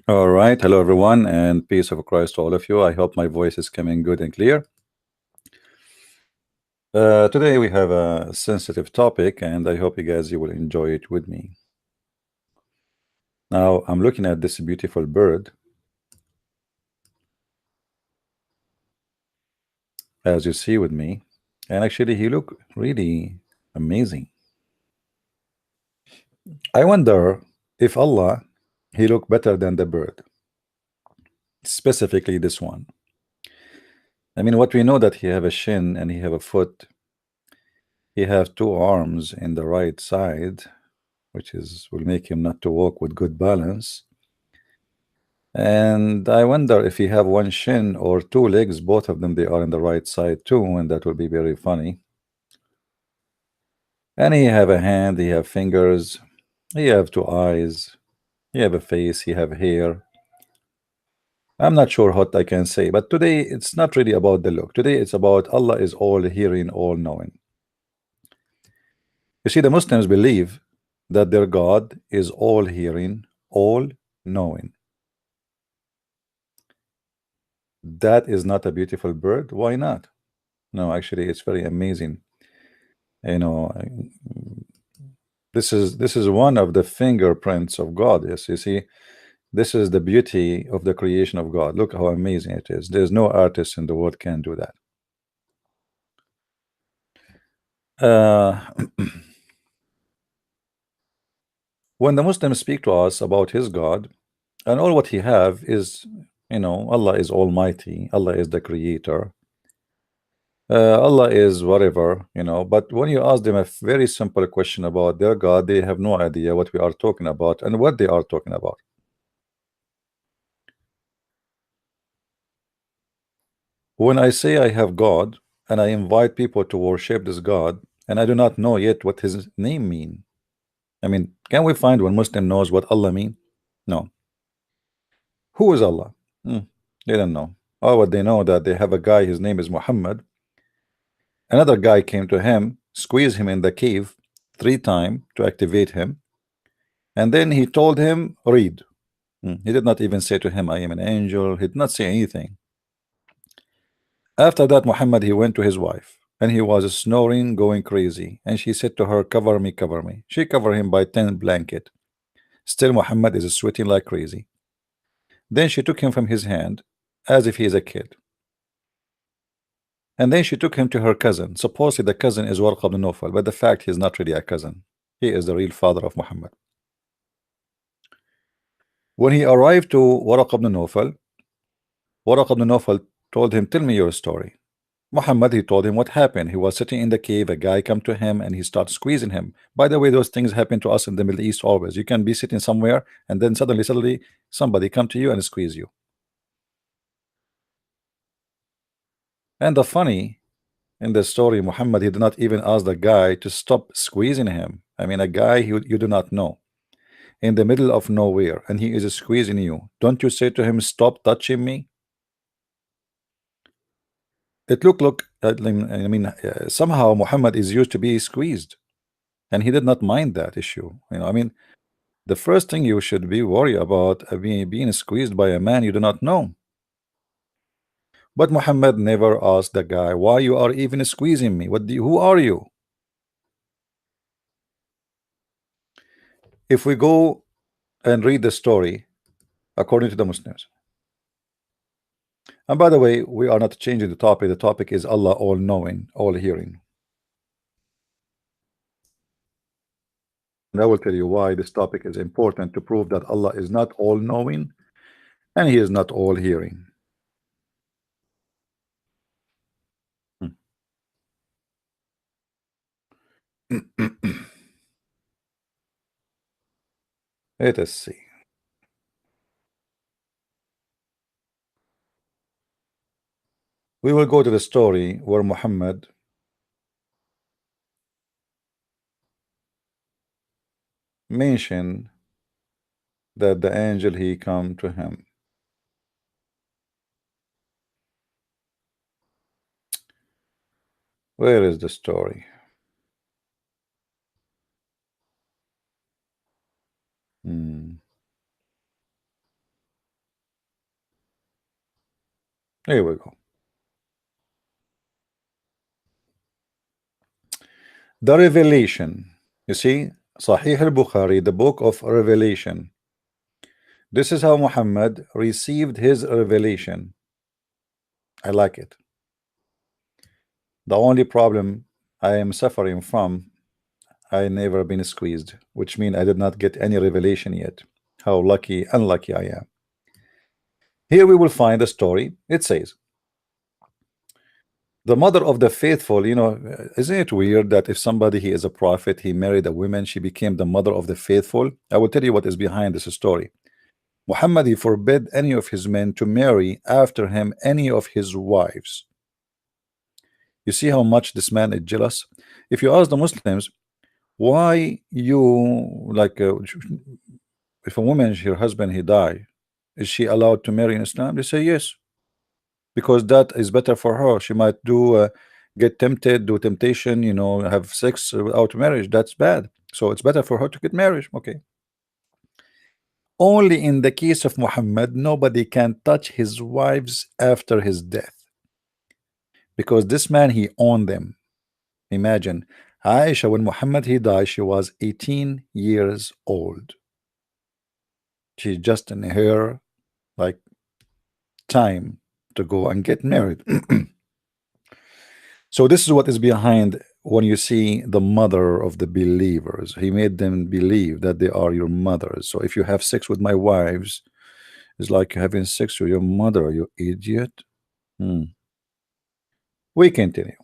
All right. Hello, everyone, and peace of Christ to all of you. I hope my voice is coming good and clear. Today we have a sensitive topic, and I hope you will enjoy it with me. Now, I'm looking at this beautiful bird, as you see with me, and actually he look really amazing. I wonder if Allah he look better than the bird, specifically this one. I mean, what we know that he have a shin and he have a foot. He have two arms in the right side, which is will make him not to walk with good balance. And I wonder if he have one shin or two legs, both of them they are on the right side too, and that will be very funny. And he have a hand, he have fingers, he have two eyes, he have a face, he have hair. I'm not sure what I can say, but today it's not really about the look. Today it's about Allah is all hearing, all knowing. You see, the Muslims believe that their God is all hearing, all knowing. That is not a beautiful bird. Why not? No, actually, it's very amazing. You know, this is one of the fingerprints of God. Yes, you see, this is the beauty of the creation of God. Look how amazing it is. There's no artist in the world can do that. Uh, when the Muslims speak to us about his God and all what he have is, Allah is Almighty. Allah is the Creator. Allah is whatever, but when you ask them a very simple question about their God, they have no idea what we are talking about and what they are talking about. When I say I have God and I invite people to worship this God and I do not know yet what his name mean. I mean, can we find one Muslim knows what Allah mean? No. Who is Allah? They don't know. Oh, what they know that they have a guy, his name is Muhammad. Another guy came to him, squeezed him in the cave 3 times to activate him, and then he told him, read. He did not even say to him, I am an angel. He did not say anything. After that, Muhammad, he went to his wife, and he was snoring, going crazy. And she said to her, cover me, cover me. She covered him by 10 blanket. Still, Muhammad is sweating like crazy. Then she took him from his hand, as if he is a kid. And then she took him to her cousin. Supposedly the cousin is Warqa ibn Nawfal, but the fact he is not really a cousin. He is the real father of Muhammad. When he arrived to Warqa ibn Nawfal, Waraq ibn Nawfal told him, tell me your story. Muhammad, he told him what happened. He was sitting in the cave, a guy come to him and he started squeezing him. By the way, those things happen to us in the Middle East always. You can be sitting somewhere and then suddenly somebody come to you and squeeze you. And the funny in the story, Muhammad, he did not even ask the guy to stop squeezing him. I mean, a guy you do not know in the middle of nowhere and he is squeezing you. Don't you say to him, stop touching me? It look somehow Muhammad is used to be squeezed and he did not mind that issue. I mean, the first thing you should be worried about being squeezed by a man you do not know. But Muhammad never asked the guy why you are even squeezing me. Who are you? If we go and read the story according to the Muslims, and by the way, we are not changing the topic. The topic is Allah all knowing, all hearing. And I will tell you why this topic is important to prove that Allah is not all knowing and he is not all hearing. Let us see. We will go to the story where Muhammad mentioned that the angel he come to him. Where is the story? Hmm. Here we go. The revelation. You see, Sahih al-Bukhari, the book of revelation. This is how Muhammad received his revelation. I like it. The only problem I am suffering from, I never been squeezed, which means I did not get any revelation yet. How lucky, unlucky I am. Here we will find a story. It says, the mother of the faithful, isn't it weird that if somebody he is a prophet, he married a woman, she became the mother of the faithful? I will tell you what is behind this story. Muhammad, he forbid any of his men to marry after him any of his wives. You see how much this man is jealous? If you ask the Muslims, why you like if a woman, her husband, he die, is she allowed to marry in Islam? They say yes, because that is better for her. She might get tempted, do temptation, have sex without marriage. That's bad. So it's better for her to get married. Okay. Only in the case of Muhammad, nobody can touch his wives after his death, because this man, he owned them. Imagine Aisha, when Muhammad he died, she was 18 years old. She's just in her like time to go and get married. So this is what is behind when you see the mother of the believers. He made them believe that they are your mothers. So if you have sex with my wives, it's like having sex with your mother, you idiot. We continue.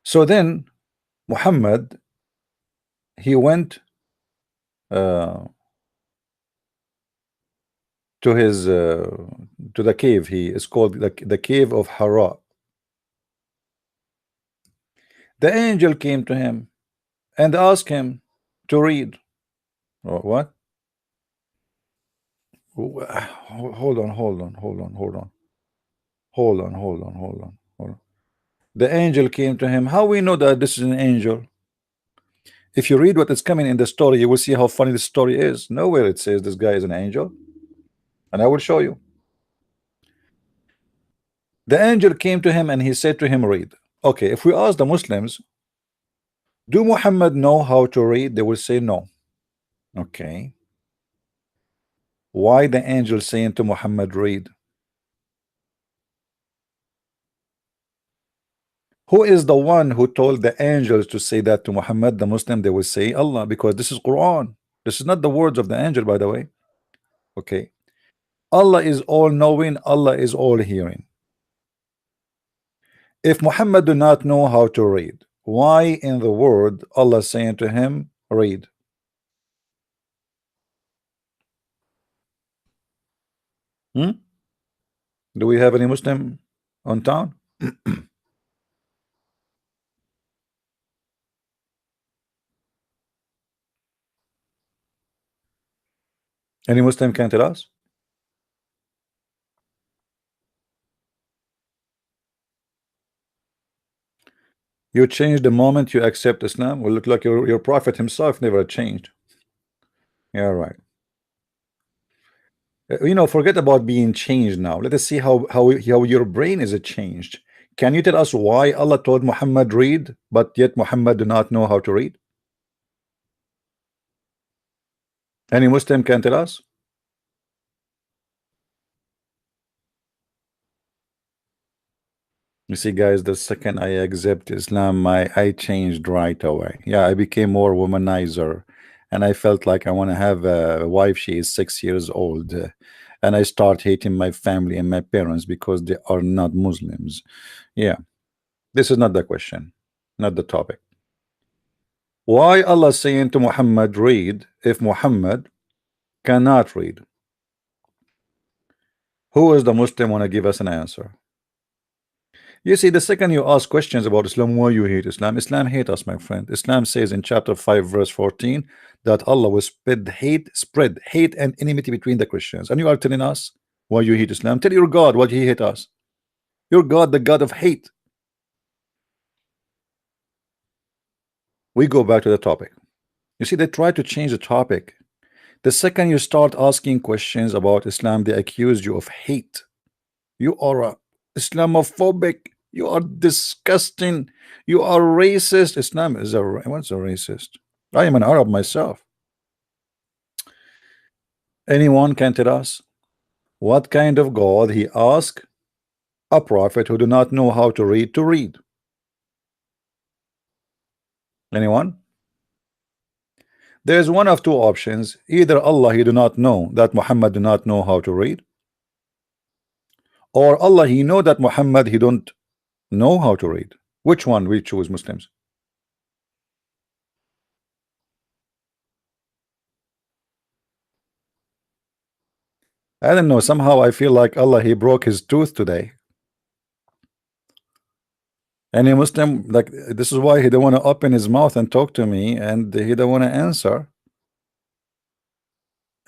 So then Muhammad, he went to his to the cave. He is called the cave of Hara. The angel came to him and asked him to read. What? Hold on. The angel came to him. How we know that this is an angel? If you read what is coming in the story, you will see how funny the story is. Nowhere it says this guy is an angel, and I will show you. The angel came to him and he said to him, read. Okay, if we ask the Muslims, do Muhammad know how to read? They will say no. Okay. Why the angel saying to Muhammad, read? Who is the one who told the angels to say that to Muhammad? The Muslim, they will say Allah, because this is Quran. This is not the words of the angel, by the way. Okay. Allah is all knowing, Allah is all hearing. If Muhammad do not know how to read, why in the word Allah saying to him, read? Do we have any Muslim on town? Any Muslim can tell us? You change the moment you accept Islam. Will look like your prophet himself never changed. Yeah, right. Forget about being changed now. Let us see how your brain is changed. Can you tell us why Allah told Muhammad read, but yet Muhammad do not know how to read? Any Muslim can tell us? You see, guys, the second I accept Islam, I changed right away. Yeah, I became more womanizer, and I felt like I want to have a wife. She is 6 years old, and I start hating my family and my parents because they are not Muslims. Yeah, this is not the question, not the topic. Why Allah saying to Muhammad read if Muhammad cannot read? Who is the Muslim want to give us an answer? You see, the second you ask questions about Islam, why you hate Islam? Islam hate us, my friend. Islam says in chapter 5 verse 14 that Allah will spread hate and enmity between the Christians, and you are telling us why you hate Islam. Tell your God why he hate us. Your God, the God of hate. We go back to the topic. You see, they try to change the topic. The second you start asking questions about Islam, they accuse you of hate. You are Islamophobic. You are disgusting. You are racist. Islam is a what's a racist? I am an Arab myself. Anyone can tell us what kind of God he asked a prophet who do not know how to read to read? Anyone? There's one of two options. Either Allah he do not know that Muhammad do not know how to read, or Allah he know that Muhammad he don't know how to read. Which one we choose, Muslims? I don't know. Somehow I feel like Allah he broke his tooth today. Any Muslim, like, this is why he don't want to open his mouth and talk to me, and he don't want to answer.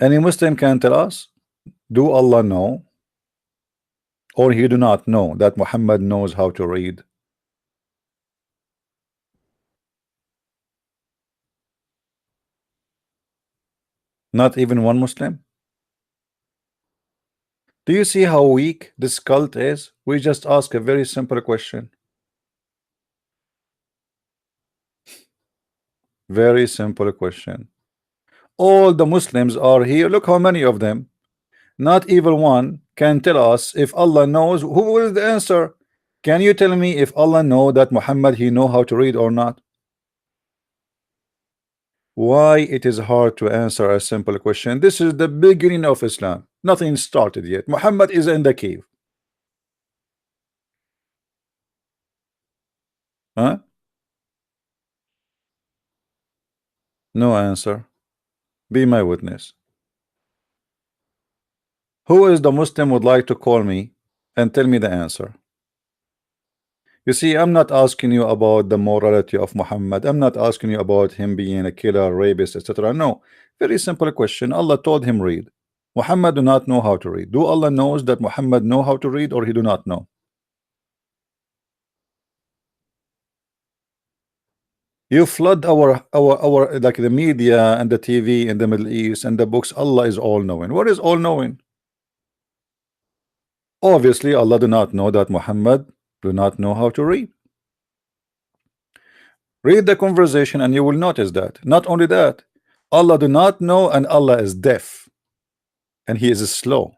Any Muslim can tell us, do Allah know, or he do not know that Muhammad knows how to read? Not even one Muslim. Do you see how weak this cult is? We just ask a very simple question. Very simple question. All the Muslims are here. Look how many of them. Not even one can tell us if Allah knows. Who will the answer? Can you tell me if Allah know that Muhammad he know how to read or not? Why it is hard to answer a simple question? This is the beginning of Islam. Nothing started yet. Muhammad is in the cave. Huh? No answer. Be my witness. Who is the Muslim would like to call me and tell me the answer? You see, I'm not asking you about the morality of Muhammad. I'm not asking you about him being a killer, rapist, etc. No. Very simple question. Allah told him read. Muhammad do not know how to read. Do Allah knows that Muhammad know how to read, or he do not know? You flood our like the media and the TV in the Middle East and the books. Allah is all knowing. What is all knowing? Obviously, Allah do not know that Muhammad do not know how to read. Read the conversation and you will notice that. Not only that, Allah do not know and Allah is deaf and he is slow.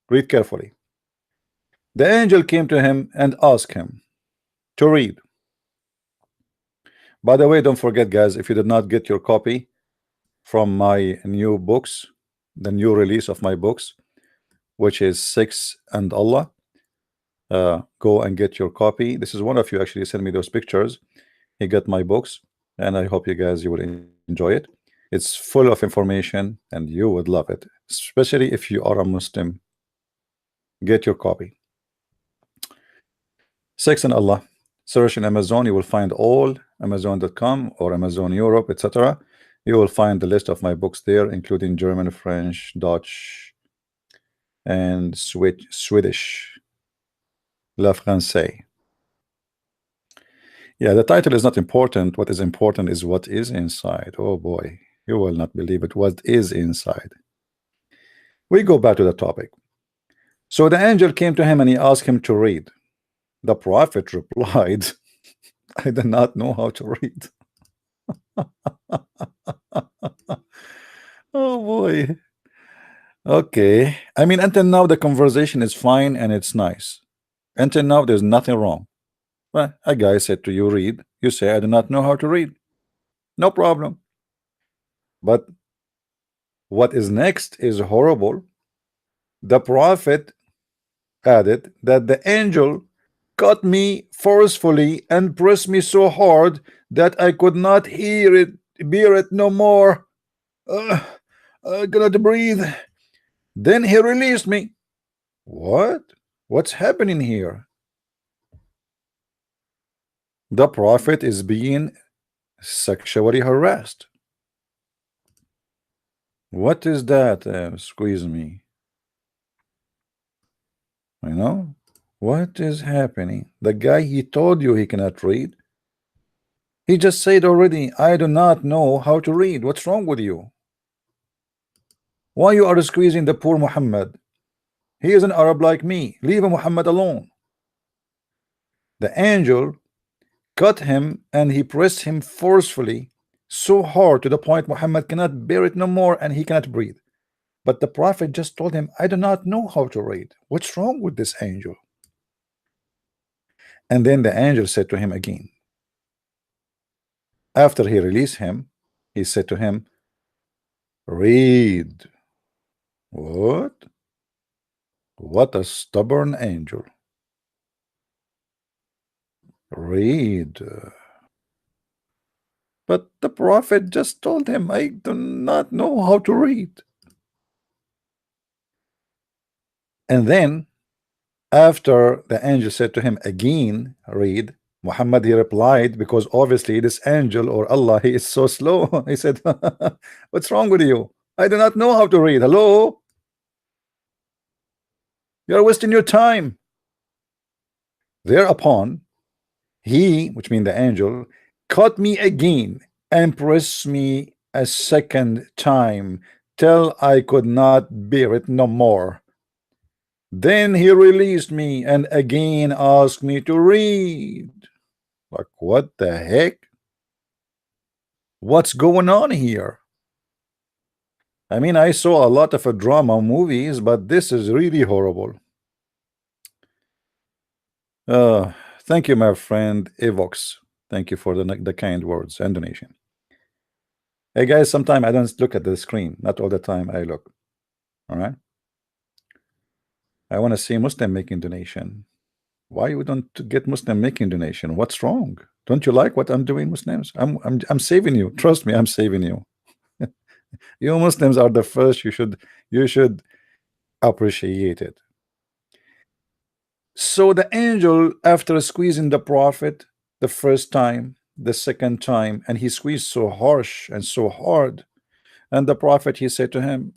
Read carefully. The angel came to him and asked him to read. By the way, don't forget, guys, if you did not get your copy from my new books, the new release of my books, which is 6 and Allah, go and get your copy. This is one of you actually sent me those pictures. He got my books, and I hope you guys you will enjoy it. It's full of information and you would love it, especially if you are a Muslim. Get your copy. 6 and Allah. Search in Amazon, you will find all Amazon.com or Amazon Europe, etc. You will find the list of my books there, including German, French, Dutch, and Swedish. La Français. Yeah, the title is not important. What is important is what is inside. Oh boy, you will not believe it. What is inside? We go back to the topic. So the angel came to him and he asked him to read. The prophet replied, I do not know how to read. Oh boy. Okay. I mean, until now the conversation is fine and it's nice. Until now there's nothing wrong. Well, a guy said to you, read. You say, I do not know how to read. No problem. But what is next is horrible. The prophet added that the angel caught me forcefully and pressed me so hard that I could not bear it no more. I cannot breathe. Then he released me. What? What's happening here? The prophet is being sexually harassed. What is that? Squeeze me. You know? What is happening? The guy, he told you he cannot read. He just said already, I do not know how to read. What's wrong with you? Why you are squeezing the poor Muhammad? He is an Arab like me. Leave Muhammad alone. The angel cut him and he pressed him forcefully so hard to the point Muhammad cannot bear it no more and he cannot breathe. But the prophet just told him, I do not know how to read. What's wrong with this angel? And then the angel said to him again, after he released him, he said to him, read. What? What a stubborn angel. Read. But the prophet just told him, I do not know how to read. And then after the angel said to him again, read, Muhammad, he replied, because obviously this angel or Allah, he is so slow. He said, what's wrong with you? I do not know how to read. Hello? You're wasting your time. Thereupon, he, which means the angel, caught me again and pressed me a second time till I could not bear it no more. Then he released me and again asked me to read. Like, what the heck? What's going on here? I mean, I saw a lot of drama movies, but this is really horrible. Thank you, my friend Evox. Thank you for the kind words and donation. Hey guys, sometimes I don't look at the screen. Not all the time I look. All right. I want to see Muslim making donation. Why you don't get Muslim making donation? What's wrong? Don't you like what I'm doing, Muslims? I'm saving you. Trust me, I'm saving you. You Muslims are the first. You should appreciate it. So the angel, after squeezing the prophet the first time, the second time, and he squeezed so harsh and so hard, and the prophet, he said to him,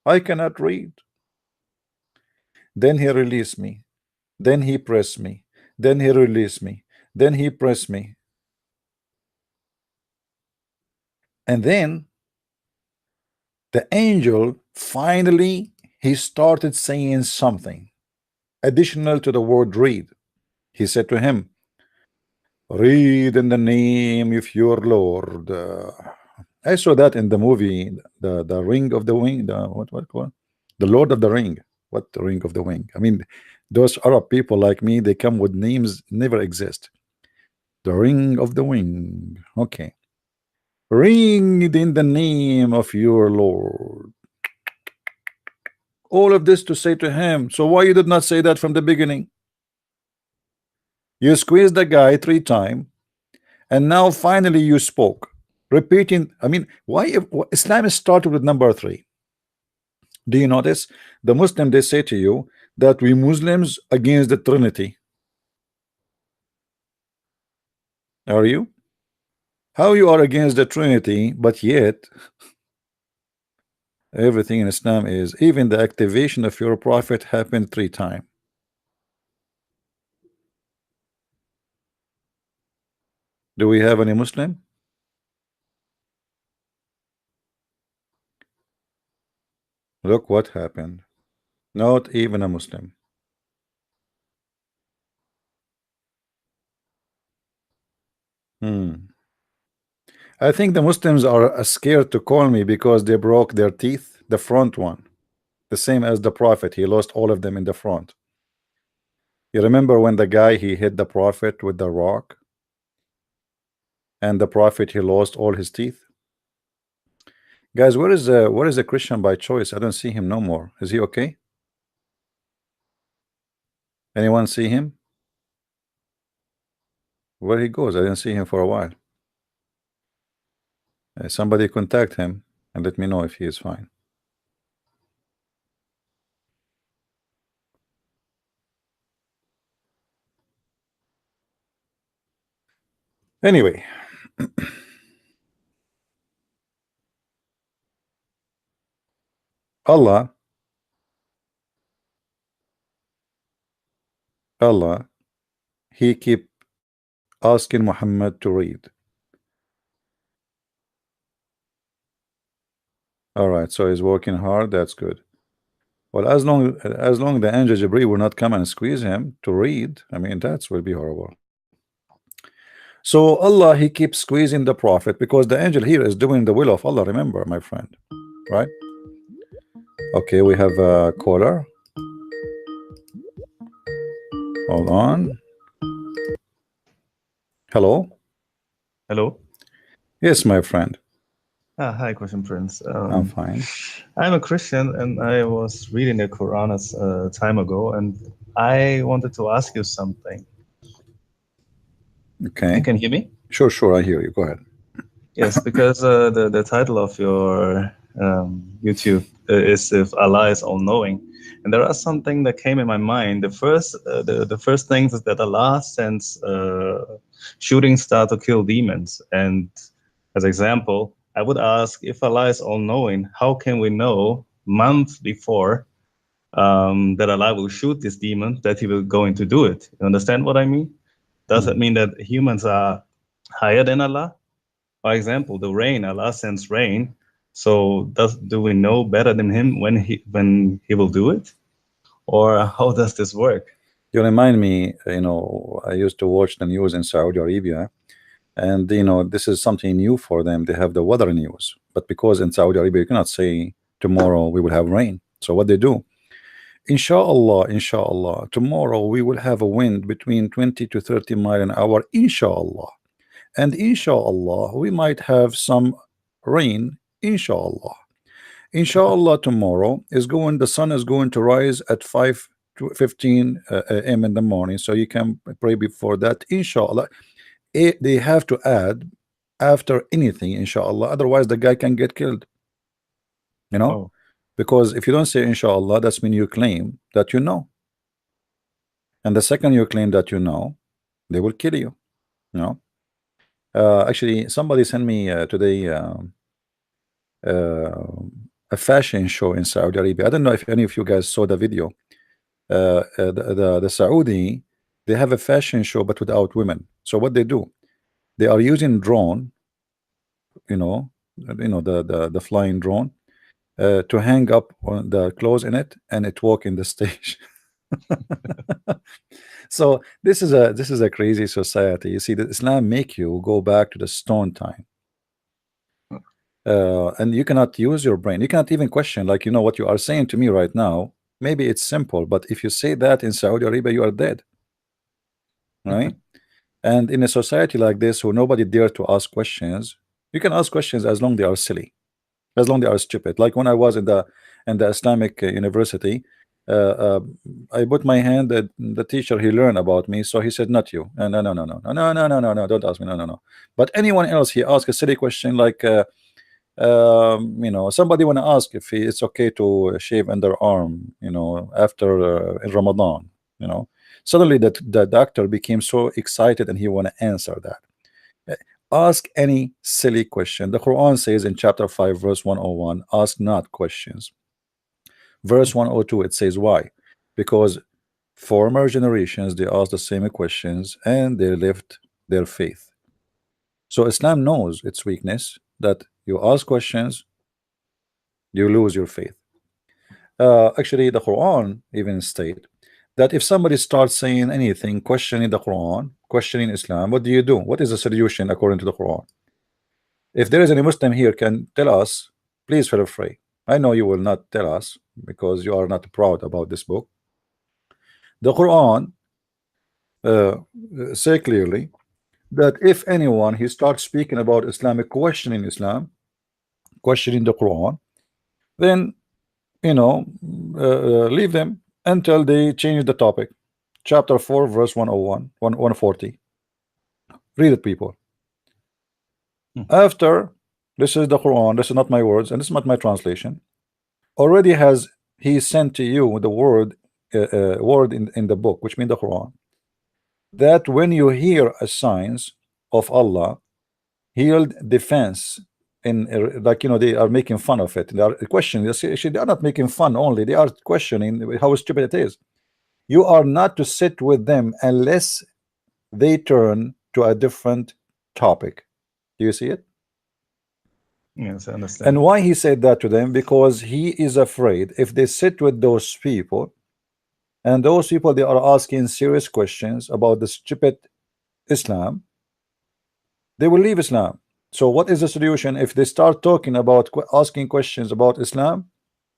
I cannot read. Then he released me. Then he pressed me. Then he released me. Then he pressed me. And then the angel finally, he started saying something additional to the word read. He said to him, read in the name of your Lord. I saw that in the movie, the Ring of the Wing, the what called? The Lord of the Ring. What the Ring of the Wing? I mean, those Arab people like me, they come with names never exist. The Ring of the Wing. Okay. Read in the name of your Lord. All of this to say to him. So why you did not say that from the beginning? You squeezed the guy 3 times, and now finally you spoke, repeating. I mean, why Islam started with number 3? Do you notice? The Muslim, they say to you that we Muslims against the Trinity. Are you? How you are against the Trinity, but yet everything in Islam is, even the activation of your prophet happened 3 times. Do we have any Muslim? Look what happened. Not even a Muslim. I think the Muslims are scared to call me because they broke their teeth, the front one. The same as the prophet, he lost all of them in the front. You remember when the guy, he hit the prophet with the rock, and the prophet, he lost all his teeth? Guys, where is the Christian by choice? I don't see him no more. Is he okay? Anyone see him? Where he goes? I didn't see him for a while. Somebody contact him and let me know if he is fine. Anyway, Allah, he keep asking Muhammad to read. All right, so he's working hard. That's good. Well, as long the angel Jibreel will not come and squeeze him to read, I mean that will be horrible. So Allah, he keeps squeezing the prophet because the angel here is doing the will of Allah. Remember, my friend, right? Okay, we have a caller. Hold on. Hello. Hello. Yes, my friend. Hi, Christian Prince. I'm fine. I'm a Christian, and I was reading the Quran a time ago, and I wanted to ask you something. Okay. You can hear me? Sure. I hear you. Go ahead. Yes, because the title of your YouTube is "If Allah is All-Knowing," and there are something that came in my mind. The first thing is that Allah sends shooting star to kill demons, and as example, I would ask, if Allah is all-knowing, how can we know months before that Allah will shoot this demon, that he will going to do it? You understand what I mean? Does it mean that humans are higher than Allah? For example, the rain, Allah sends rain. So do we know better than him when he will do it? Or how does this work? You remind me, I used to watch the news in Saudi Arabia, and this is something new for them. They have the weather news, but because in Saudi Arabia you cannot say tomorrow we will have rain, so what they do, inshallah, tomorrow we will have a wind between 20 to 30 mile an hour, inshallah, and inshallah we might have some rain, inshallah tomorrow the sun is going to rise at 5:15 a.m. in the morning, so you can pray before that, inshallah. They have to add after anything, inshallah, otherwise the guy can get killed, Oh. because if you don't say inshallah, that's mean you claim that you know, and the second you claim that you know, they will kill you. Actually, somebody sent me today a fashion show in Saudi Arabia. I don't know if any of you guys saw the video. The Saudi, they have a fashion show but without women. So what they do, they are using drone, the flying drone, to hang up on the clothes in it, and it walk in the stage. So this is a crazy society. You see, that Islam make you go back to the stone time, and you cannot use your brain. You cannot even question, like, what you are saying to me right now. Maybe it's simple, but if you say that in Saudi Arabia, you are dead, right? And in a society like this, who nobody dare to ask questions, you can ask questions as long they are silly, as long they are stupid. Like when I was in the Islamic university, I put my hand at the teacher. He learned about me, so he said, "Not you." No, no, no, no, no, no, no, no, no, no. Don't ask me. No, no, no. But anyone else, he asked a silly question like, somebody want to ask if it's okay to shave underarm, after in Ramadan. Suddenly the doctor became so excited and he want to answer that. Ask any silly question. The Quran says in chapter 5 verse 101, ask not questions. Verse 102, it says why? Because former generations, they asked the same questions and they left their faith. So Islam knows its weakness, that you ask questions, you lose your faith. Actually, the Quran even state that if somebody starts saying anything, questioning the Quran, questioning Islam, what do? What is the solution according to the Quran? If there is any Muslim here can tell us, please feel free. I know you will not tell us because you are not proud about this book. The Quran say clearly that if anyone he starts speaking about Islamic, questioning Islam, questioning the Quran, then leave them until they change the topic. Chapter 4 verse 101 140. Read it, people. After, this is the Quran, this is not my words and this is not my translation, already has he sent to you the word in the book, which means the Quran, that when you hear a signs of Allah, healed defense in like they are making fun of it. They are questioning. They are not making fun only, they are questioning how stupid it is. You are not to sit with them unless they turn to a different topic. Do you see it? Yes, I understand. And why he said that to them? Because he is afraid if they sit with those people, and those people, they are asking serious questions about the stupid Islam, they will leave Islam. So what is the solution? If they start talking about asking questions about Islam,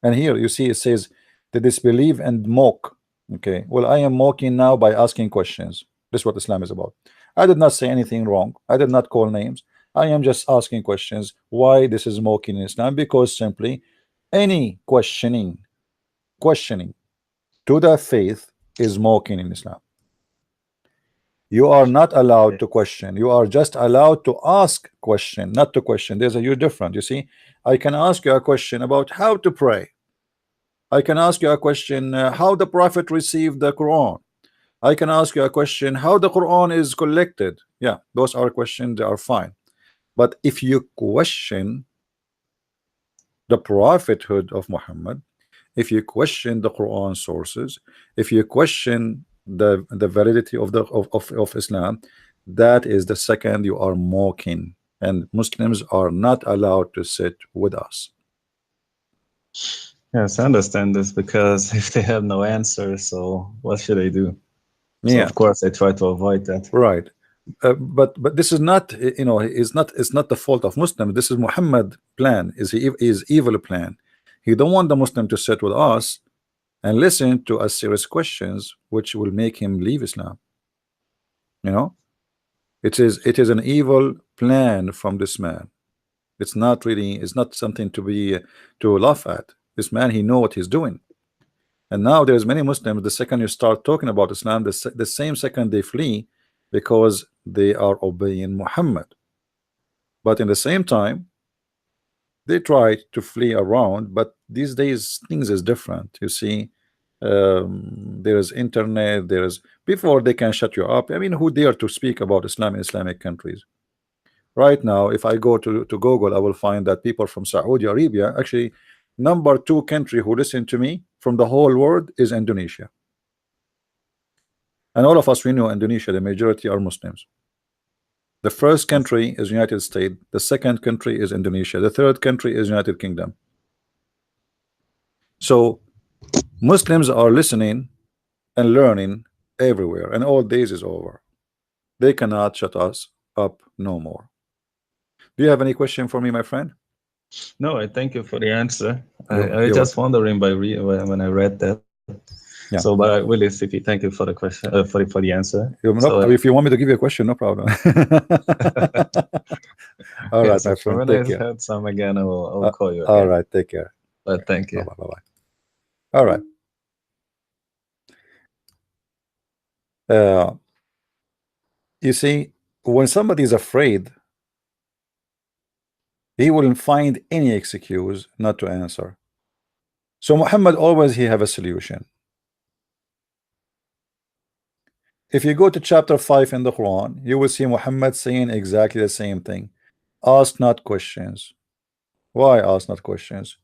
and here you see it says they disbelieve and mock. Okay, well, I am mocking now by asking questions. This is what Islam is about. I did not say anything wrong. I did not call names. I am just asking questions. Why this is mocking in Islam? Because simply any questioning to the faith is mocking in Islam. You are not allowed to question. You are just allowed to ask question, not to question. There's a huge difference. You see, I can ask you a question about how to pray. I can ask you a question how the Prophet received the Quran. I can ask you a question how the Quran is collected. Yeah, those are questions. They are fine. But if you question the prophethood of Muhammad, if you question the Quran sources, if you question the validity of of Islam, that is the second you are mocking, and Muslims are not allowed to sit with us. Yes, I understand this, because if they have no answer, so what should they do? So Yeah, of course I try to avoid that. right. But this is not, you know, it's not the fault of Muslim. This is Muhammad plan, is evil plan. He don't want the Muslim to sit with us and listen to us serious questions which will make him leave Islam. You know, it is an evil plan from this man. It's not really, it's not something to be to laugh at. This man, he know what he's doing. And now there's many Muslims, the second you start talking about Islam, the same second they flee, because they are obeying Muhammad. But in the same time, they try to flee around. But these days things is different. You see, there's internet, there's, before they can shut you up. I mean, who dare to speak about Islam in Islamic countries? Right now, if I go to Google, I will find that people from Saudi Arabia, actually #2 country who listen to me from the whole world is Indonesia. And all of us, we know Indonesia, the majority are Muslims. The first country is United States, the second country is Indonesia, the third country is United Kingdom. So Muslims are listening and learning everywhere, and all days is over. They cannot shut us up no more. Do you have any question for me, my friend? No, I thank you for the answer. You're I just wondering when I read that. Yeah. So, but Willie, CP, thank you for the question, for the answer. If you want me to give you a question, no problem. All right, my friend. When Take I care. have some again, I'll call you again. All right, take care. But thank you. Bye bye. All right. You see, when somebody is afraid, he will find any excuse not to answer. So Muhammad always he have a solution. If you go to chapter 5 in the Quran, you will see Muhammad saying exactly the same thing. Ask not questions. Why ask not questions?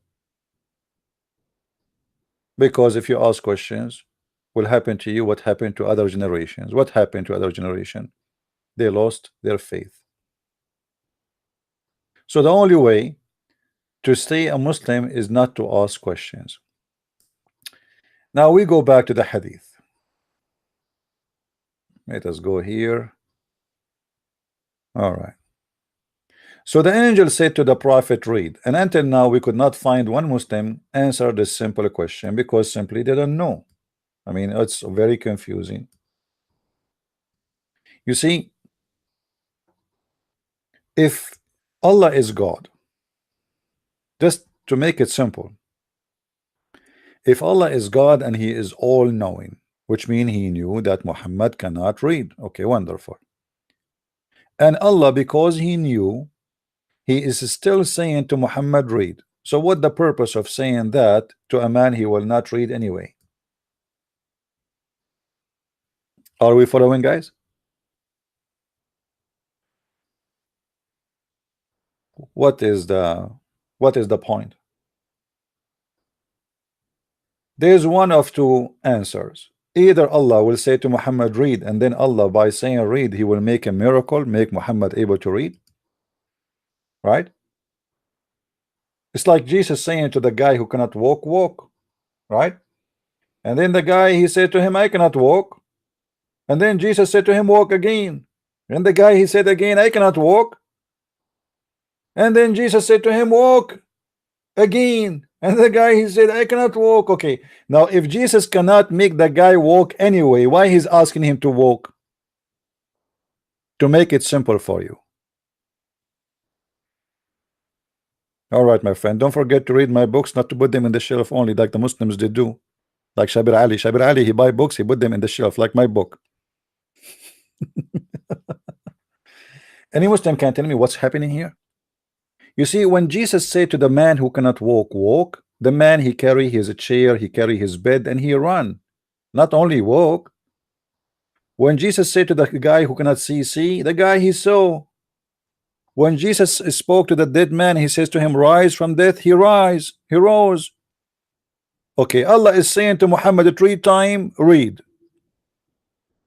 Because if you ask questions, will happen to you what happened to other generations. What happened to other generation? They lost their faith. So the only way to stay a Muslim is not to ask questions. Now we go back to the hadith. Let us go here. All right. So the angel said to the prophet, read. And until now we could not find one Muslim answer this simple question, because simply they don't know. I mean, it's very confusing. You see, if Allah is God, just to make it simple, if Allah is God and he is all-knowing, which means he knew that Muhammad cannot read. Okay, wonderful. And Allah, because he knew, he is still saying to Muhammad, read. So what the purpose of saying that to a man he will not read anyway? Are we following, guys? What is the point? There's one of two answers. Either Allah will say to Muhammad, read, and then Allah, by saying read, he will make a miracle, make Muhammad able to read, right? It's like Jesus saying to the guy who cannot walk, walk, right? And then the guy, he said to him, I cannot walk. And then Jesus said to him, walk again. And the guy, he said again, I cannot walk. And then Jesus said to him, walk again. And the guy, he said, I cannot walk. Okay, now if Jesus cannot make the guy walk anyway, why he's asking him to walk? To make it simple for you. All right, my friend, don't forget to read my books, not to put them in the shelf only like the Muslims they do. Like Shabir Ali. Shabir Ali, he buy books, he put them in the shelf like my book. Any Muslim can tell me what's happening here? You see, when Jesus said to the man who cannot walk, walk, the man, he carry his chair, he carry his bed, and he run. Not only walk. When Jesus said to the guy who cannot see, the guy he saw. When Jesus spoke to the dead man, he says to him, rise from death, he rose. Okay, Allah is saying to Muhammad 3 times, read.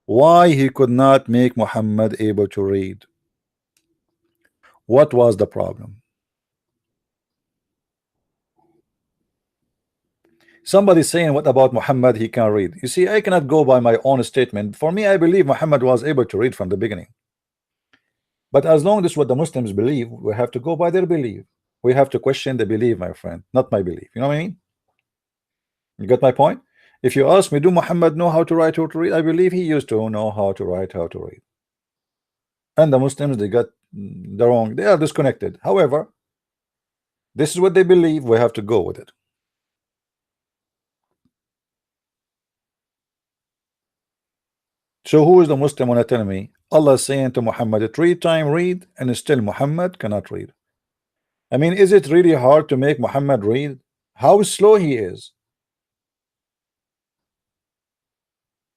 Why he could not make Muhammad able to read? What was the problem? Somebody saying, what about Muhammad? He can read. You see, I cannot go by my own statement. For me, I believe Muhammad was able to read from the beginning. But as long as what the Muslims believe, we have to go by their belief. We have to question the belief, my friend, not my belief. You know what I mean? You got my point? If you ask me, do Muhammad know how to write, how to read? I believe he used to know how to write, how to read. And the Muslims, they got the wrong, they are disconnected. However, this is what they believe, we have to go with it. So who is the Muslim when I tell me Allah is saying to Muhammad 3 times read, and still Muhammad cannot read? I mean, is it really hard to make Muhammad read? How slow he is.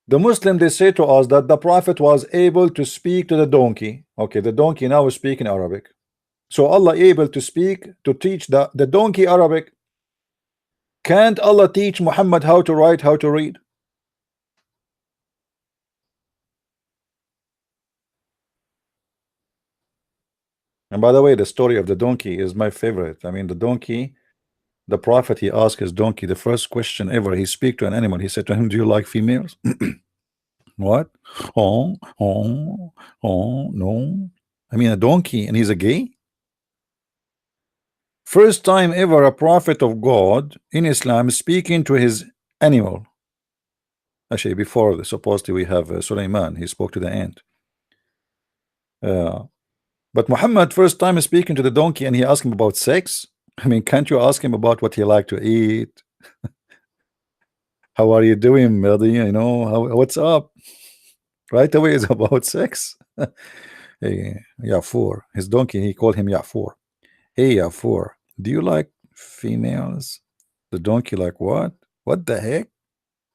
The Muslim, they say to us that the Prophet was able to speak to the donkey. Okay, the donkey now is speaking Arabic. So Allah able to speak, to teach the donkey Arabic. Can't Allah teach Muhammad how to write, how to read? And by the way, the story of the donkey is my favorite. I mean, the donkey, the Prophet, he asked his donkey the first question ever. He speak to an animal. He said to him, do you like females? What? Oh, no. I mean, a donkey, and he's a gay? First time ever a prophet of God in Islam speaking to his animal. Actually, before this, supposedly we have Sulaiman. He spoke to the ant. But Muhammad, first time speaking to the donkey, and he asked him about sex. I mean, can't you ask him about what he like to eat? How are you doing, Mehdi? You know, what's up? Right away is about sex. Hey, Yafur, his donkey, he called him Yafur. Hey, Yafur, do you like females? The donkey like, what? What the heck?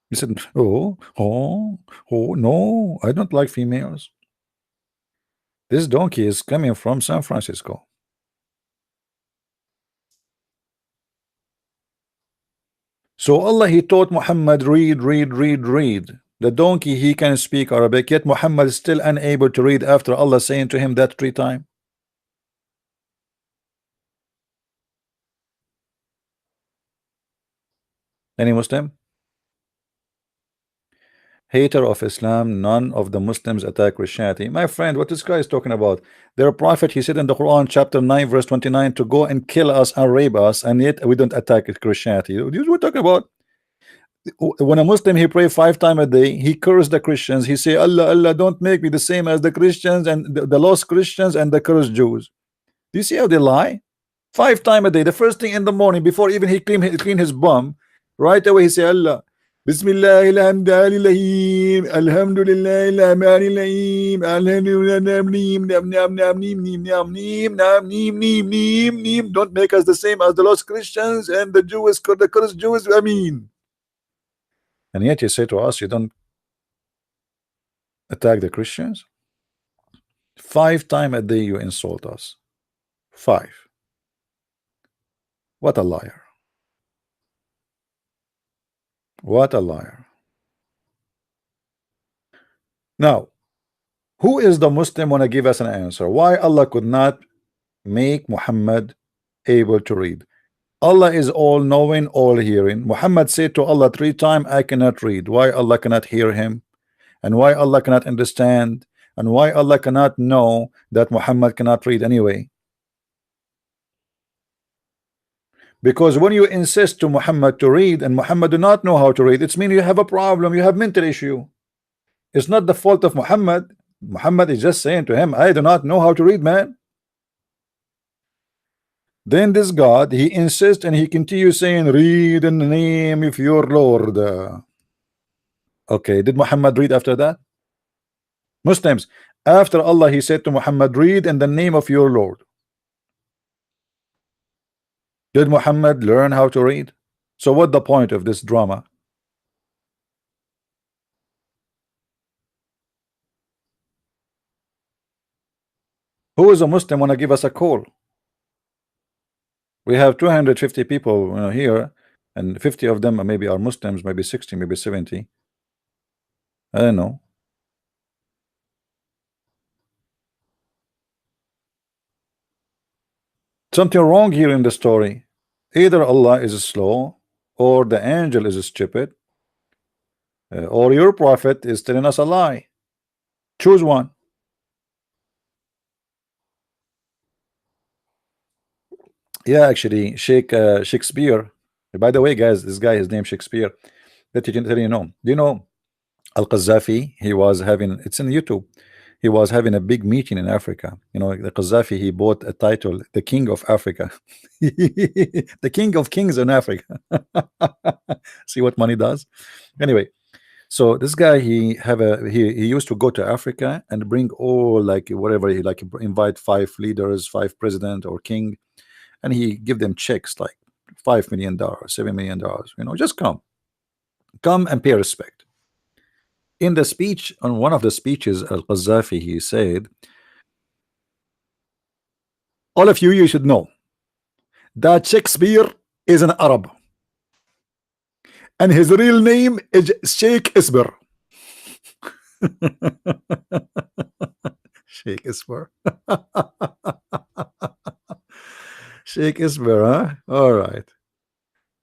He said, oh, no, I don't like females. This donkey is coming from San Francisco. So Allah, he taught Muhammad, read. The donkey, he can speak Arabic, yet Muhammad is still unable to read after Allah saying to him that 3 times. Any Muslim? Hater of Islam, none of the Muslims attack Christianity. My friend, what this guy is talking about? Their prophet, he said in the Quran chapter 9 verse 29 to go and kill us and rape us, and yet we don't attack Christianity. What are talking about? When a Muslim, he pray 5 times a day, he curse the Christians. He say, Allah, don't make me the same as the Christians and the lost Christians and the cursed Jews. Do you see how they lie? 5 times a day, the first thing in the morning, before even he clean his bum, right away he say, Allah, Bismillah, alhamdulillah, alhamdulillah, don't make us the same as the lost Christians and the Jews, the cursed Jews, Ameen. And yet you say to us, you don't attack the Christians? 5 times a day you insult us. 5. What a liar. What a liar. Now, who is the Muslim want to give us an answer? Why Allah could not make Muhammad able to read? Allah is all knowing, all hearing. Muhammad said to Allah 3 times, I cannot read. Why Allah cannot hear him? And why Allah cannot understand? And why Allah cannot know that Muhammad cannot read anyway? Because when you insist to Muhammad to read and Muhammad do not know how to read, it's mean you have a problem, you have mental issue. It's not the fault of Muhammad. Muhammad is just saying to him, I do not know how to read, man. Then this God, he insists and he continues saying, read in the name of your Lord. Okay, did Muhammad read after that? Muslims, after Allah, he said to Muhammad, read in the name of your Lord. Did Muhammad learn how to read? So what the point of this drama? Who is a Muslim want to give us a call? We have 250 people here, and 50 of them maybe are Muslims, maybe 60, maybe 70. I don't know. Something wrong here in the story. Either Allah is slow, or the angel is stupid, or your prophet is telling us a lie. Choose one. Yeah, actually, Shakespeare. By the way, guys, this guy is named Shakespeare. Let you tell you know. Do you know Al-Qaddafi? He was having, it's in YouTube. He was having a big meeting in Africa. You know, the Qaddafi, he bought a title, the King of Africa, the King of Kings in Africa. See what money does. Anyway, so this guy, he used to go to Africa and bring all, like, whatever he like, invite 5 leaders, 5 president or king, and he give them checks like $5 million, $7 million. You know, just come and pay respect. In the speech, on one of the speeches, Al-Qaddafi, he said, all of you should know that Shakespeare is an Arab and his real name is Shakespeare. Shakespeare. Shakespeare, huh? All right.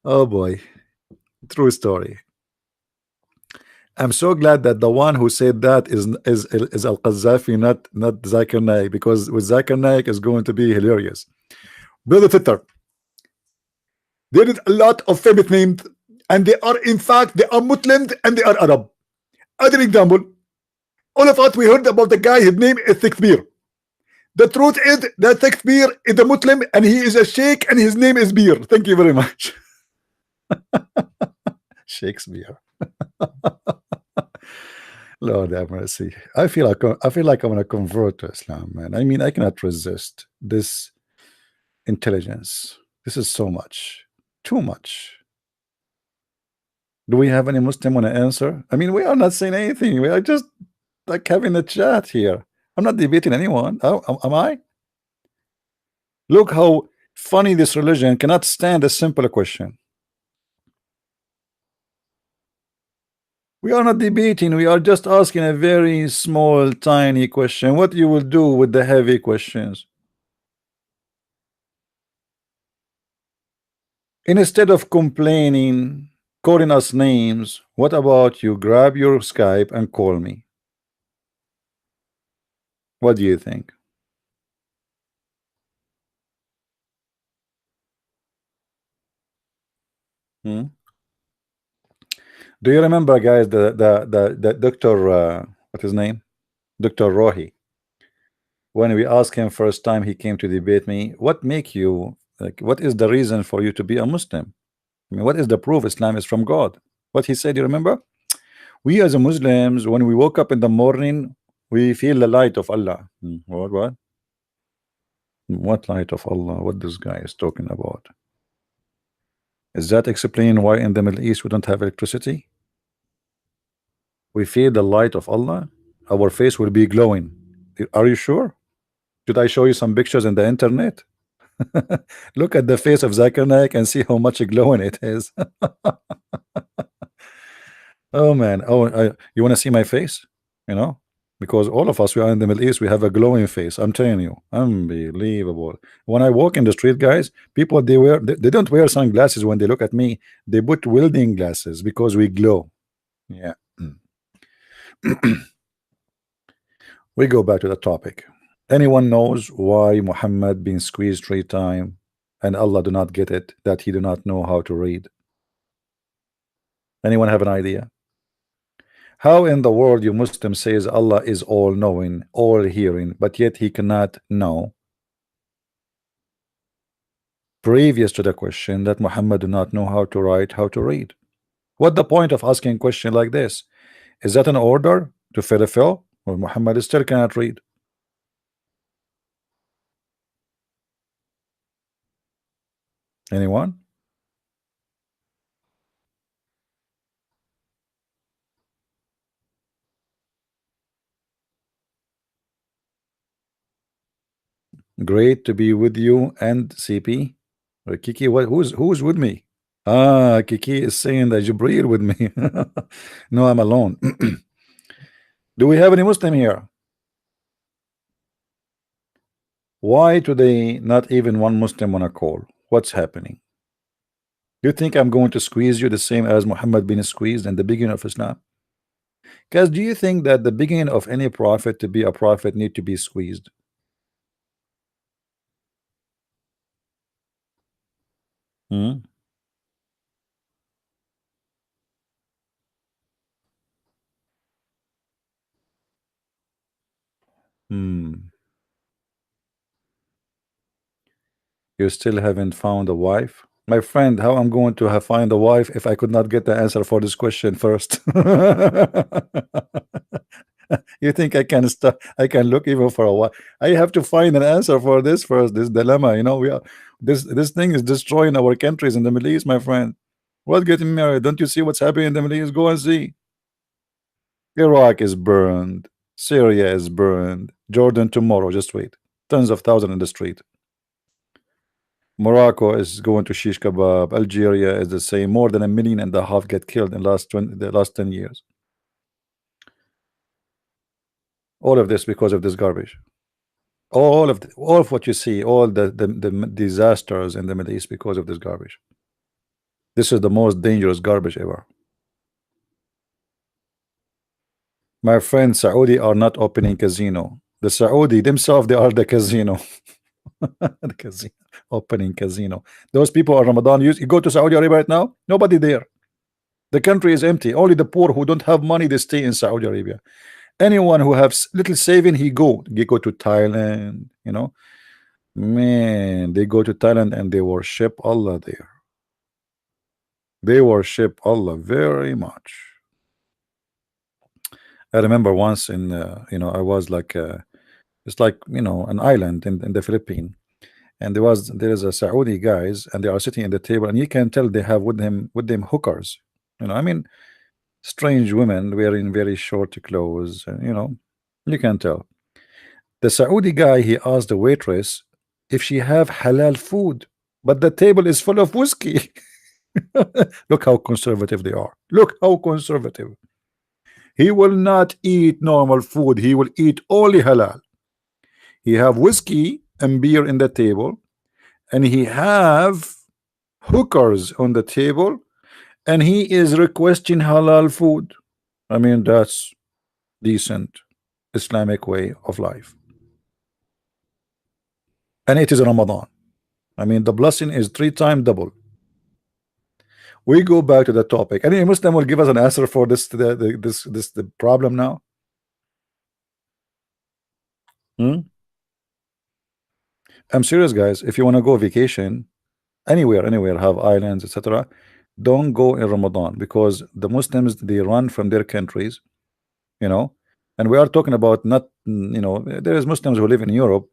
Oh boy, true story. I'm so glad that the one who said that is Al-Qaddafi, not Zakir Naik, because with Zakir Naik is going to be hilarious. Brother Fitter, there is a lot of famous names, and they are, in fact, they are Muslims and they are Arab. Other example, all of us, we heard about the guy, his name is Shakespeare. The truth is that Shakespeare is a Muslim and he is a sheikh and his name is Beer. Thank you very much. Shakespeare. Lord have mercy. I feel like I'm gonna convert to Islam, man. I mean, I cannot resist this intelligence. This is so much, too much. Do we have any Muslim want to answer? I mean, we are not saying anything. We are just like having a chat here. I'm not debating anyone. Oh, am I? Look how funny this religion cannot stand a simple question. We are not debating. We are just asking a very small, tiny question. What you will do with the heavy questions? Instead of complaining, calling us names, what about you grab your Skype and call me? What do you think? Do you remember, guys, the doctor, what his name? Dr. Rohi. When we asked him first time he came to debate me, what make you, like, what is the reason for you to be a Muslim? I mean, what is the proof Islam is from God? What he said, you remember? We as a Muslims, when we woke up in the morning, we feel the light of Allah. What? What light of Allah? What this guy is talking about? Is that explaining why in the Middle East we don't have electricity? We feel the light of Allah, our face will be glowing. Are you sure? Should I show you some pictures in the internet? Look at the face of Zakir Naik and see how much glowing it is. Oh man, you want to see my face? You know, because all of us, we are in the Middle East, we have a glowing face. I'm telling you, unbelievable. When I walk in the street, guys, people, they don't wear sunglasses when they look at me. They put welding glasses because we glow. Yeah. We go back to the topic. Anyone knows why Muhammad been squeezed 3 times and Allah do not get it, that he do not know how to read? Anyone have an idea? How in the world you Muslim says Allah is all knowing, all hearing, but yet he cannot know? Previous to the question that Muhammad do not know how to write, how to read. What the point of asking a question like this? Is that an order to fulfill, or Muhammad still cannot read? Anyone? Great to be with you and CP. Kiki, who's with me? Ah, Kiki is saying that Jibreel with me. No, I'm alone. Do we have any Muslim here? Why today not even one Muslim on a call? What's happening? You think I'm going to squeeze you the same as Muhammad been squeezed in the beginning of Islam? Guys, do you think that the beginning of any prophet to be a prophet need to be squeezed? Hmm? Hmm. You still haven't found a wife? My friend, how I'm going to have find a wife if I could not get the answer for this question first? You think I can start? I can look even for a while. I have to find an answer for this first. This dilemma, we are this thing is destroying our countries in the Middle East, my friend. What getting married? Don't you see what's happening in the Middle East? Go and see. Iraq is burned. Syria is burned. Jordan tomorrow. Just wait. Tens of thousands in the street. Morocco is going to shish kebab. Algeria is the same. More than 1.5 million get killed in the last 10 years. All of this because of this garbage. All of what you see, all the disasters in the Middle East because of this garbage. This is the most dangerous garbage ever. My friend, Saudi are not opening casino. The Saudi themselves, they are the casino. The casino, opening casino. Those people are Ramadan. You go to Saudi Arabia right now, nobody there. The country is empty. Only the poor who don't have money, they stay in Saudi Arabia. Anyone who has little saving, they go to Thailand. Man, they go to Thailand and they worship Allah there. They worship Allah very much. I remember once in I was like it's like an island in the Philippines, and there is a Saudi guys, and they are sitting at the table, and you can tell they have with them hookers. I mean, strange women wearing very short clothes, and you can tell. The Saudi guy, he asked the waitress if she have halal food, but the table is full of whiskey. Look how conservative they are. Look how conservative. He will not eat normal food. He will eat only halal. He have whiskey and beer in the table, and he have hookers on the table, and he is requesting halal food. I mean, that's decent Islamic way of life. And it is Ramadan. I mean, the blessing is 3 times double. We go back to the topic. Any Muslim will give us an answer for this the problem now. I'm serious, guys. If you want to go vacation anywhere, have islands, etc., don't go in Ramadan, because the Muslims, they run from their countries, and we are talking about not, there is Muslims who live in Europe.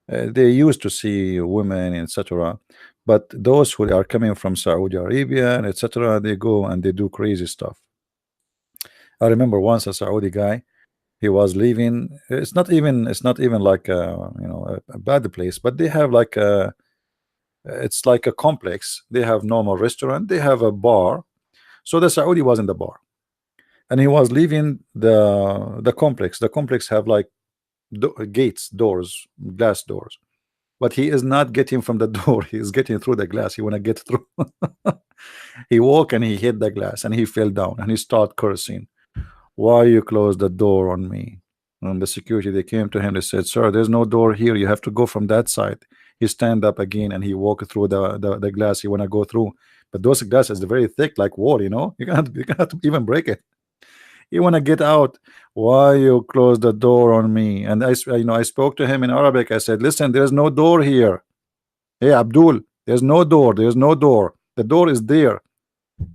They used to see women, etc., but those who are coming from Saudi Arabia and etc., they go and they do crazy stuff. I remember once a Saudi guy, he was leaving. It's not even like a bad place, but they have like it's like a complex. They have normal restaurant, they have a bar. So the Saudi was in the bar, and he was leaving the complex. The complex have like gates, doors, glass doors, but he is not getting from the door. He is getting through the glass. He want to get through. He walked and he hit the glass and he fell down and he started cursing. Why you close the door on me? And the security, they came to him. They said, sir, there's no door here. You have to go from that side. He stand up again and he walked through the glass he want to go through. But those glasses are very thick, like wall, you know. You cannot even break it. You want to get out. Why you close the door on me? And I spoke to him in Arabic. I said, listen, there's no door here. Hey, Abdul, there's no door. There's no door. The door is there.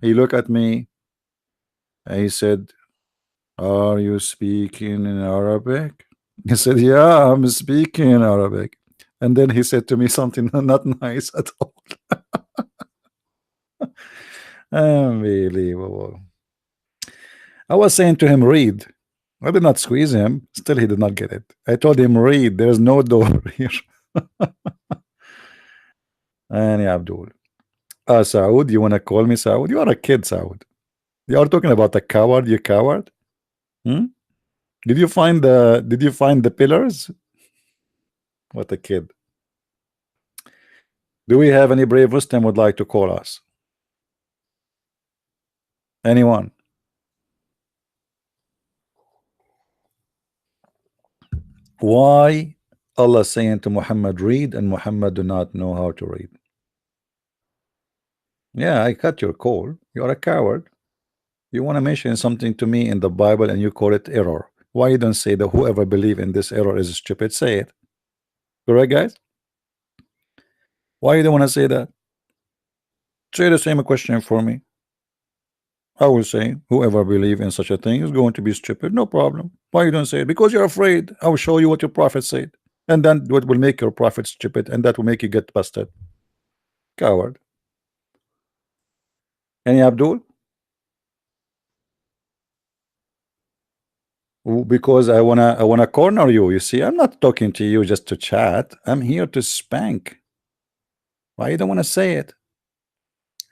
He looked at me and he said, are you speaking in Arabic? He said, yeah, I'm speaking in Arabic. And then he said to me something not nice at all. Unbelievable. I was saying to him, read. I did not squeeze him. Still, he did not get it. I told him, read. There's no door here. And yeah, Abdul. Saud, you want to call me Saud? You are a kid, Saud. You are talking about a coward, you coward? Did you find the pillars? What a kid. Do we have any brave Muslim would like to call us? Anyone? Why Allah saying to Muhammad, read, and Muhammad do not know how to read? Yeah, I cut your call. You are a coward. You want to mention something to me in the Bible and you call it error. Why you don't say that whoever believe in this error is stupid? Say it. Correct, guys? Why you don't want to say that? Say the same question for me. I will say whoever believe in such a thing is going to be stupid. No problem. Why you don't say it? Because you're afraid. I will show you what your prophet said, and then what will make your prophet stupid, and that will make you get busted. Coward. Any Abdul? Because I wanna corner you. You see, I'm not talking to you just to chat. I'm here to spank. Why you don't want to say it?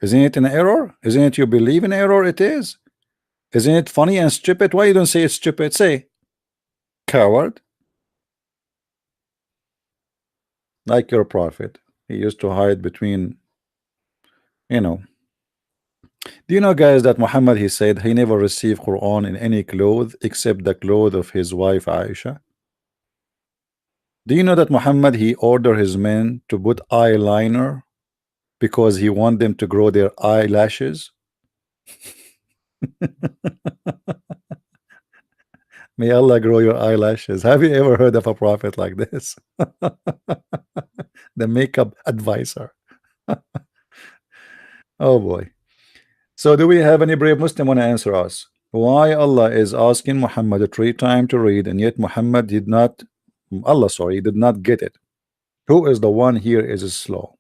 Isn't it an error? Isn't it you believe in error? It is. Isn't it funny and stupid? Why you don't say it's stupid? Say, coward. Like your prophet, he used to hide between, you know. Do you know, guys, that Muhammad, he said he never received Quran in any cloth except the cloth of his wife Aisha? Do you know that Muhammad, he ordered his men to put eyeliner because he want them to grow their eyelashes? May Allah grow your eyelashes. Have you ever heard of a prophet like this? The makeup advisor. Oh boy. So do we have any brave Muslim want to answer us? Why Allah is asking Muhammad 3 times to read, and yet Muhammad did not, he did not get it? Who is the one here is slow?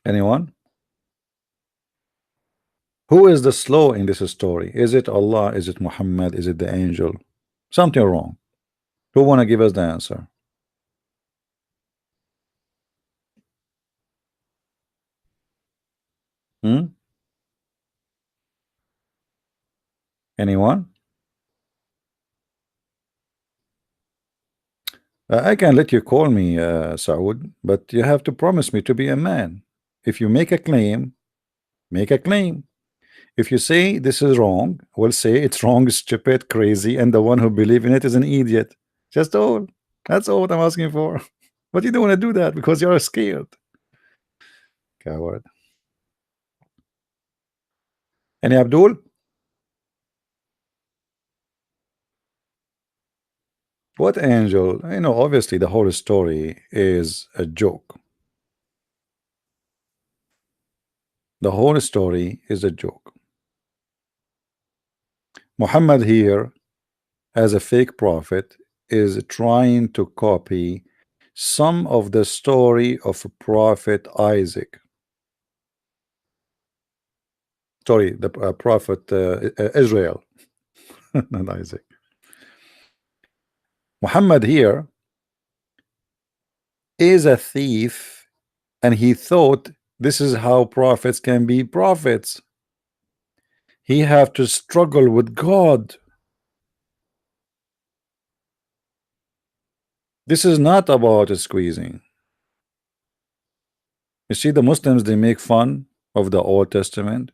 Anyone? Who is the slow in this story? Is it Allah? Is it Muhammad? Is it the angel? Something wrong. Who want to give us the answer? Anyone? I can let you call me Saud, but you have to promise me to be a man. If you make a claim, make a claim. If you say this is wrong, we'll say it's wrong, stupid, crazy, and the one who believe in it is an idiot. Just all. That's all what I'm asking for. But you don't want to do that because you're scared. Coward. Any Abdul? What angel? I know, obviously, the whole story is a joke. The whole story is a joke. Muhammad here, as a fake prophet, is trying to copy some of the story of Prophet Isaac. Sorry, the prophet Israel, not Isaac. Muhammad here is a thief, and he thought this is how prophets can be prophets. He have to struggle with God. This is not about squeezing. You see, the Muslims, they make fun of the Old Testament.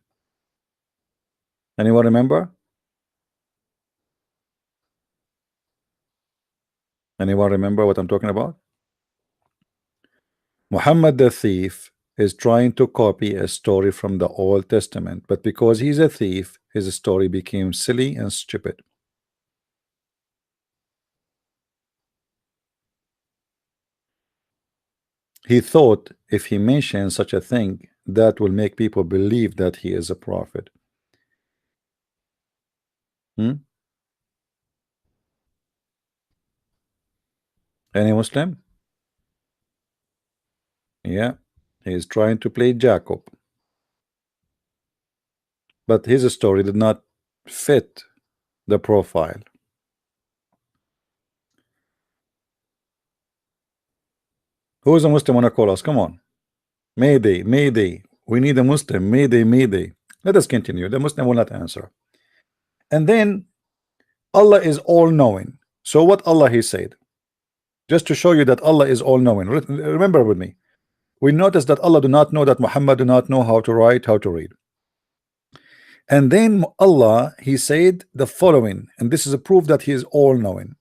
Anyone remember? Anyone remember what I'm talking about? Muhammad the thief is trying to copy a story from the Old Testament, but because he's a thief, his story became silly and stupid. He thought if he mentions such a thing, that will make people believe that he is a prophet. Hmm? Any Muslim? Yeah, he is trying to play Jacob, but his story did not fit the profile. Who is a Muslim wanna call us? Come on. Mayday, Mayday. We need a Muslim. Mayday, Mayday. Let us continue. The Muslim will not answer. And then Allah is all knowing. So what Allah he said? Just to show you that Allah is all knowing. Remember with me. We notice that Allah do not know that Muhammad do not know how to write, how to read. And then Allah he said the following, and this is a proof that he is all knowing.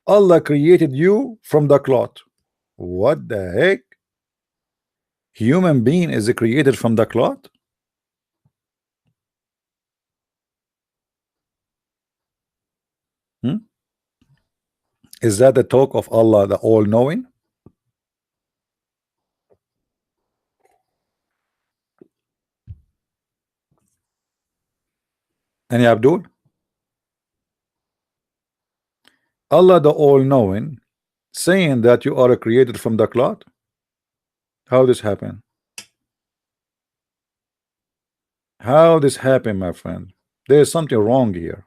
Allah created you from the cloth. What the heck? Human being is created from the cloth? Hmm? Is that the talk of Allah, the all-knowing? Any Abdul? Allah, the all-knowing, saying that you are created from the cloth? How this happen? How this happen, my friend? There is something wrong here.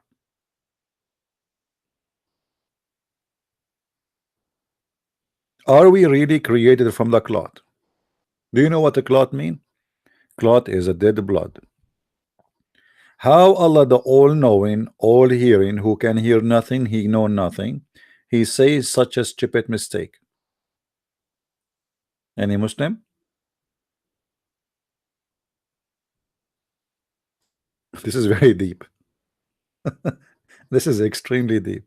Are we really created from the cloth? Do you know what a cloth mean? Cloth is a dead blood. How Allah, the all-knowing, all-hearing, who can hear nothing, he know nothing, he says such a stupid mistake? Any Muslim? This is very deep. This is extremely deep.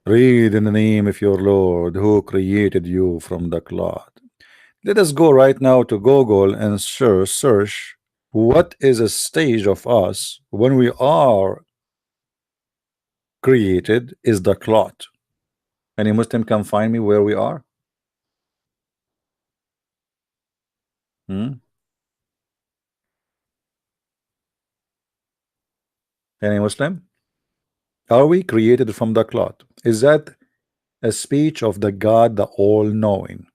Read in the name of your Lord who created you from the cloth. Let us go right now to Google and search what is a stage of us when we are created is the cloth. Any Muslim can find me where we are? Hmm? Any Muslim? Are we created from the cloth? Is that a speech of the God, the all-knowing?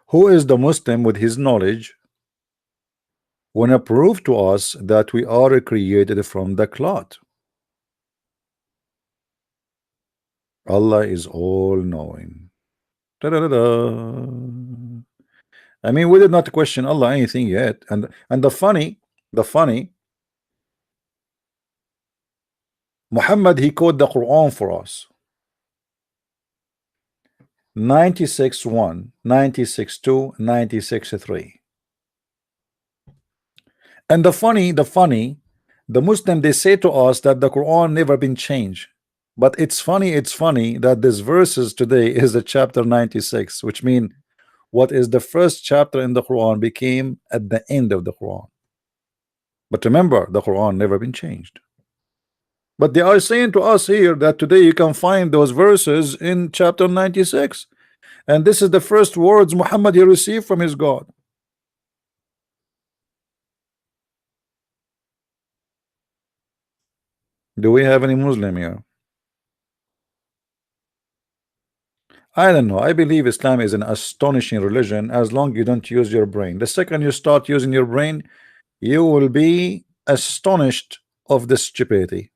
Who is the Muslim with his knowledge when prove to us that we are created from the cloth? Allah is all-knowing. I mean, we did not question Allah anything yet, and the funny, Muhammad he quote the Quran for us. 96:1, 96:2, 96:3. And the Muslim they say to us that the Quran never been changed. But it's funny that this verses today is the chapter 96, which mean what is the first chapter in the Quran became at the end of the Quran. But remember, the Quran never been changed. But they are saying to us here that today you can find those verses in chapter 96, and this is the first words Muhammad he received from his God. Do we have any Muslim here? I don't know. I believe Islam is an astonishing religion as long you don't use your brain. The second you start using your brain, you will be astonished of the stupidity.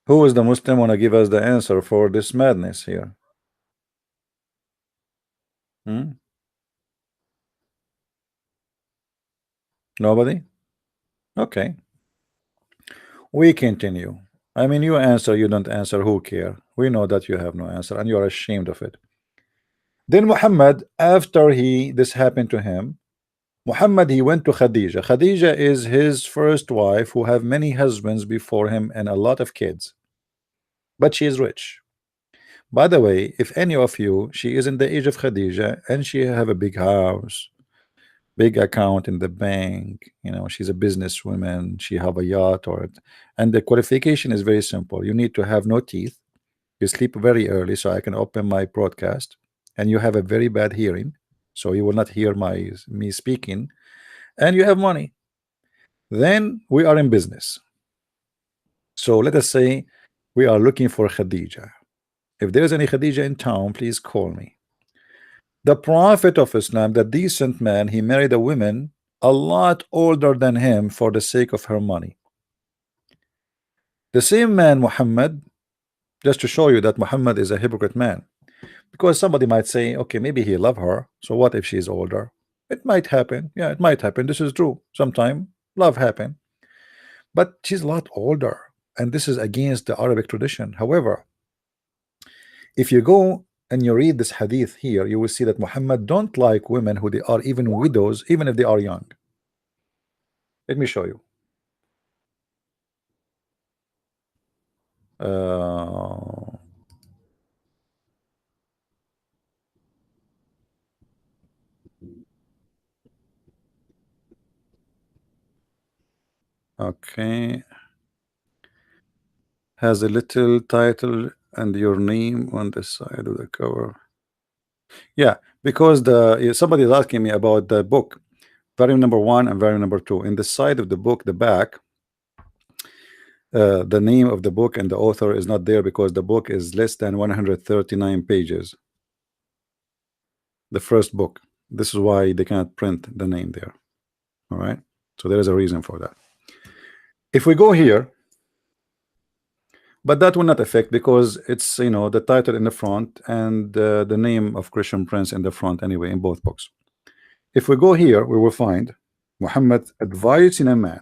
Who is the Muslim wanna give us the answer for this madness here? Hmm? Nobody? Okay. We continue. I mean, you answer, you don't answer, who care? We know that you have no answer and you are ashamed of it. Then Muhammad, after this happened to him, Muhammad, he went to Khadija. Khadija is his first wife who have many husbands before him and a lot of kids. But she is rich. By the way, if any of you, she is in the age of Khadija and she have a big house, big account in the bank, you know, she's a businesswoman, she have a yacht and the qualification is very simple. You need to have no teeth, you sleep very early so I can open my broadcast, and you have a very bad hearing so you will not hear me speaking, and you have money, then we are in business. So let us say we are looking for Khadija. If there is any Khadija in town, please call me. The Prophet of Islam, the decent man, he married a woman a lot older than him for the sake of her money. The same man, Muhammad, just to show you that Muhammad is a hypocrite man, because somebody might say, okay, maybe he love her, so what if she's older? It might happen. Yeah, it might happen. This is true. Sometime love happen, but she's a lot older, and this is against the Arabic tradition. However, if you go and you read this hadith here, you will see that Muhammad don't like women who they are even widows, even if they are young. Let me show you. Okay, has a little title and your name on the side of the cover. Yeah, because somebody is asking me about the book, volume number 1 and volume number 2. In the side of the book, the back, the name of the book and the author is not there because the book is less than 139 pages. The first book. This is why they cannot print the name there. All right, so there is a reason for that. If we go here, but that will not affect because it's, you know, the title in the front and the name of Christian Prince in the front anyway in both books. If we go here, we will find Muhammad advising a man,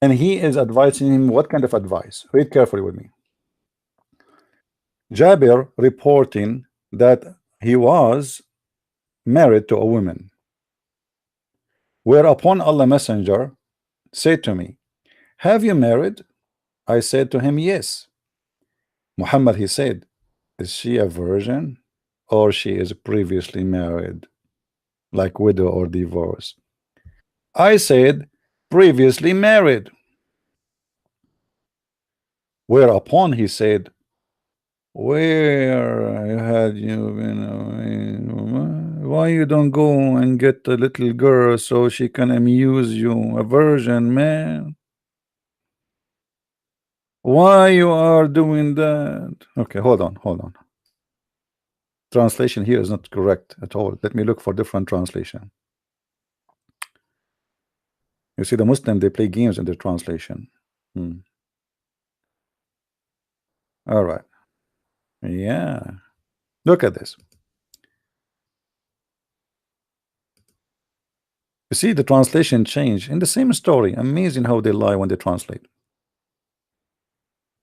and he is advising him what kind of advice? Read carefully with me. Jabir reporting that he was married to a woman, whereupon Allah Messenger said to me, have you married? I said to him, yes. Muhammad, he said, is she a virgin or she is previously married, like widow or divorce? I said, previously married. Whereupon he said, where had you been? Why you don't go and get a little girl so she can amuse you? A virgin, man. Why you are doing that? Okay, hold on. Translation here is not correct at all. Let me look for different translation. You see, the Muslim, they play games in their translation. All right. Yeah. Look at this. You see the translation change in the same story. Amazing how they lie when they translate.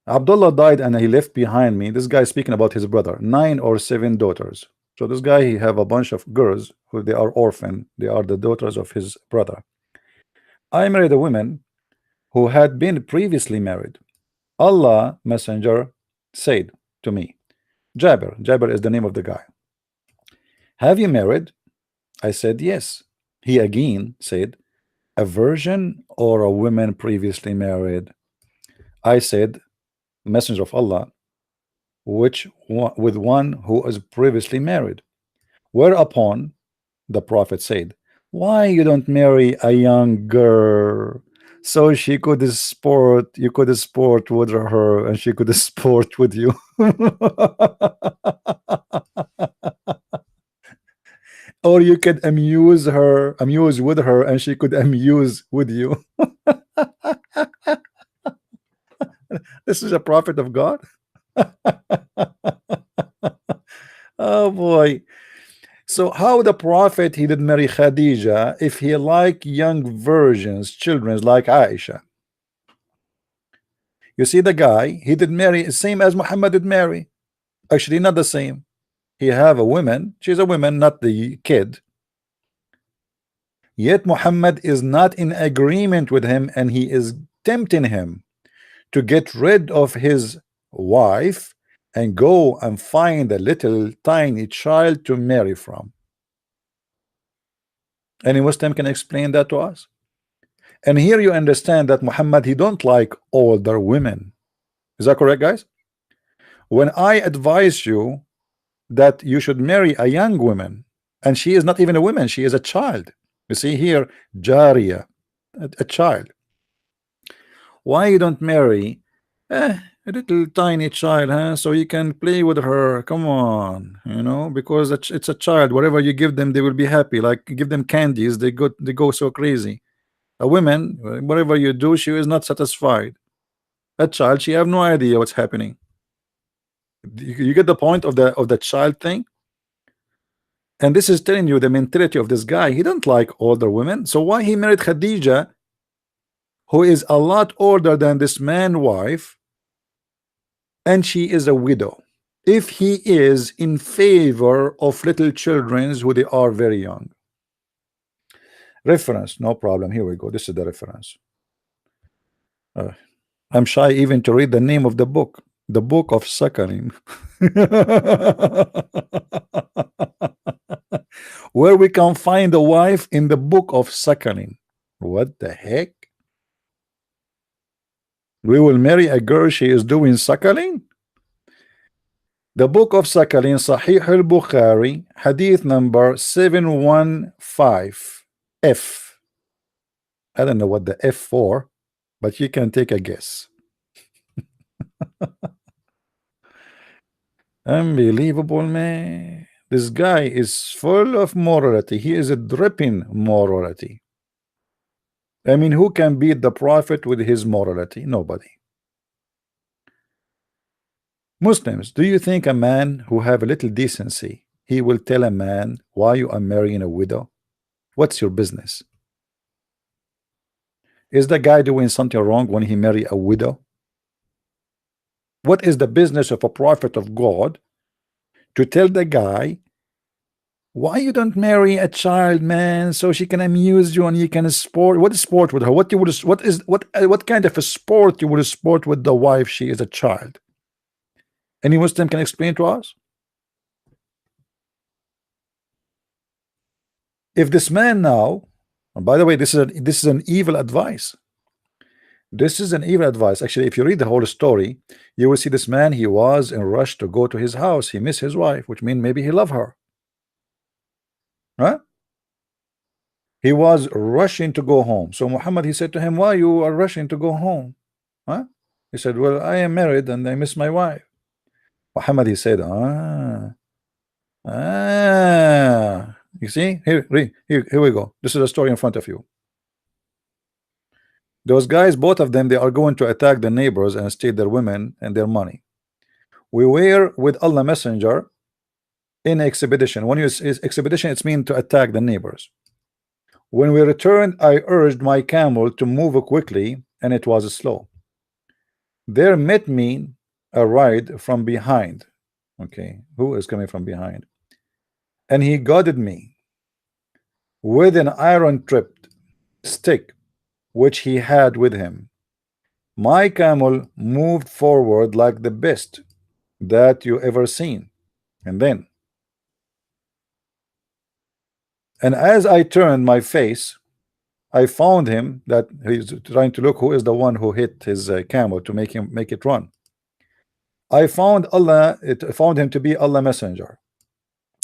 Abdullah died and he left behind me. This guy speaking about his brother, 9 or 7 daughters. So this guy, he have a bunch of girls who they are orphan. They are the daughters of his brother. I married a woman who had been previously married. Allah Messenger said to me, Jabir is the name of the guy. Have you married? I said yes. He again said, a virgin or a woman previously married? I said, Messenger of Allah, with one who is previously married. Whereupon the Prophet said, why you don't marry a young girl so she could sport, you could sport with her and she could sport with you? Or you could amuse with her and she could amuse with you. This is a prophet of God. Oh boy. So how the prophet he did marry Khadija if he like young virgins, children like Aisha? You see the guy, he did marry same as Muhammad did marry. Actually, not the same. He have a woman, she's a woman, not the kid. Yet Muhammad is not in agreement with him, and he is tempting him to get rid of his wife and go and find a little tiny child to marry from. Any Muslim can explain that to us? And here you understand that Muhammad, he don't like older women. Is that correct, guys? When I advise you that you should marry a young woman, and she is not even a woman, she is a child. You see here, Jariya, a child. Why you don't marry a little tiny child, huh? So you can play with her. Come on, you know, because it's a child. Whatever you give them, they will be happy. Like give them candies, they go so crazy. A woman, whatever you do, she is not satisfied. A child, she have no idea what's happening. You get the point of the child thing. And this is telling you the mentality of this guy. He don't like older women. So why he married Khadija, who is a lot older than this man's wife, and she is a widow, if he is in favor of little children who they are very young? Reference, no problem. Here we go. This is the reference. I'm shy even to read the name of the book. The Book of Suckling. Where we can find a wife in the Book of Suckling. What the heck? We will marry a girl she is doing suckling? The Book of Suckling, Sahih al-Bukhari, hadith number 715 F. I don't know what the F for, but you can take a guess. Unbelievable, man. This guy is full of morality. He is a dripping morality. I mean, who can beat the prophet with his morality? Nobody. Muslims, do you think a man who have a little decency, he will tell a man why you are marrying a widow? What's your business? Is the guy doing something wrong when he marry a widow? What is the business of a prophet of God to tell the guy why you don't marry a child, man, so she can amuse you and you can sport? What is sport with her? What kind of a sport you would sport with the wife? She is a child. Any Muslim can explain to us? If this man now, and by the way, this is an evil advice. This is an evil advice. Actually, if you read the whole story, you will see this man, he was in rush to go to his house. He missed his wife, which means maybe he loved her. Huh? He was rushing to go home. So Muhammad, he said to him, why you are rushing to go home? Huh? He said, well, I am married and I miss my wife. Muhammad, he said, you see, here we go. This is a story in front of you. Those guys, both of them, they are going to attack the neighbors and steal their women and their money. We were with Allah Messenger in expedition. When you say expedition, it's mean to attack the neighbors. When we returned, I urged my camel to move quickly, and it was slow. There met me a ride from behind. Okay, who is coming from behind? And he guided me with an iron tipped stick which he had with him. My camel moved forward like the best that you ever seen. And as I turned my face, I found him that he's trying to look who is the one who hit his camel to make it run. I found him to be Allah Messenger.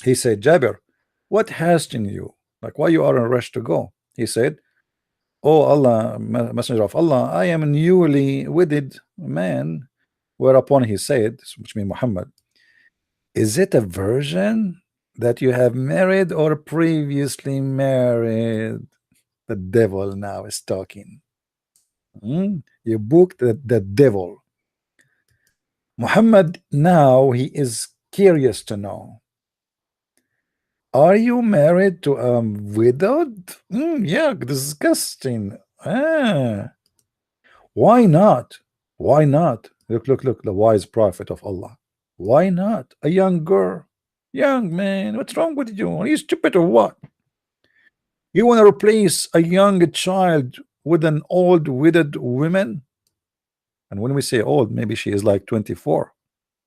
He said, Jabir, what hastened you? Like, why you are in a rush to go? He said, oh Allah, Messenger of Allah, I am a newly wedded man. Whereupon he said, which means Muhammad, is it a virgin that you have married or previously married? The devil now is talking. You booked the devil. Muhammad now he is curious to know, are you married to a widowed? Yeah, disgusting. Why not? Why not? Look, the wise prophet of Allah. Why not? A young girl, young man. What's wrong with you? Are you stupid or what? You want to replace a young child with an old widowed woman? And when we say old, maybe she is like 24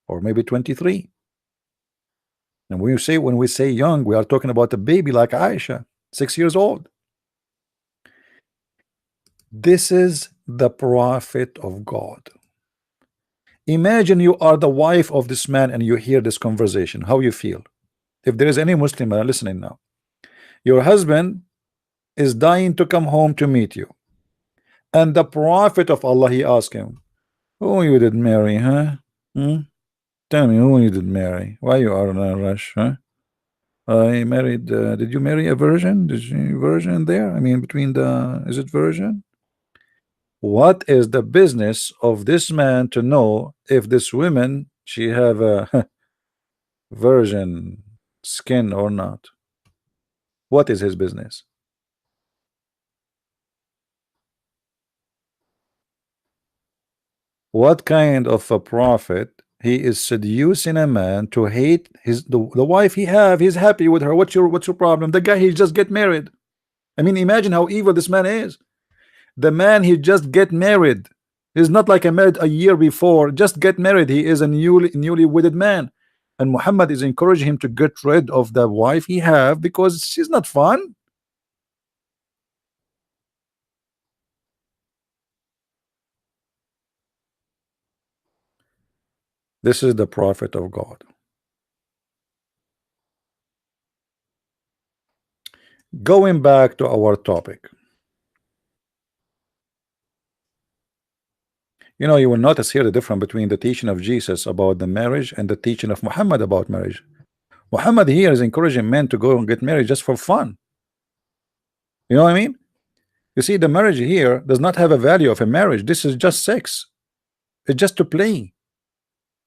or maybe 23. And when we say young, we are talking about a baby like Aisha, 6 years old. This is the prophet of God. Imagine you are the wife of this man and you hear this conversation. How you feel? If there is any Muslim listening now, your husband is dying to come home to meet you, and the prophet of Allah, he asked him, who you did marry, huh? Tell me who you did marry. Why you are in a rush, huh? I married. Did you marry a virgin? Did you virgin there? I mean, between the is it virgin? What is the business of this man to know if this woman she have a virgin skin or not? What is his business? What kind of a prophet he is seducing a man to hate the wife he have? He's happy with her. What's your problem? The guy he just get married. I mean, imagine how evil this man is. The man he just get married. He's not like a married a year before. Just get married. He is a newly wedded man, and Muhammad is encouraging him to get rid of the wife he have because she's not fun. This is the prophet of God. Going back to our topic, you know, you will notice here the difference between the teaching of Jesus about the marriage and the teaching of Muhammad about marriage. Muhammad here is encouraging men to go and get married just for fun. You know what I mean? You see, the marriage here does not have a value of a marriage. This is just sex. It's just to play.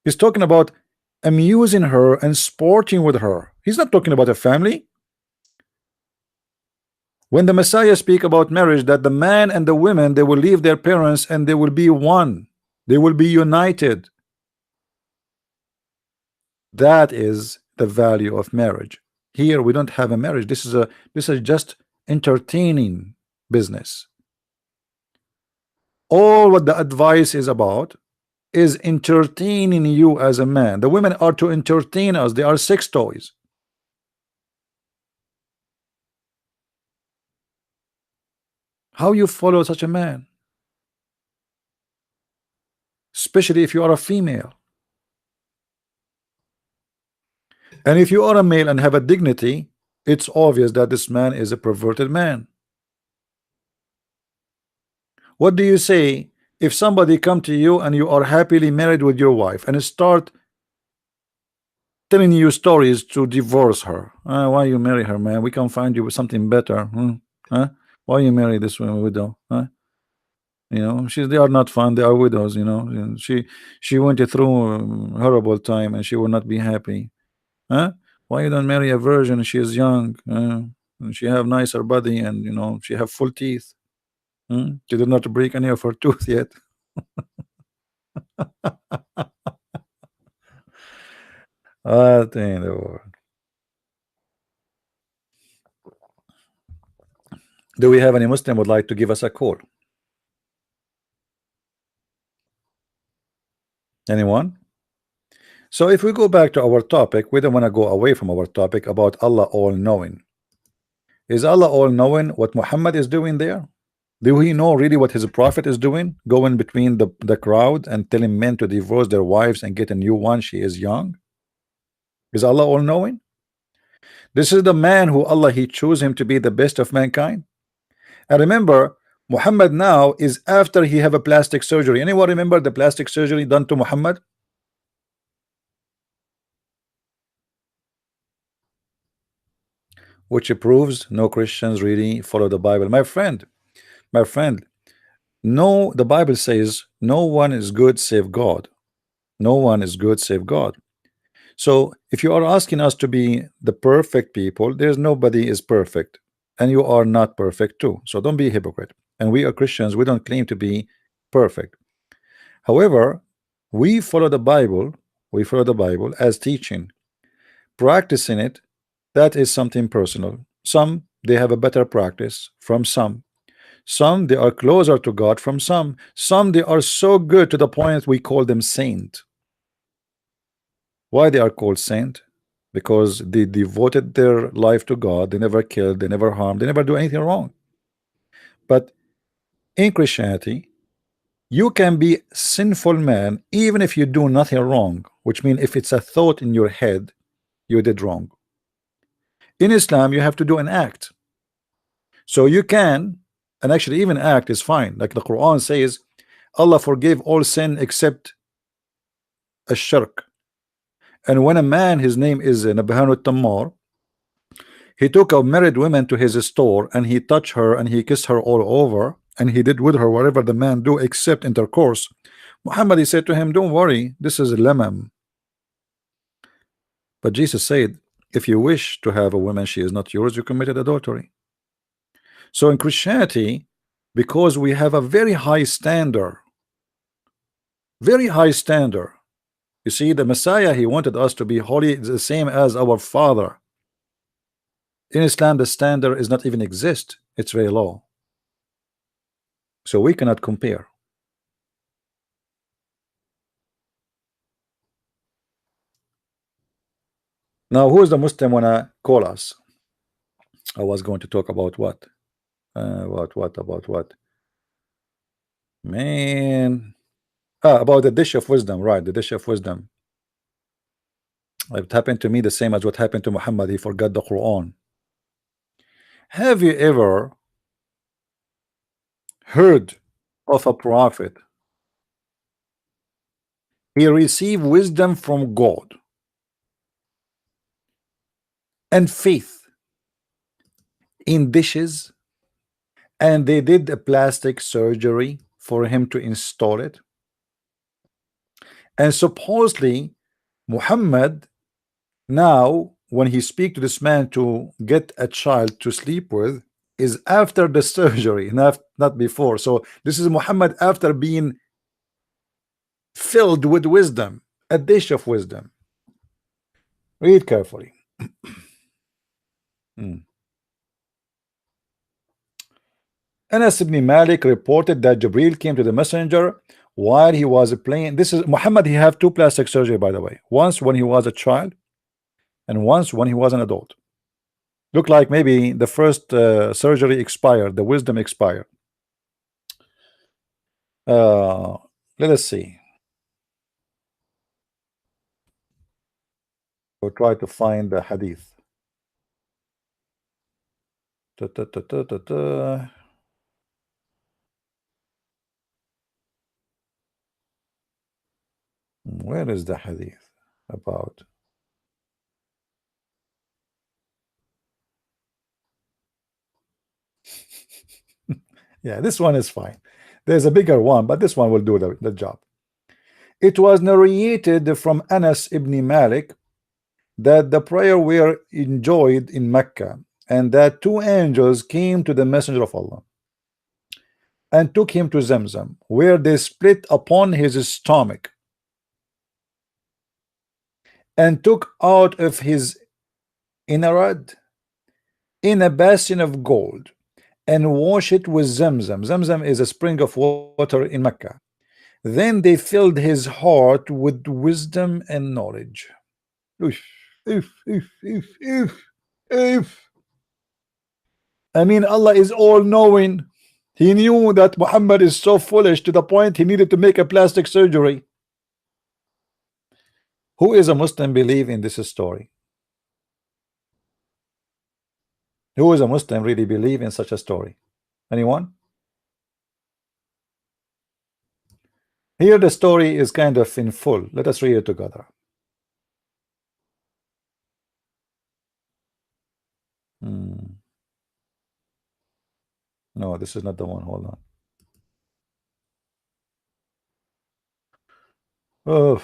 He's talking about amusing her and sporting with her. He's not talking about a family. When the Messiah speak about marriage, that the man and the women, they will leave their parents and they will be one. They will be united. That is the value of marriage. Here we don't have a marriage. This is just entertaining business. All what the advice is about is entertaining you as a man. The women are to entertain us. They are sex toys. How you follow such a man? Especially if you are a female. And if you are a male and have a dignity, it's obvious that this man is a perverted man. What do you say if somebody come to you and you are happily married with your wife and start telling you stories to divorce her? Why you marry her, man? We can find you with something better. Huh? Why you marry this woman widow? Huh? You know, they are not fun. They are widows. You know, and she went through a horrible time and she will not be happy. Huh? Why you don't marry a virgin? She is young. And she have nicer body and you know she have full teeth. She did not break any of her tooth yet. What in the world? Do we have any Muslim would like to give us a call? Anyone? So if we go back to our topic, we don't want to go away from our topic about Allah all-knowing. Is Allah all-knowing what Muhammad is doing there? Do he know really what his prophet is doing? Going between the crowd and telling men to divorce their wives and get a new one, she is young? Is Allah all-knowing? This is the man who Allah he chose him to be the best of mankind. And remember, Muhammad now is after he have a plastic surgery. Anyone remember the plastic surgery done to Muhammad? Which proves no Christians really follow the Bible. My friend, no, the Bible says no one is good save God. No one is good save God. So if you are asking us to be the perfect people, there's nobody is perfect, and you are not perfect too. So don't be a hypocrite. And we are Christians, we don't claim to be perfect. However, we follow the Bible, we follow the Bible as teaching. Practicing it, that is something personal. Some they have a better practice from some they are closer to God from some they are so good to the point we call them saint. Why they are called saint? Because they devoted their life to God. They never killed, they never harmed, they never do anything wrong. But in Christianity, you can be sinful man even if you do nothing wrong, which means if it's a thought in your head, you did wrong. In Islam, you have to do an act. So you can, and actually even act is fine. Like the Quran says, Allah forgave all sin except a shirk. And when a man, his name is Nabhan al-Tammar, he took a married woman to his store and he touched her and he kissed her all over and he did with her whatever the man do except intercourse. Muhammad, he said to him, don't worry, this is lamam. But Jesus said, if you wish to have a woman, she is not yours, you committed adultery. So in Christianity, because we have a very high standard, you see, the Messiah, he wanted us to be holy, the same as our Father. In Islam, the standard is not even exist, it's very low. So we cannot compare. Now, who is the Muslim wanna call us? I was going to talk about what? About what? Man. About the dish of wisdom, right? The dish of wisdom. It happened to me the same as what happened to Muhammad. He forgot the Quran. Have you ever heard of a prophet? He received wisdom from God and faith in dishes, and they did a plastic surgery for him to install it. And supposedly, Muhammad, now when he speak to this man to get a child to sleep with, is after the surgery, not before. So this is Muhammad after being filled with wisdom, a dish of wisdom. Read carefully. Anas ibn Malik reported that Jibril came to the messenger while he was playing. This is Muhammad. He have two plastic surgery, by the way. Once when he was a child, and once when he was an adult. Look like maybe the first surgery expired, the wisdom expired. Let us see. We'll try to find the hadith. Ta, ta, ta, ta, ta, ta. Where is the hadith about? Yeah, this one is fine. There's a bigger one, but this one will do the job. It was narrated from Anas ibn Malik that the prayer were enjoyed in Mecca, and that two angels came to the Messenger of Allah and took him to Zamzam, where they split upon his stomach and took out of his innard in a basin of gold and wash it with Zamzam. Zamzam is a spring of water in Mecca. Then they filled his heart with wisdom and knowledge. Oof, oof, oof, oof, oof, oof. I mean, Allah is all-knowing. He knew that Muhammad is so foolish to the point he needed to make a plastic surgery. Who is a Muslim believe in this story? Who is a Muslim really believe in such a story? Anyone? Here the story is kind of in full. Let us read it together. No, this is not the one. Hold on. Oh,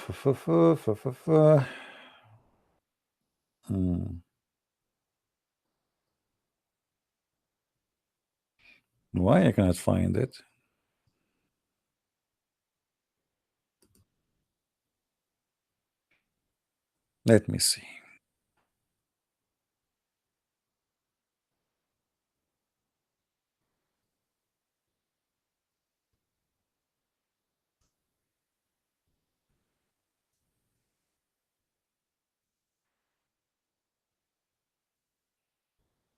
hmm. Why I cannot find it? Let me see.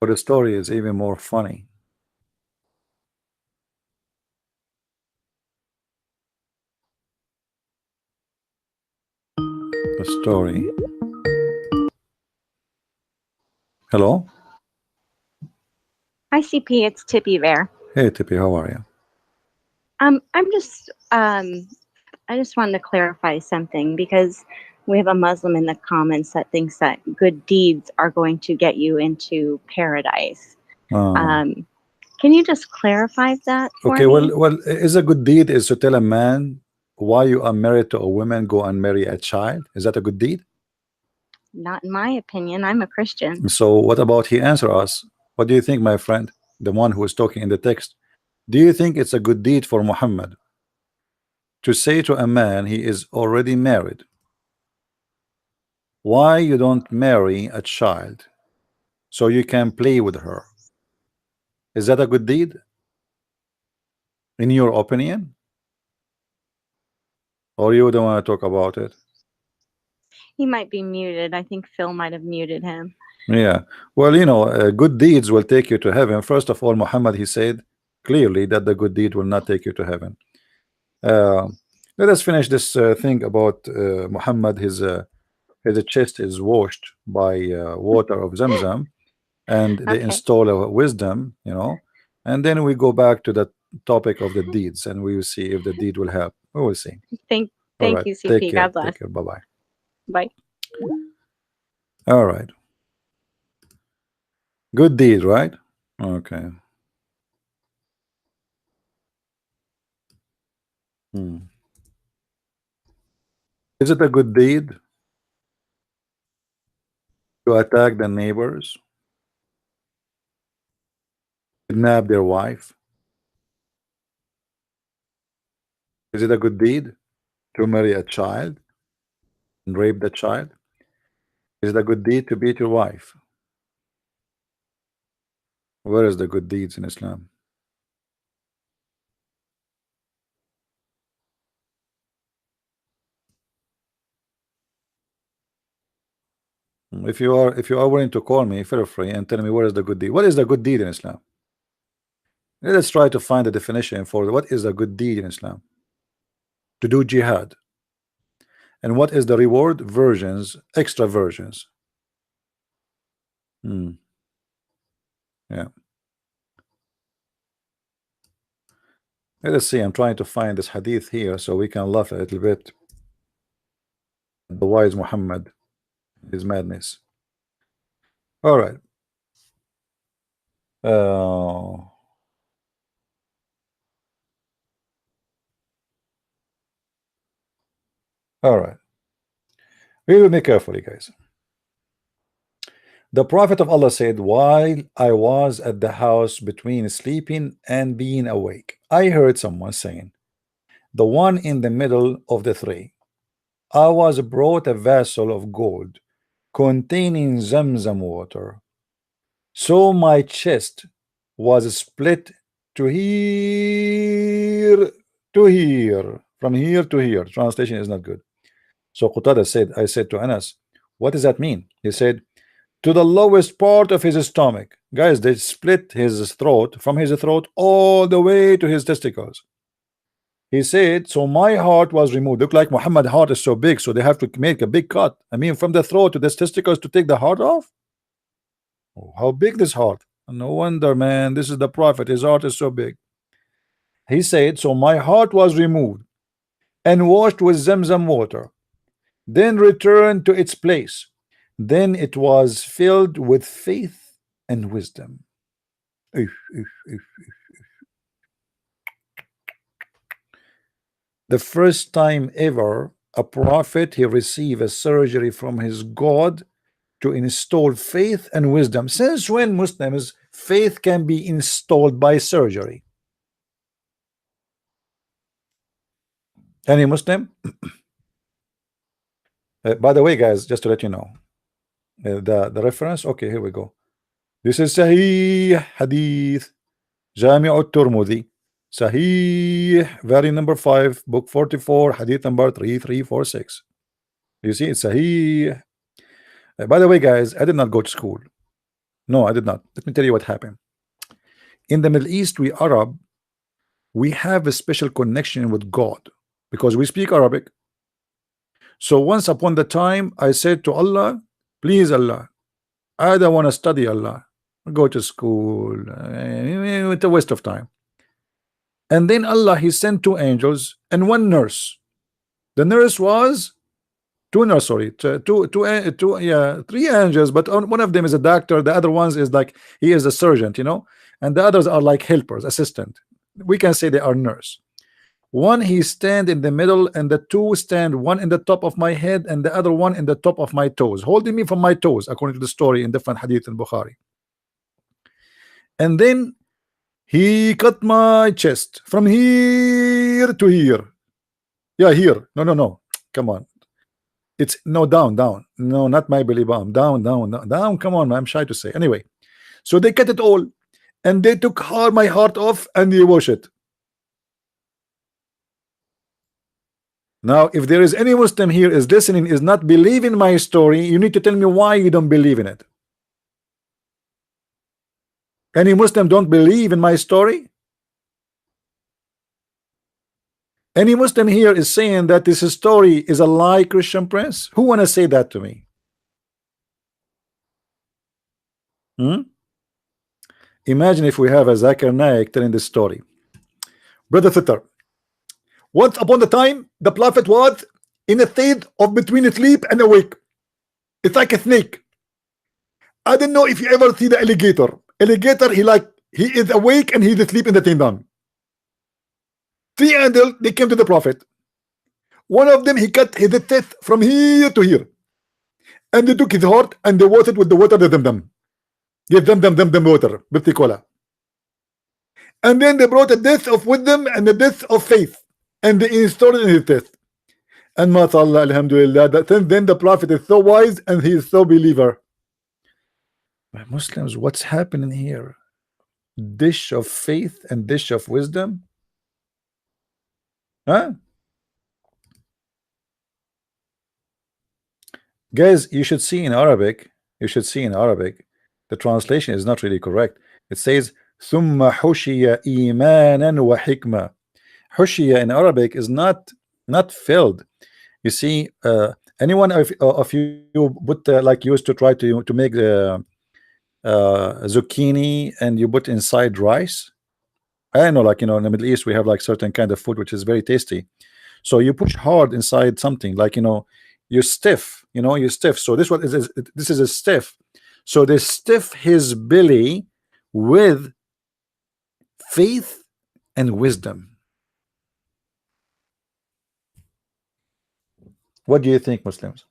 But the story is even more funny. The story. Hello? Hi, CP. It's Tippy Bear. Hey, Tippy, how are you? I'm just I just wanted to clarify something because we have a Muslim in the comments that thinks that good deeds are going to get you into paradise. Can you just clarify that for Okay, me? well, is a good deed is to tell a man why you are married to a woman, go and marry a child? Is that a good deed? Not in my opinion. I'm a Christian. So what about he answer us? What do you think, my friend? The one who is talking in the text. Do you think it's a good deed for Muhammad to say to a man he is already married, why you don't marry a child so you can play with her? Is that a good deed in your opinion? Or you don't want to talk about it? He might be muted. I think Phil might have muted him. Yeah, well, you know, good deeds will take you to heaven. First of all, Muhammad, he said clearly that the good deed will not take you to heaven. Uh, let us finish this thing about Muhammad. His chest is washed by water of Zamzam, and they Okay. install a wisdom, you know, and then we go back to the topic of the deeds, and we will see if the deed will help. We will see. Thank All right, you, take CP. care. God bless. Take care. Bye bye. Bye. All right. Good deed, right? Okay. Is it a good deed to attack the neighbors, kidnap their wife? Is it a good deed to marry a child and rape the child? Is it a good deed to beat your wife? Where is the good deeds in Islam? If you are willing to call me, feel free and tell me what is the good deed. What is the good deed in Islam? Let us try to find a definition for what is a good deed in Islam. To do jihad. And what is the reward? Versions, extra versions. Yeah. Let us see. I'm trying to find this hadith here so we can laugh a little bit. The wise Muhammad, his madness. All right. All right. Read with me carefully, guys. The Prophet of Allah said, while I was at the house between sleeping and being awake, I heard someone saying, the one in the middle of the three. I was brought a vessel of gold containing Zamzam water. So my chest was split to here to here, from here to here. Translation is not good. So Qatada said, I said to Anas, what does that mean? He said, to the lowest part of his stomach. Guys, they split his throat from his throat all the way to his testicles. He said, so my heart was removed. Look like Muhammad's heart is so big, so they have to make a big cut. I mean, from the throat to the testicles to take the heart off. Oh, how big this heart? No wonder, man. This is the Prophet. His heart is so big. He said, so my heart was removed and washed with Zamzam water, then returned to its place. Then it was filled with faith and wisdom. Oof, oof, oof. The first time ever a prophet, he received a surgery from his God to install faith and wisdom. Since when Muslims faith can be installed by surgery? Any Muslim? By the way, guys, just to let you know, the reference. Okay, here we go. This is Sahih Hadith, Jami' al-Tirmidhi, Sahih, very number 5, book 44, Hadith number 3346. You see, it's Sahih. By the way, guys, I did not go to school. No, I did not. Let me tell you what happened. In the Middle East, we Arab, we have a special connection with God because we speak Arabic. So once upon the time, I said to Allah, please Allah, I don't want to study Allah, go to school, it's a waste of time. And then Allah, he sent 2 angels and 1 nurse. The nurse was 2 nursery, 3 angels, but one of them is a doctor, the other ones is like he is a surgeon, you know, and the others are like helpers, assistant. We can say they are nurse. One he stand in the middle, and the 2 stand, one in the top of my head and the other one in the top of my toes, holding me from my toes, according to the story in different hadith in Bukhari. And then he cut my chest from here to here. Yeah, here. No. Come on. It's no, down. No, not my belly bump. Down. Come on, I'm shy to say. Anyway, so they cut it all, and they took my heart off and they wash it. Now, if there is any Muslim here is listening, is not believing my story, you need to tell me why you don't believe in it. Any Muslim don't believe in my story? Any Muslim here is saying that this story is a lie, Christian Prince? Who want to say that to me? Imagine if we have a Zakir Naik telling this story. Brother Thitter, once upon a time, the Prophet was in a state of between sleep and awake. It's like a snake. I don't know if you ever see the alligator. Alligator, he is awake and he's asleep in the kingdom. 3 angels, they came to the Prophet. One of them, he cut his teeth from here to here, and they took his heart and they watered with the water of them. Give them water, Pepsi Cola. And then they brought a death of wisdom and a death of faith, and they installed it in his teeth. And mashallah, alhamdulillah, then the Prophet is so wise and he is so believer. Muslims, what's happening here? Dish of faith and dish of wisdom? Huh? Guys, you should see in Arabic, the translation is not really correct. It says ثُمَّ حُشِيَ إِيمَانًا وَحِكْمًا. Hushiya in Arabic is not filled. You see, anyone of you put like used to try to make the zucchini and you put inside rice. I know, like, you know, in the Middle East we have like certain kind of food which is very tasty. So you push hard inside something, like, you know, you're stiff, so this is a stiff. So they stiff his belly with faith and wisdom. What do you think, Muslims?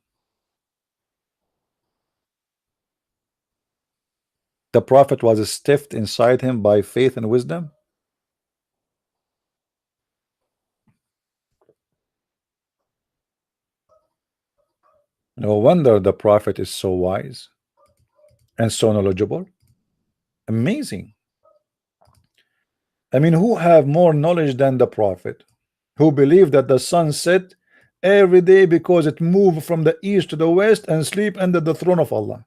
The Prophet was stiffed inside him by faith and wisdom? No wonder the Prophet is so wise and so knowledgeable. Amazing. I mean, who have more knowledge than the Prophet, who believe that the sun set every day because it moved from the east to the west and sleep under the throne of Allah?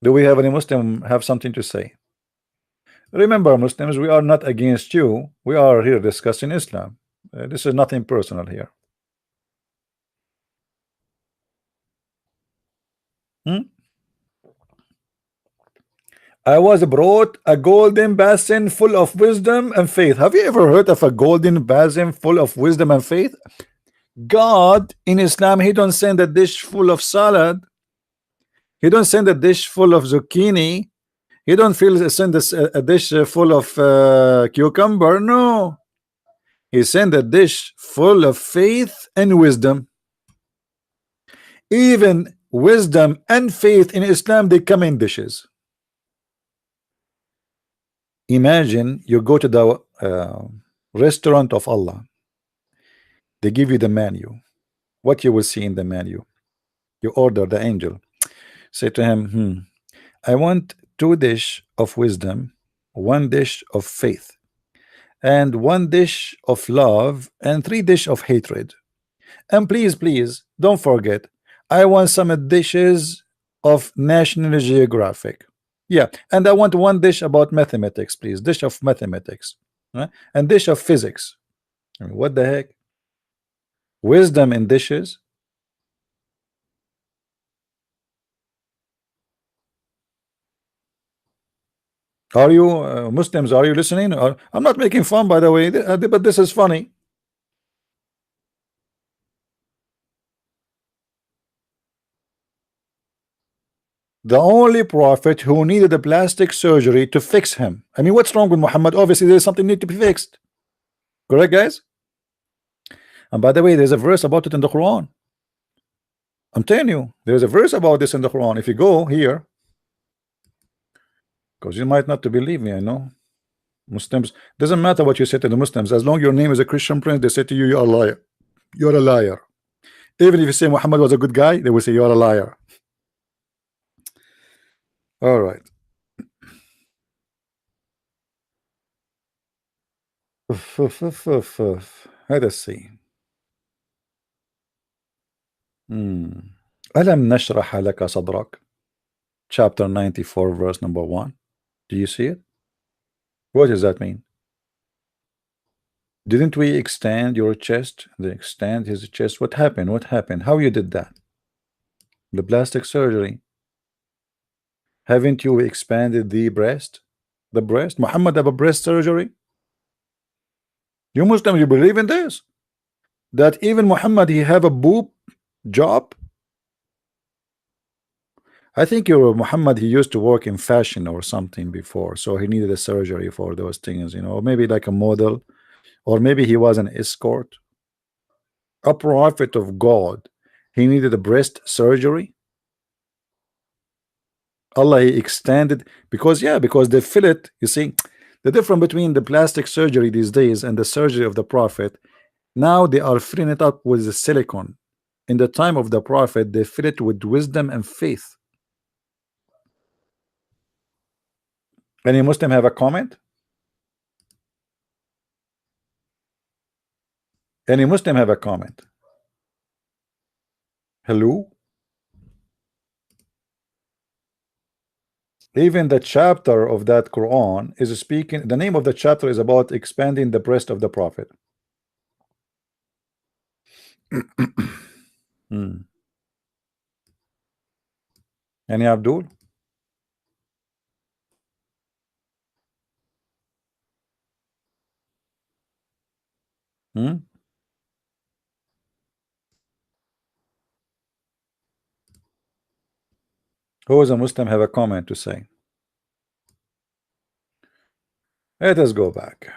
Do we have any Muslim have something to say? Remember, Muslims, we are not against you. We are here discussing Islam. This is nothing personal here. I was brought a golden basin full of wisdom and faith. Have you ever heard of a golden basin full of wisdom and faith? God in Islam, he don't send a dish full of salad. He don't send a dish full of zucchini. He don't send a dish full of cucumber. No. He sent a dish full of faith and wisdom. Even wisdom and faith in Islam, they come in dishes. Imagine you go to the restaurant of Allah. They give you the menu. What you will see in the menu? You order the angel. Say to him, I want 2 dish of wisdom, 1 dish of faith, and 1 dish of love, and 3 dish of hatred. And please, please, don't forget, I want some dishes of National Geographic. Yeah, and I want 1 dish about mathematics, please. Dish of mathematics, right? And dish of physics. I mean, what the heck? Wisdom in dishes. Are you Muslims? Are you listening? I'm not making fun, by the way, but this is funny. The only prophet who needed a plastic surgery to fix him. I mean, what's wrong with Muhammad? Obviously, there's something need to be fixed. Correct, guys? And by the way, there's a verse about it in the Quran. I'm telling you, there's a verse about this in the Quran. If you go here, because you might not to believe me, I know. Muslims, doesn't matter what you say to the Muslims, as long your name is a Christian prince, they say to you, you're a liar. You're a liar. Even if you say Muhammad was a good guy, they will say you're a liar. All right. Let us see. ألم نشرح لك صدرك, chapter 94, verse number 1. Do you see it? What does that mean? Didn't we extend your chest? They extend his chest. What happened? What happened? How you did that? The plastic surgery. Haven't you expanded the breast? The breast? Muhammad have a breast surgery? You Muslims, you believe in this? That even Muhammad, he have a boob job? I think your Muhammad, he used to work in fashion or something before, so he needed a surgery for those things, you know, maybe like a model, or maybe he was an escort. A prophet of God, he needed a breast surgery. Allah, he extended, because they fill it. You see, the difference between the plastic surgery these days and the surgery of the prophet, now they are filling it up with the silicone. In the time of the prophet, they fill it with wisdom and faith. Any Muslim have a comment? Any Muslim have a comment? Hello? Even the chapter of that Quran is speaking, the name of the chapter is about expanding the breast of the prophet. Any Abdul? Who is a Muslim have a comment to say? Let us go back.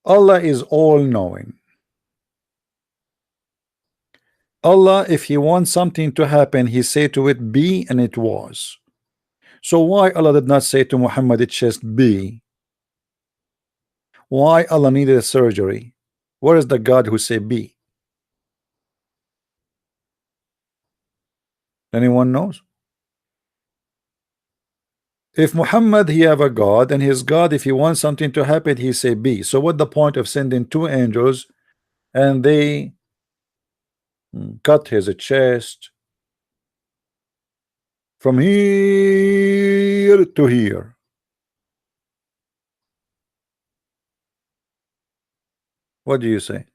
Allah is all-knowing. Allah, if he wants something to happen, he say to it be, and it was. So why Allah did not say to Muhammad it just be? Why Allah needed a surgery? Where is the God who say be? Anyone knows? If Muhammad he have a God, and his God, if he wants something to happen, he say be. So what the point of sending 2 angels and they cut his chest from here to here? What do you say?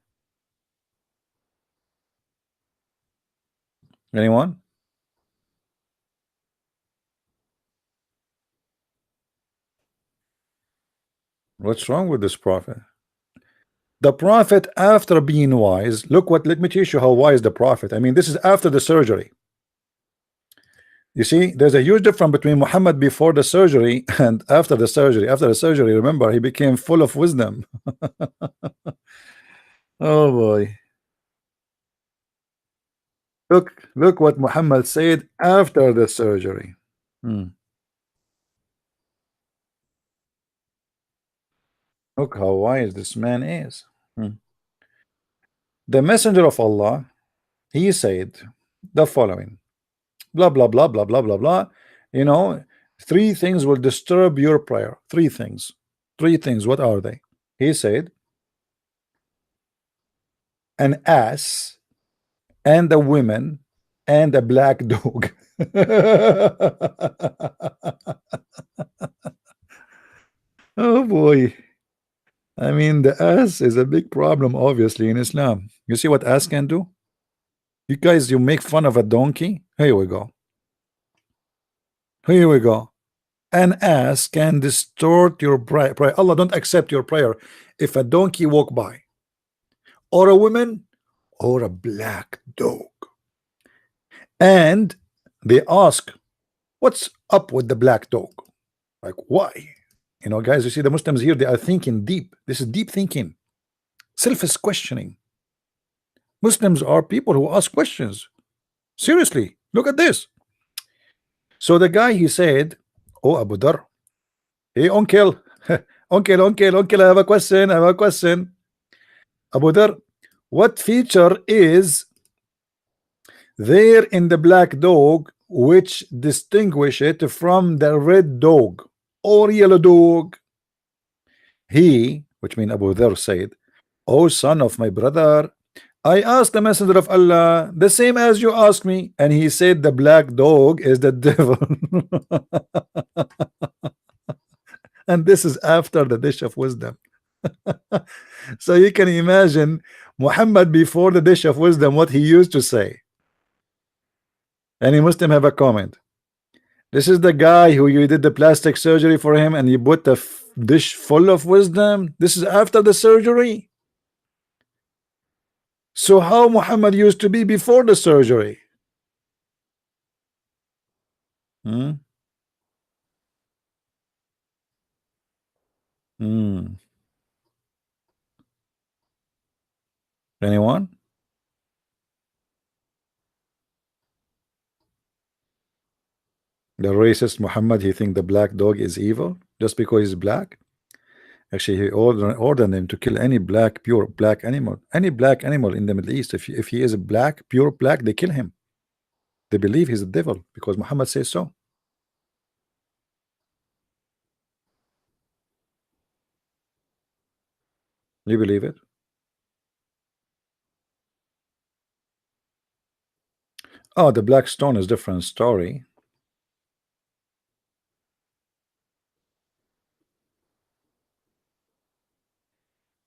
Anyone? What's wrong with this prophet? The prophet, after being wise, look what, let me teach you how wise the prophet. I mean, this is after the surgery. You see, there's a huge difference between Muhammad before the surgery and after the surgery. After the surgery, remember, he became full of wisdom. Oh boy. Look what Muhammad said after the surgery. Look how wise this man is. The messenger of Allah, he said the following, blah blah blah blah blah blah blah. You know, three things will disturb your prayer. Three things. What are they? He said, an ass and a woman and a black dog. Oh boy. I mean, the ass is a big problem, obviously, in Islam. You see what ass can do? You guys, you make fun of a donkey. Here we go. Here we go. An ass can distort your prayer. Allah don't accept your prayer if a donkey walk by, or a woman, or a black dog. And they ask, what's up with the black dog? Like, why? You know, guys, you see the Muslims here, they are thinking deep. This is deep thinking, selfish questioning. Muslims are people who ask questions. Seriously, look at this. So the guy, he said, oh, Abu Dhar, hey, uncle, uncle, I have a question. Abu Dhar, what feature is there in the black dog which distinguish it from the red dog or yellow dog? He, which means Abu Dhar, said, oh son of my brother, I asked the messenger of Allah the same as you asked me, and he said the black dog is the devil. And this is after the dish of wisdom. So you can imagine Muhammad before the dish of wisdom, what he used to say. Any Muslim have a comment? This is the guy who you did the plastic surgery for him and you put the dish full of wisdom. This is after the surgery. So how Muhammad used to be before the surgery? Anyone? The racist Muhammad, he think the black dog is evil just because he's black? Actually, he ordered him to kill any black, pure black animal. Any black animal in the Middle East, if he is a black, pure black, they kill him. They believe he's a devil because Muhammad says so. You believe it? Oh, the black stone is different story.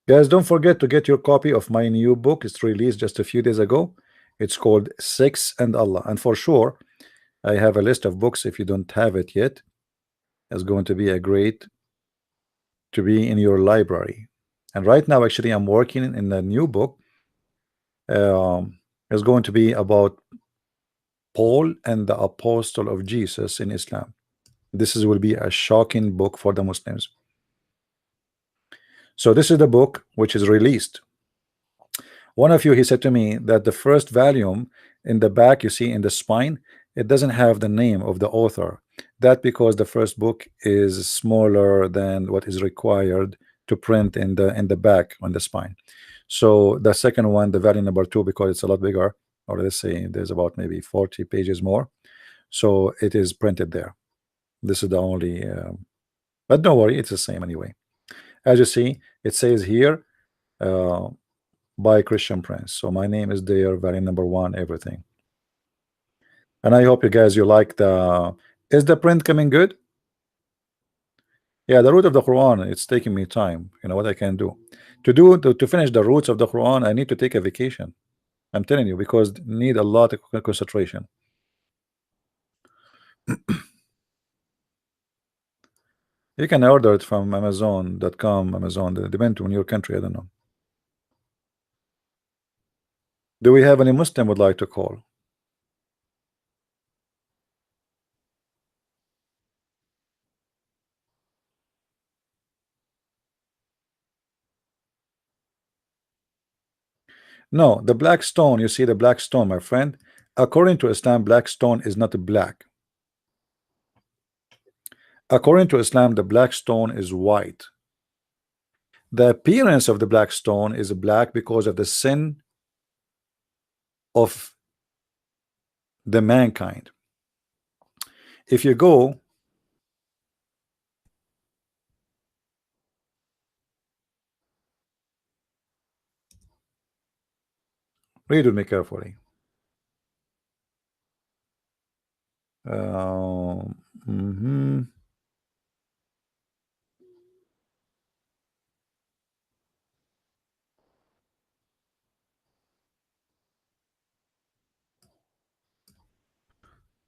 Guys, don't forget to get your copy of my new book. It's released just a few days ago. It's called Sex and Allah. And for sure, I have a list of books. If you don't have it yet, it's going to be a great to be in your library. And right now, actually, I'm working in a new book. It's going to be about Paul and the apostle of Jesus in Islam. This will be a shocking book for the Muslims. So this is the book which is released. One of you, he said to me that the first volume in the back, you see in the spine, it doesn't have the name of the author. That because the first book is smaller than what is required to print in the back on the spine. So the second one, the volume number 2, because it's a lot bigger, or let's say there's about maybe 40 pages more, so it is printed there. This is the only but don't worry, it's the same anyway. As you see, it says here by Christian Prince. So my name is there, volume number 1, everything. And I hope you guys, you like the, is the print coming good? Yeah, the root of the Quran, it's taking me time. You know what I can do to finish the roots of the Quran, I need to take a vacation. I'm telling you, because need a lot of concentration. You can order it from Amazon.com, Amazon, depends on your country, I don't know. Do we have any Muslim would like to call? No, the black stone, you see the black stone, my friend. According to Islam, black stone is not black. According to Islam, the black stone is white. The appearance of the black stone is black because of the sin of the mankind. If you go read with me carefully. Mhm.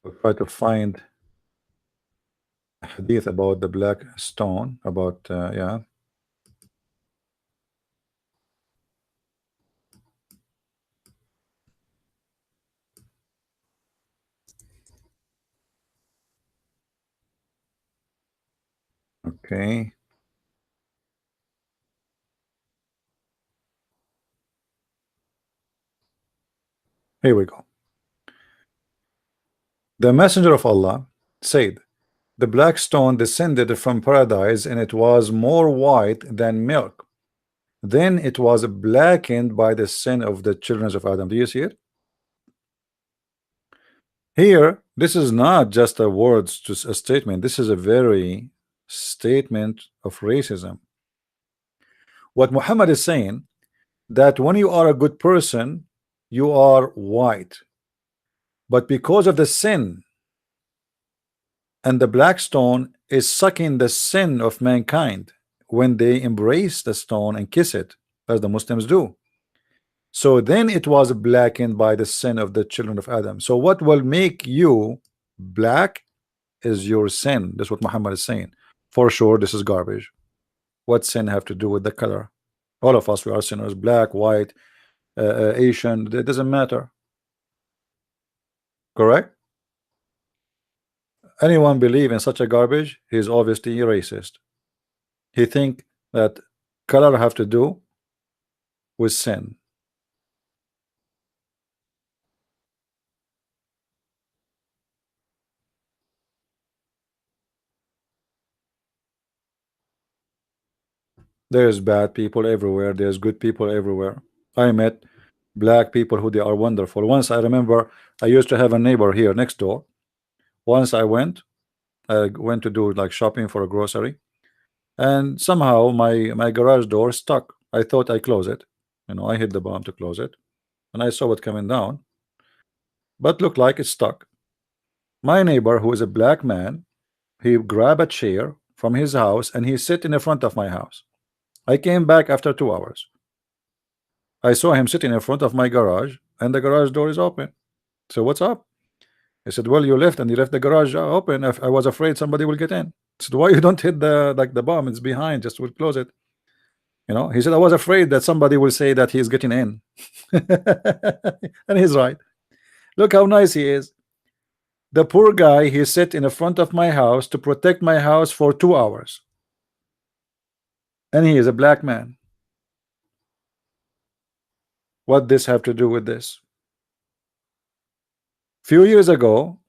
We'll try to find a hadith about the black stone, about yeah. Okay. Here we go. The messenger of Allah said, the black stone descended from paradise, and it was more white than milk. Then it was blackened by the sin of the children of Adam. Do you see it? Here, this is not just a words to a statement. This is a very statement of racism. What Muhammad is saying, that when you are a good person, you are white, but because of the sin, and the black stone is sucking the sin of mankind when they embrace the stone and kiss it, as the Muslims do. So then it was blackened by the sin of the children of Adam. So what will make you black is your sin. That's what Muhammad is saying. For sure, this is garbage. What sin have to do with the color? All of us, we are sinners, black, white, Asian, it doesn't matter. Correct? Anyone believe in such a garbage, he is obviously racist. He think that color have to do with sin. There's bad people everywhere, there's good people everywhere. I met black people who they are wonderful. Once I remember I used to have a neighbor here next door. Once I went to do like shopping for a grocery, and somehow my garage door stuck. I thought I closed it, you know, I hit the bomb to close it, and I saw it coming down, but looked like it's stuck. My neighbor, who is a black man, he grabbed a chair from his house and he sit in the front of my house. I came back after 2 hours. I saw him sitting in front of my garage, and the garage door is open. So what's up? I said, well, you left and you left the garage open. I was afraid somebody will get in. I said, why you don't hit the like the bomb? It's behind, just will close it. You know, he said, I was afraid that somebody will say that he's getting in. And he's right. Look how nice he is. The poor guy, he sat in the front of my house to protect my house for 2 hours. And he is a black man. What this have to do with this? Few years ago,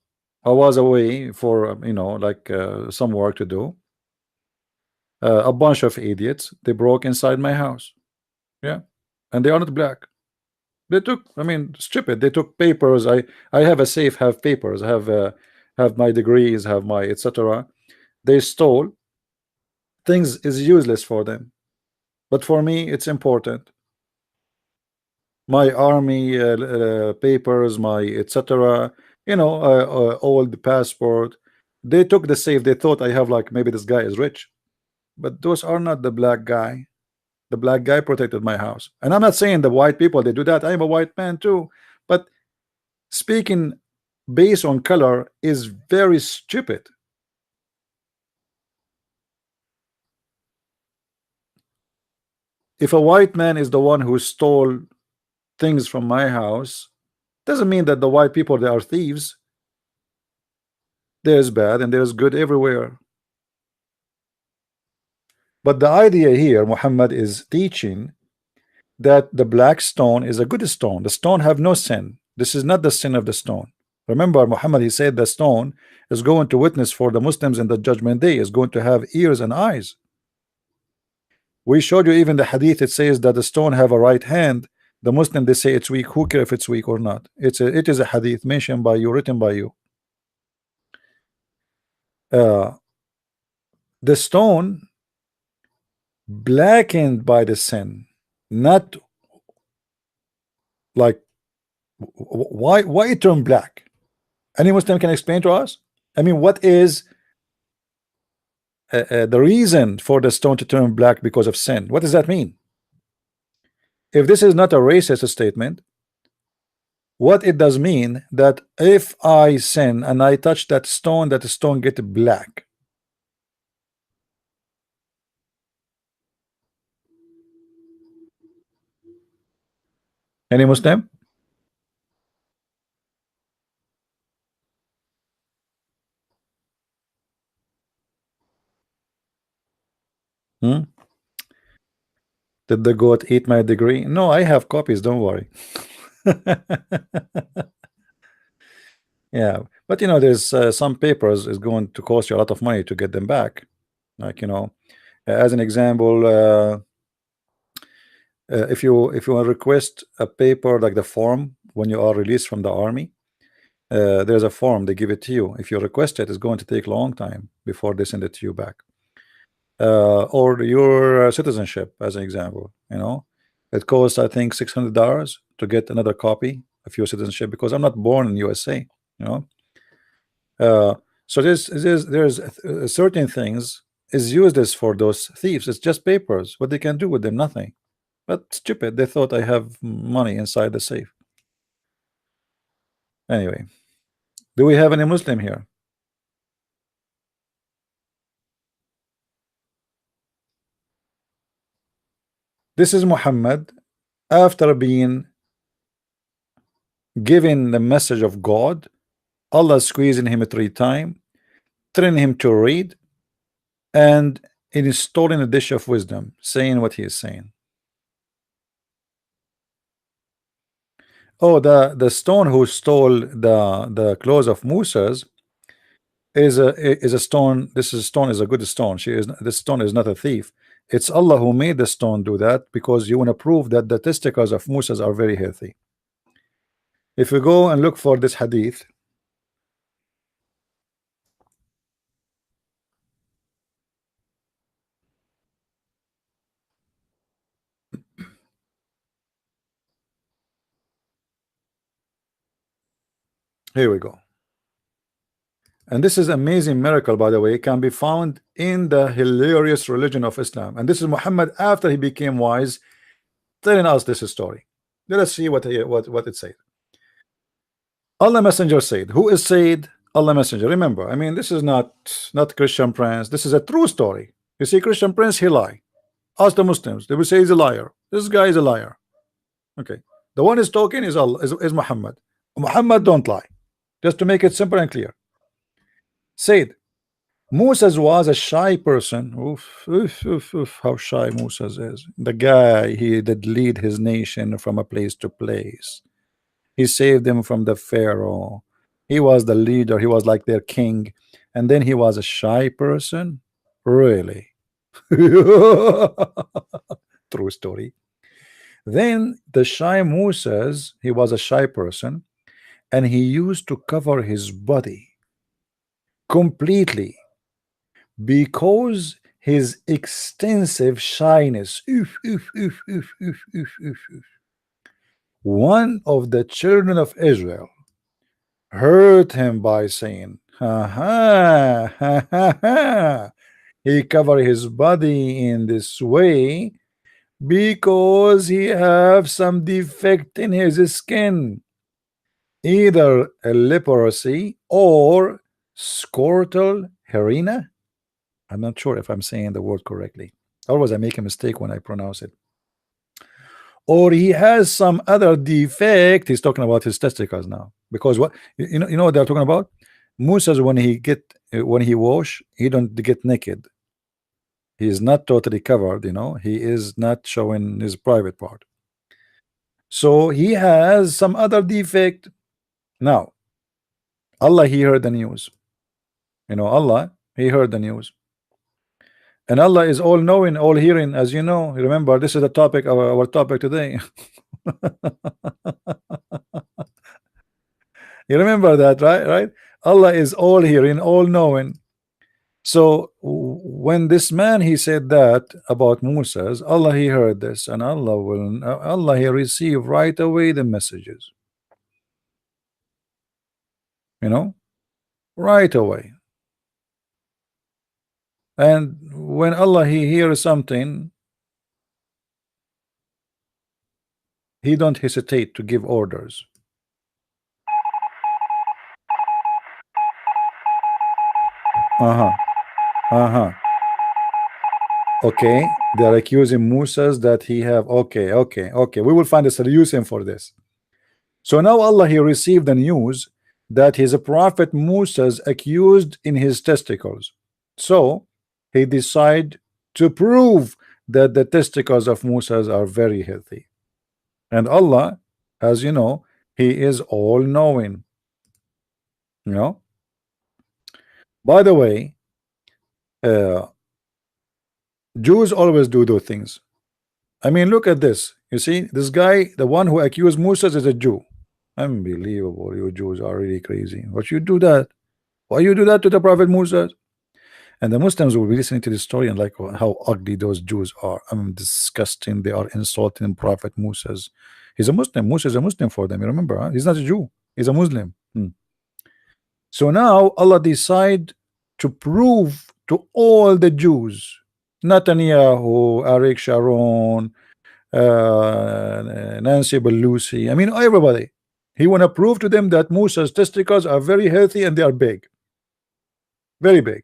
I was away for you know, like some work to do. A bunch of idiots, they broke inside my house. Yeah, and they are not black. They took, I mean, stupid. They took papers. I have a safe, have papers. I have my degrees, have my etc. They stole things is useless for them, but for me it's important. My army papers, my etc. You know, old passport. They took the safe. They thought I have like maybe this guy is rich, but those are not the black guy. The black guy protected my house, and I'm not saying the white people they do that. I'm a white man too, but speaking based on color is very stupid. If a white man is the one who stole things from my house, doesn't mean that the white people they are thieves. There's bad and there's good everywhere. But the idea here, Muhammad is teaching that the black stone is a good stone. The stone have no sin. This is not the sin of the stone. Remember, Muhammad, he said the stone is going to witness for the Muslims in the judgment day, is going to have ears and eyes. We showed you even the hadith, it says that the stone have a right hand. The Muslim, they say it's weak. Who care if it's weak or not? It is a hadith mentioned by you, written by you. The stone blackened by the sin, not like why it turned black. Any Muslim can explain to us? I mean, what is the reason for the stone to turn black because of sin? What does that mean? If this is not a racist statement, what it does mean that if I sin and I touch that stone the stone get black. Any Muslim? Did the goat eat my degree? No, I have copies, don't worry. Yeah, but you know, there's some papers is going to cost you a lot of money to get them back. Like, you know, as an example, if you request a paper like the form when you are released from the army, there's a form, they give it to you. If you request it, it's going to take a long time before they send it to you back. Or your citizenship, as an example, you know, it costs I think $600 to get another copy of your citizenship, because I'm not born in USA, you know. So there's certain things is used as for those thieves. It's just papers. What they can do with them? Nothing. But stupid, they thought I have money inside the safe. Anyway, do we have any Muslim here? This is Muhammad after being given the message of God, Allah squeezing him 3 times, telling him to read, and installing a dish of wisdom, saying what he is saying. Oh, the stone who stole the clothes of Moses is a stone. This stone is a good stone. This stone is not a thief. It's Allah who made the stone do that, because you want to prove that the testicles of Moses are very healthy. If we go and look for this hadith, here we go. And this is amazing miracle, by the way. It can be found in the hilarious religion of Islam. And this is Muhammad after he became wise, telling us this story. Let us see what it said. Allah Messenger said. Who is said? Allah Messenger. Remember, I mean, this is not Christian Prince. This is a true story. You see, Christian Prince, he lie. Ask the Muslims. They will say he's a liar. This guy is a liar. Okay. The one is talking is Allah, is Muhammad. Muhammad don't lie. Just to make it simple and clear. Said Moses was a shy person. Oof, how shy Moses is. The guy, he did lead his nation from a place to place. He saved them from the Pharaoh. He was the leader. He was like their king. And then he was a shy person. Really? True story. Then the shy Moses, he was a shy person, and he used to cover his body completely because his extensive shyness. One of the children of Israel hurt him by saying, ha ha, he covered his body in this way because he have some defect in his skin, either a leprosy or scrotal hernia. I'm not sure if I'm saying the word correctly. Always I make a mistake when I pronounce it. Or he has some other defect. He's talking about his testicles now, because what you know what they're talking about. Moses, when he wash, he don't get naked. He is not totally covered. You know, he is not showing his private part. So he has some other defect. Now, Allah, he heard the news. Allah, he heard the news. And Allah is all knowing, all hearing, as you know. Remember, this is the topic of our topic today. You remember that, right? Allah is all hearing, all knowing. So when this man he said that about Moses, Allah he heard this, and Allah he received right away the messages. Right away. And when Allah he hears something, he don't hesitate to give orders. Okay, they are accusing Moses that he have okay, we will find a solution for this. So now Allah he received the news that his prophet Moses accused in his testicles. So he decided to prove that the testicles of Moses are very healthy. And Allah, as you know, he is all knowing. By the way, Jews always do those things. I mean, look at this. You see, this guy, the one who accused Moses, is a Jew. Unbelievable. You Jews are really crazy. What you do that? Why you do that to the prophet Moses? And the Muslims will be listening to this story and like how ugly those Jews are. Disgusting. They are insulting Prophet Moses. He's a Muslim. Moses is a Muslim for them. You remember? Huh? He's not a Jew. He's a Muslim. So now Allah decide to prove to all the Jews, Netanyahu, Ariel Sharon, Nancy Pelosi, I mean everybody, he want to prove to them that Moses' testicles are very healthy and they are big, very big.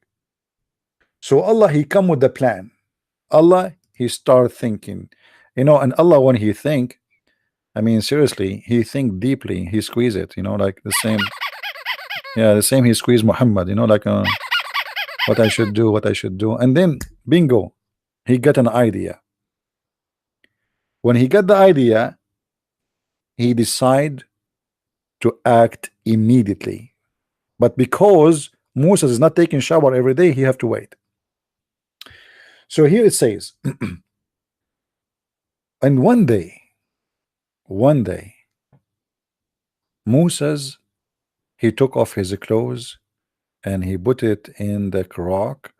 So Allah he come with the plan. Allah he start thinking, and Allah when he think, I mean seriously, he think deeply, he squeeze it, like the same. Yeah, the same he squeezed Muhammad, like what I should do, and then bingo, he got an idea. When he got the idea, he decide to act immediately. But because Moses is not taking shower every day, he have to wait. So here it says, and one day, Moses he took off his clothes and he put it in the rock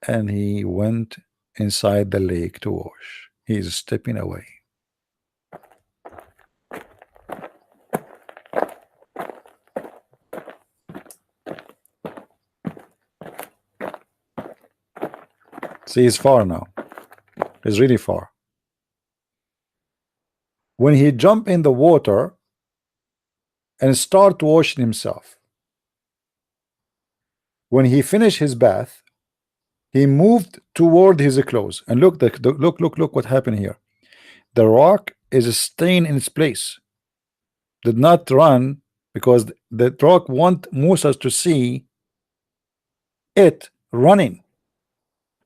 and he went inside the lake to wash. He's stepping away. See, he's far now. He's really far. When he jumped in the water and start washing himself, when he finished his bath, he moved toward his clothes. And look what happened here. The rock is staying in its place. Did not run because the rock want Moses to see it running.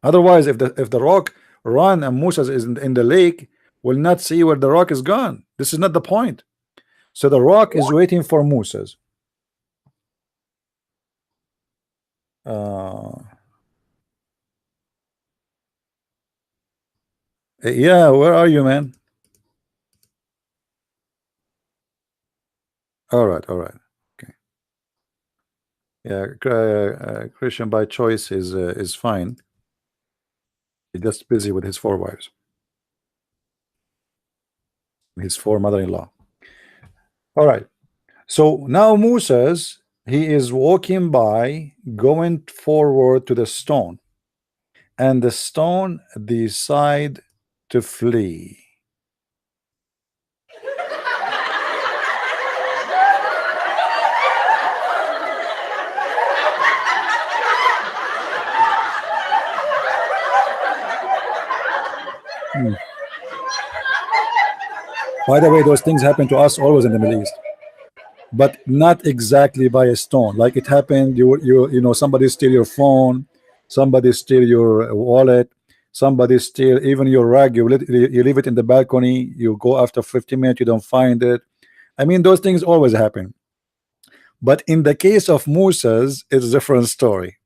Otherwise, if the rock run and Moses is in the lake, will not see where the rock is gone. This is not the point. So the rock is waiting for Moses. Yeah, where are you, man? All right. Okay. Yeah, Christian by choice is fine. He's just busy with his 4 wives, his 4 mother-in-law. All right. So now Moses, he is walking by, going forward to the stone, and the stone decide to flee. By the way, those things happen to us always in the Middle East, but not exactly by a stone. Like it happened, you know, somebody steal your phone, somebody steal your wallet, somebody steal even your rag, you leave it in the balcony, you go after 15 minutes, you don't find it. I mean, those things always happen. But in the case of Moses, it's a different story.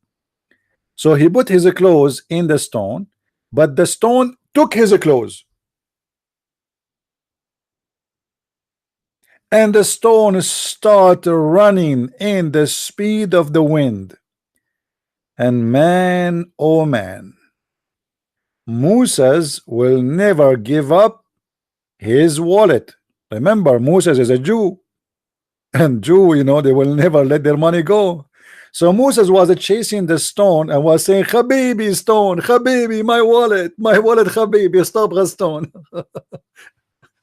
So he put his clothes in the stone, but the stone took his clothes. And the stone started running in the speed of the wind. And man, oh man, Moses will never give up his wallet. Remember, Moses is a Jew, and Jew, you know, they will never let their money go. So Moses was chasing the stone and was saying, Habibi, stone, Habibi, my wallet, Habibi, stop the stone.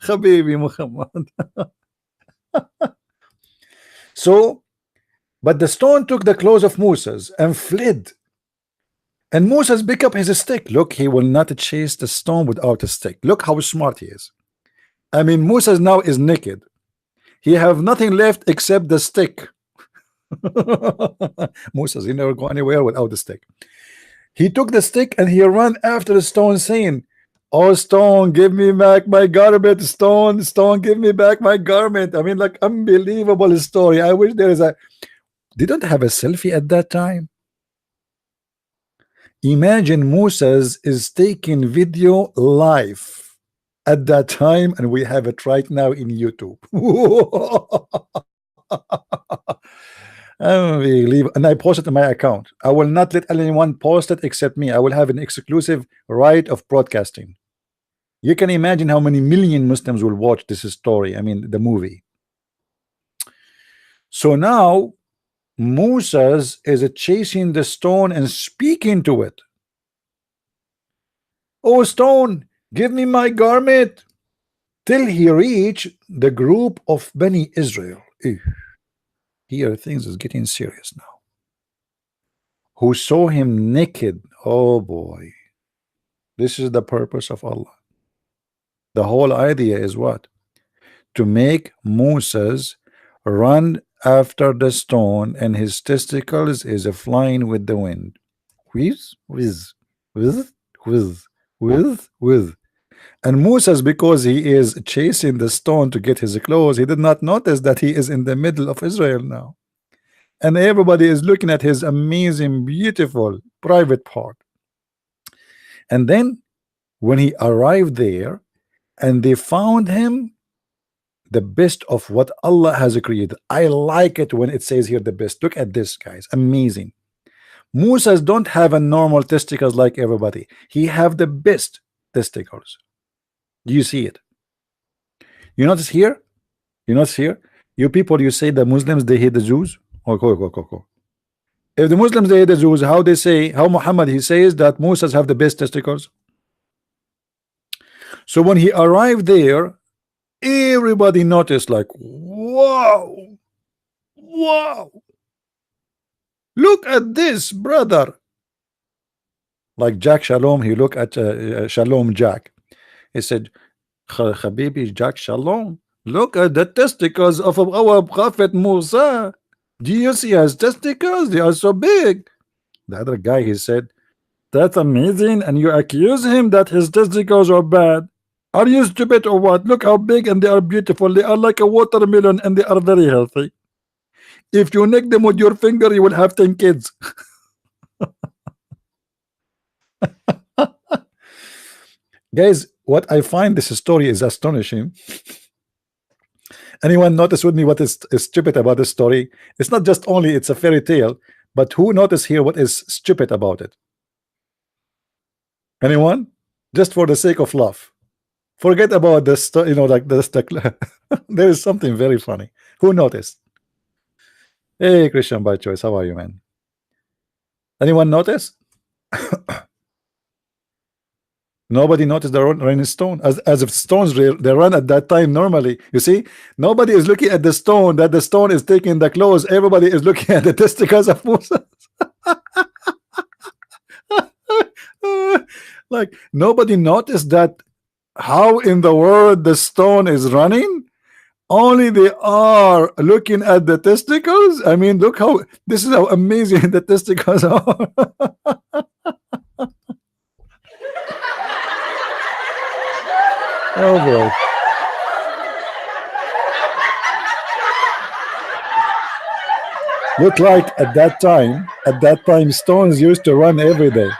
Habibi Muhammad. So, but the stone took the clothes of Moses and fled. And Moses picked up his stick. Look, he will not chase the stone without a stick. Look how smart he is. I mean, Moses now is naked. He have nothing left except the stick. Moses, he never go anywhere without the stick. He took the stick and he ran after the stone, saying, "Oh, stone, give me back my garment. Stone, stone, give me back my garment." I mean, like, unbelievable story. I wish there is a. They don't have a selfie at that time. Imagine Moses is taking video live at that time, and we have it right now in YouTube. Unbelievable. And I posted it on my account. I will not let anyone post it except me. I will have an exclusive right of broadcasting. You can imagine how many million Muslims will watch this story. I mean, the movie. So now Moses is chasing the stone and speaking to it. "Oh, stone, give me my garment," till he reached the group of Bani Israel. Here things is getting serious now. Who saw him naked. Oh boy, this is the purpose of Allah. The whole idea is what? To make Moses run after the stone, and his testicles is flying with the wind. Whiz. And Moses, because he is chasing the stone to get his clothes, he did not notice that he is in the middle of Israel now. And everybody is looking at his amazing, beautiful private part. And then when he arrived there and they found him, the best of what Allah has created. I like it when it says here the best. Look at this, guys. Amazing. Moses don't have a normal testicles like everybody. He have the best testicles. Do you see it? You notice here? You notice here? You people, you say the Muslims, they hate the Jews. If the Muslims, they hate the Jews, how they say, how Muhammad, he says that Moses have the best testicles. So when he arrived there, everybody noticed, like, wow, look at this, brother. Like Jack Shalom, he looked at Shalom Jack. He said, Habibi Jack Shalom, look at the testicles of our prophet Musa. Do you see his testicles? They are so big. The other guy, he said, that's amazing, and you accuse him that his testicles are bad. Are you stupid or what? Look how big, and they are beautiful. They are like a watermelon, and they are very healthy. If you nick them with your finger, you will have 10 kids. Guys, what I find this story is astonishing. Anyone notice with me what is stupid about this story? It's not just only it's a fairy tale, but who notice here what is stupid about it? Anyone? Just for the sake of laugh. Forget about this, you know, like this. There is something very funny. Who noticed? Hey, Christian by choice, how are you, man? Anyone notice? Nobody noticed the raining stone, as if stones they run at that time normally. You see, nobody is looking at the stone, that the stone is taking the clothes. Everybody is looking at the testicles of Moses. Like, nobody noticed that. How in the world the stone is running? Only they are looking at the testicles. I mean, look how this is how amazing the testicles are. Oh boy. Look like at that time, stones used to run every day.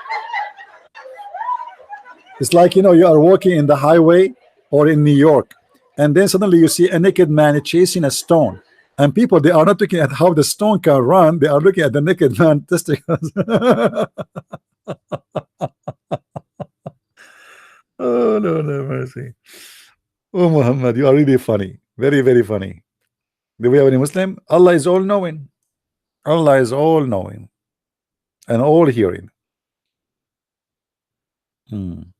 It's like, you know, you are walking in the highway or in New York, and then suddenly you see a naked man chasing a stone. And people, they are not looking at how the stone can run, they are looking at the naked man testicles. Oh, no, no mercy. Oh, Muhammad, you are really funny. Very, very funny. Do we have any Muslim? Allah is all knowing. Allah is all knowing and all hearing. Can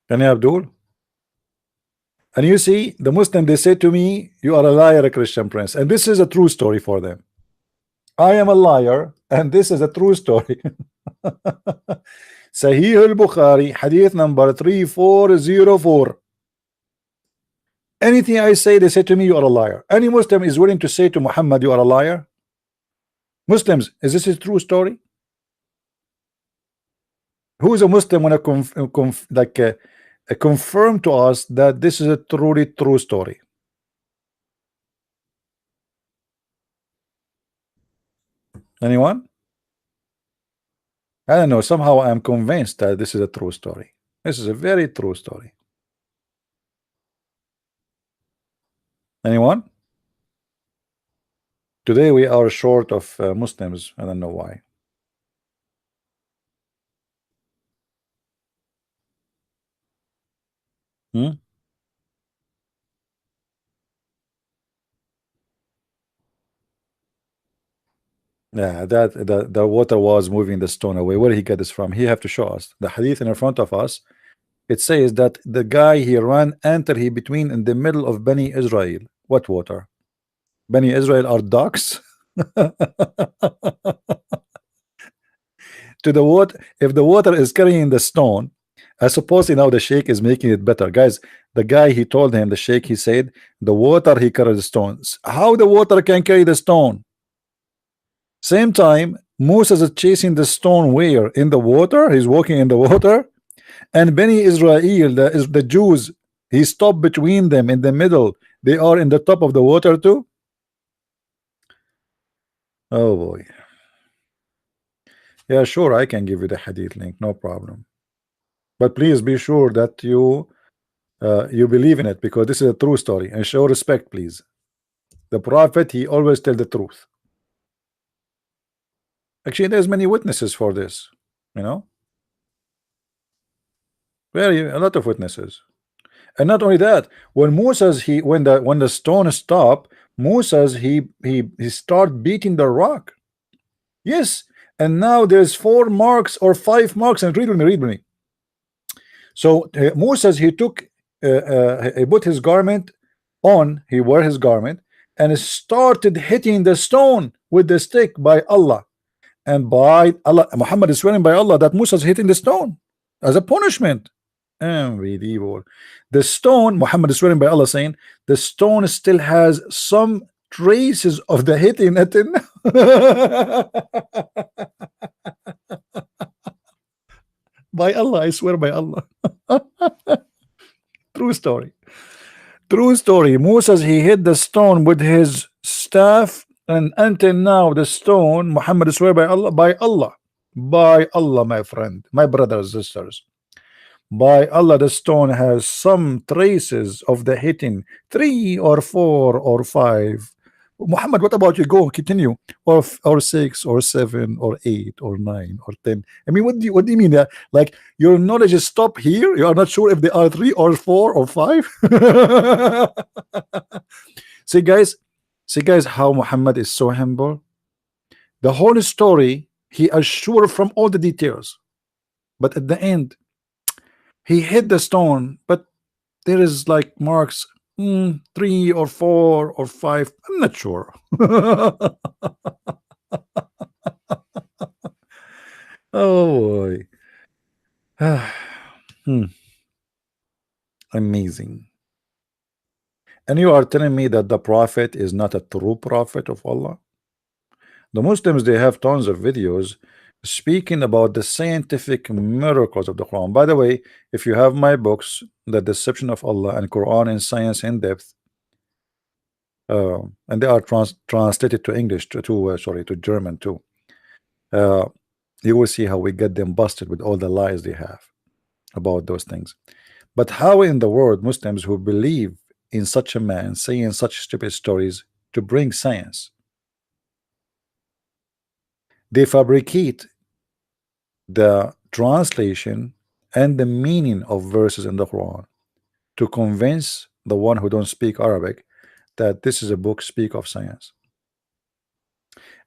you, Abdul? And you see, the Muslim, they say to me, you are a liar, a Christian Prince. And this is a true story for them. I am a liar, and this is a true story. Sahih al-Bukhari, hadith number 3404. Anything I say, they say to me, you are a liar. Any Muslim is willing to say to Muhammad, you are a liar? Muslims, is this a true story? Who is a Muslim when confirm to us that this is a truly true story? Anyone? I don't know. Somehow I am convinced that this is a true story. This is a very true story. Anyone? Today we are short of Muslims. I don't know why. Yeah, that the water was moving the stone away. Where did he get this from? He have to show us the hadith in front of us. It says that the guy he ran enter he between in the middle of Bani Israel. What water? Bani Israel are ducks. To the water, if the water is carrying the stone, I suppose now the sheikh is making it better, guys. The guy, he told him, the sheikh, he said the water he carried the stones. How the water can carry the stone? Same time, Moses is chasing the stone where? In the water. He's walking in the water. And Bani Israel, the Jews, he stopped between them in the middle. They are in the top of the water too. Oh boy. Yeah, sure, I can give you the hadith link, no problem. But please be sure that you believe in it, because this is a true story. And show respect, please. The prophet, he always tell the truth. Actually, there's many witnesses for this, you know. A lot of witnesses. And not only that, when Moses, when the stone stopped, Moses he start beating the rock. Yes, and now there's 4 marks or 5 marks, and read with me. So Moses, he took he put his garment on, he wore his garment and started hitting the stone with the stick by Allah. And by Allah, Muhammad is swearing by Allah that Musa is hitting the stone as a punishment. Unbelievable. The stone, Muhammad is swearing by Allah, saying the stone still has some traces of the hitting it in. By Allah, I swear by Allah. True story. True story. Moses, he hit the stone with his staff, and until now the stone, Muhammad swear by Allah, my friend, my brothers, sisters, by Allah, the stone has some traces of the hitting, 3 or 4 or 5. Muhammad, what about you? Go, continue. Or 6 or 7 or 8 or 9 or 10. I mean, what do you mean that? Like, your knowledge is stop here? You are not sure if they are 3 or 4 or 5? See guys, how Muhammad is so humble. The whole story, he assured from all the details, but at the end he hit the stone, but there is like marks, 3 or 4 or 5. I'm not sure. Oh boy. Amazing. And you are telling me that the prophet is not a true prophet of Allah? The Muslims, they have tons of videos. speaking about the scientific miracles of the Quran. By the way, if you have my books, The Deception of Allah and Quran and Science in Depth, and they are translated to English to German too, you will see how we get them busted with all the lies they have about those things. But how in the world Muslims who believe in such a man saying such stupid stories to bring science, they fabricate the translation and the meaning of verses in the Quran to convince the one who don't speak Arabic that this is a book speak of science.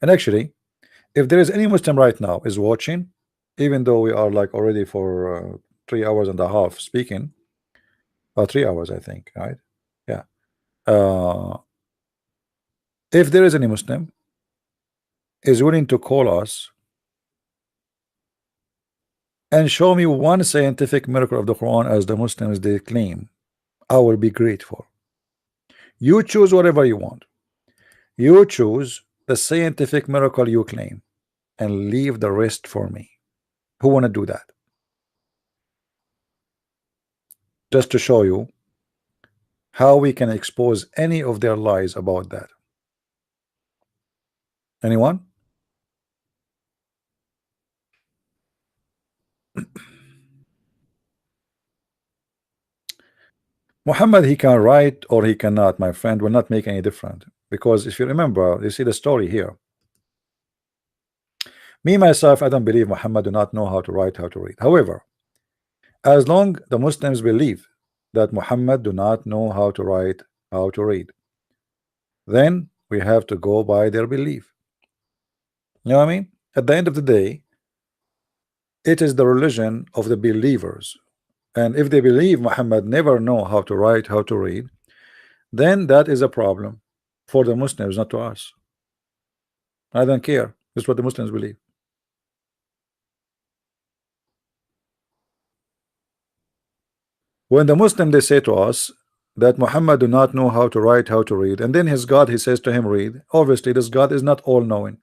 And actually, if there is any Muslim right now is watching, even though we are like already for 3 hours and a half speaking, or 3 hours I think, right? Yeah. If there is any Muslim is willing to call us and show me one scientific miracle of the Quran as the Muslims they claim, I will be grateful. You choose whatever you want. You choose the scientific miracle you claim and leave the rest for me. Who want to do that? Just to show you how we can expose any of their lies about that. Anyone? Muhammad, he can write or he cannot, my friend, will not make any difference. Because if you remember, you see the story here. Me, myself, I don't believe Muhammad do not know how to write, how to read. However, as long the Muslims believe that Muhammad do not know how to write, how to read, then we have to go by their belief. You know what I mean? At the end of the day, it is the religion of the believers. And if they believe Muhammad never know how to write, how to read, then that is a problem for the Muslims, not to us. I don't care. That's what the Muslims believe. When the Muslim they say to us that Muhammad do not know how to write, how to read, and then his God he says to him read, obviously this God is not all-knowing.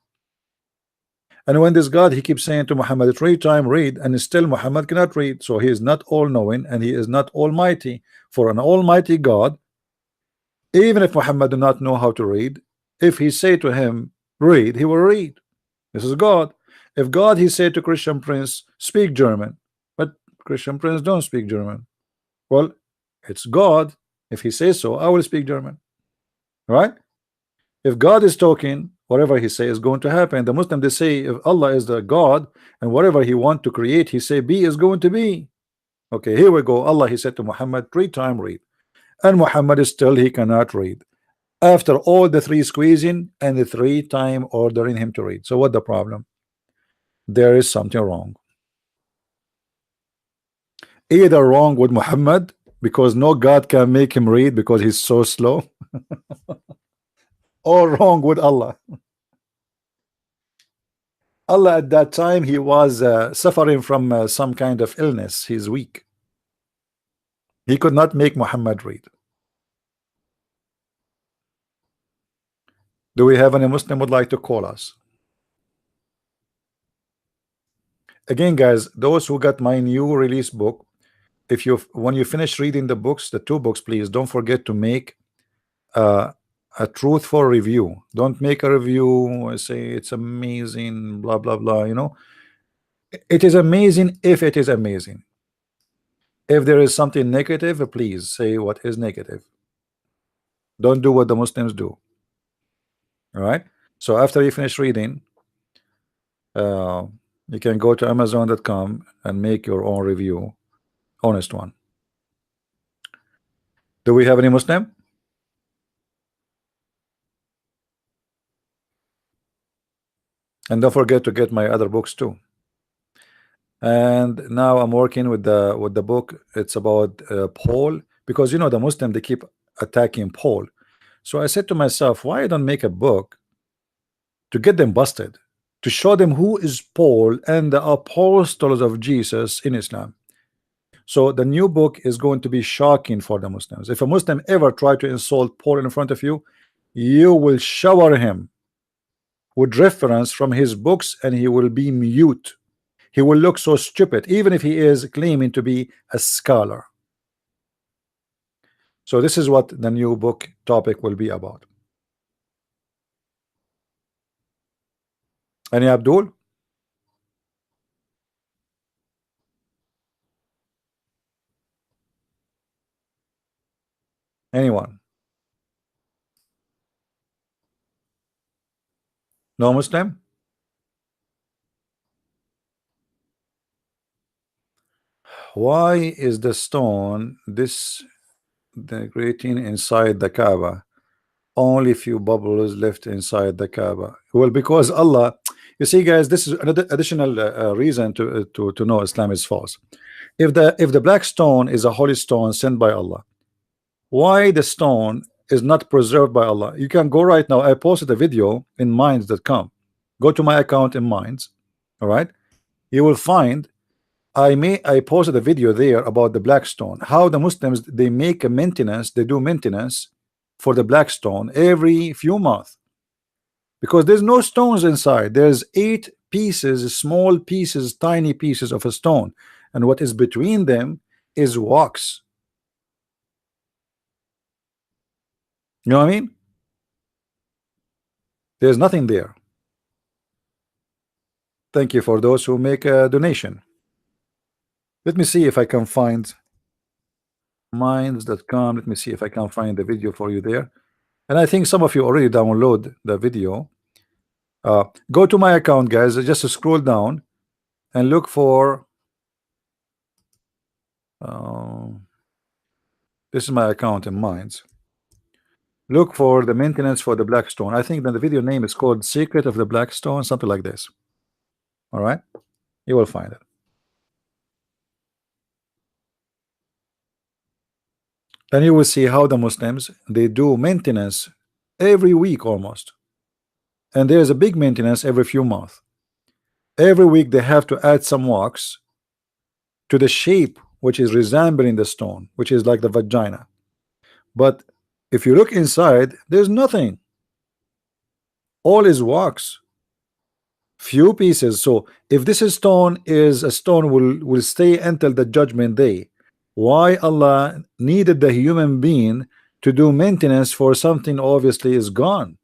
And when this God he keeps saying to Muhammad 3 times read, and still Muhammad cannot read, so he is not all-knowing and he is not almighty. For an almighty God, even if Muhammad do not know how to read, if he say to him read, he will read. This is God. If God he said to Christian Prince speak German, but Christian Prince don't speak German, well, it's God. If he says so, I will speak German, right? If God is talking, whatever he say is going to happen. The Muslim they say if Allah is the God and whatever he want to create, he say be is going to be. Okay, here we go. Allah he said to Muhammad 3 times read, and Muhammad is still he cannot read after all the 3 squeezing and the 3 times ordering him to read. So what the problem? There is something wrong. Either wrong with Muhammad because no God can make him read because he's so slow, or wrong with Allah. Allah at that time he was suffering from some kind of illness. He's weak. He could not make Muhammad read. Do we have any Muslim would like to call us? Again, guys, those who got my new release book, if you when you finish reading the books, the 2 books, please don't forget to make a truthful review. Don't make a review say it's amazing, blah blah blah. You know, it is amazing if it is amazing. If there is something negative, please say what is negative. Don't do what the Muslims do. All right. So after you finish reading, you can go to Amazon.com and make your own review, honest one. Do we have any Muslim? And don't forget to get my other books too. And now I'm working with the book. It's about Paul, because you know the Muslim they keep attacking Paul. So I said to myself, why don't make a book to get them busted, to show them who is Paul and the apostles of Jesus in Islam. So the new book is going to be shocking for the Muslims. If a Muslim ever try to insult Paul in front of you, you will shower him with reference from his books, and he will be mute. He will look so stupid, even if he is claiming to be a scholar. So this is what the new book topic will be about. Any Abdul? Anyone? No Muslim? Why is the stone disintegrating inside the Kaaba? Only few bubbles left inside the Kaaba. Well, because Allah, you see, guys, this is another additional reason to know Islam is false. If the black stone is a holy stone sent by Allah, why the stone is not preserved by Allah? You can go right now. I posted a video in minds.com. Go to my account in Minds. All right, you will find I posted a video there about the black stone, how the Muslims they make a maintenance, they do maintenance for the black stone every few months, because there's no stones inside. There's 8 pieces, small pieces, tiny pieces of a stone, and what is between them is wax. You know what I mean? There's nothing there. Thank you for those who make a donation. Let me see if I can find minds.com. Let me see if I can find the video for you there. And I think some of you already download the video. Go to my account, guys. Just scroll down and look for this is my account in Minds. Look for the maintenance for the black stone. I think that the video name is called Secret of the Black Stone, something like this. All right, you will find it. And you will see how the Muslims they do maintenance every week almost, and there's a big maintenance every few months. Every week they have to add some wax to the shape which is resembling the stone, which is like the vagina. But if you look inside, there's nothing. All is wax, few pieces. So if this is stone is a stone will stay until the judgment day, why Allah needed the human being to do maintenance for something obviously is gone?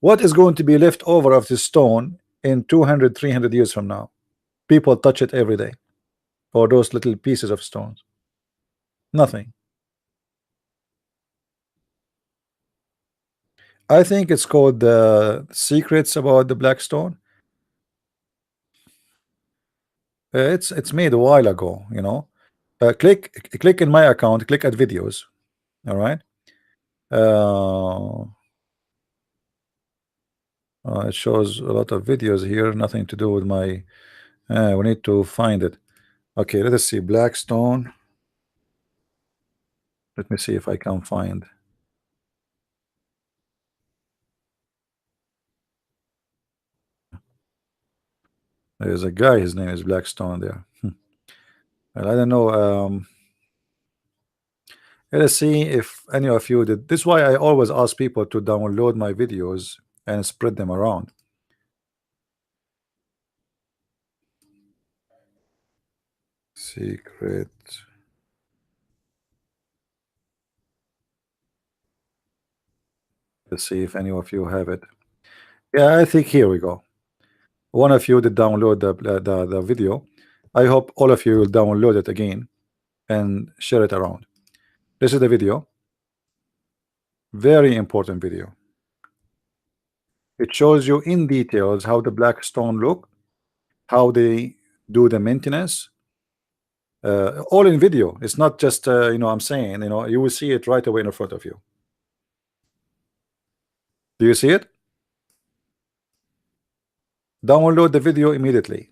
What is going to be left over of this stone in 200 300 years from now? People touch it every day, or those little pieces of stones. Nothing. I think it's called the Secrets about the Black Stone. It's made a while ago, you know. Click in my account, click at videos. All right. It shows a lot of videos here, nothing to do with my we need to find it. Okay, let us see. Black stone. Let me see if I can find. There's a guy, his name is Blackstone there. Well, I don't know. Let us see if any of you did. This is why I always ask people to download my videos and spread them around. Secret. Let's see if any of you have it. Yeah, I think here we go. One of you did download the video. I hope all of you will download it again and share it around. This is the video. Very important video. It shows you in details how the black stone look, how they do the maintenance, all in video. It's not just you know, I'm saying, you know, you will see it right away in front of you. Do you see it? Download the video immediately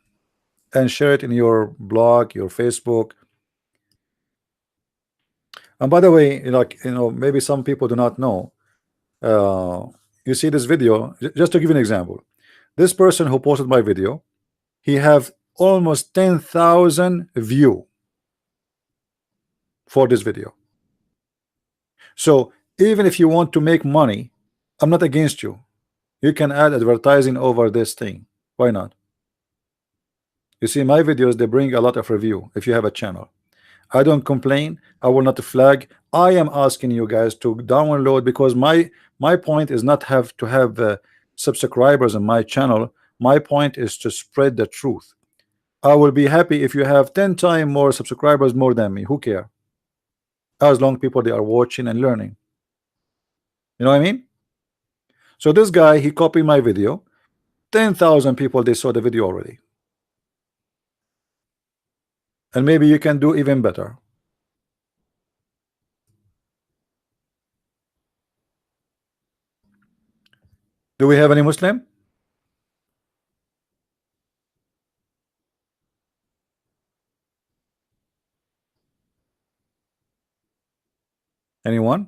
and share it in your blog, your Facebook. And by the way, like, you know, maybe some people do not know. You see this video, just to give you an example. This person who posted my video, he have almost 10,000 view for this video. So even if you want to make money, I'm not against you. You can add advertising over this thing. Why not? You see, my videos, they bring a lot of review. If you have a channel, I don't complain. I will not flag. I am asking you guys to download, because my point is not have to have subscribers on my channel. My point is to spread the truth. I will be happy if you have 10 times more subscribers more than me. Who care? As long people they are watching and learning. You know what I mean? So this guy, he copied my video. 10,000 people, they saw the video already. And maybe you can do even better. Do we have any Muslim? Anyone?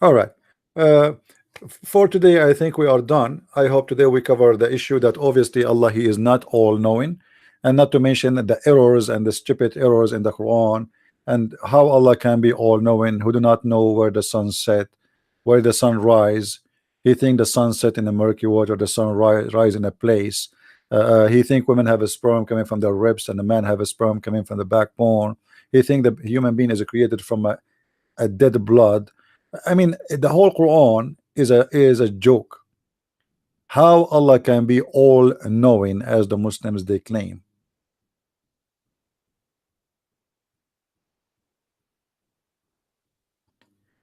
All right. For today, I think we are done. I hope today we cover the issue that obviously Allah, He is not all-knowing, and not to mention the errors and the stupid errors in the Quran, and how Allah can be all-knowing, who do not know where the sun set, where the sun rise. He think the sun set in the murky water, the sun rise in a place. He think women have a sperm coming from their ribs, and the man have a sperm coming from the backbone. He think the human being is created from a dead blood. I mean, the whole Quran is a joke. How Allah can be all knowing as the Muslims they claim.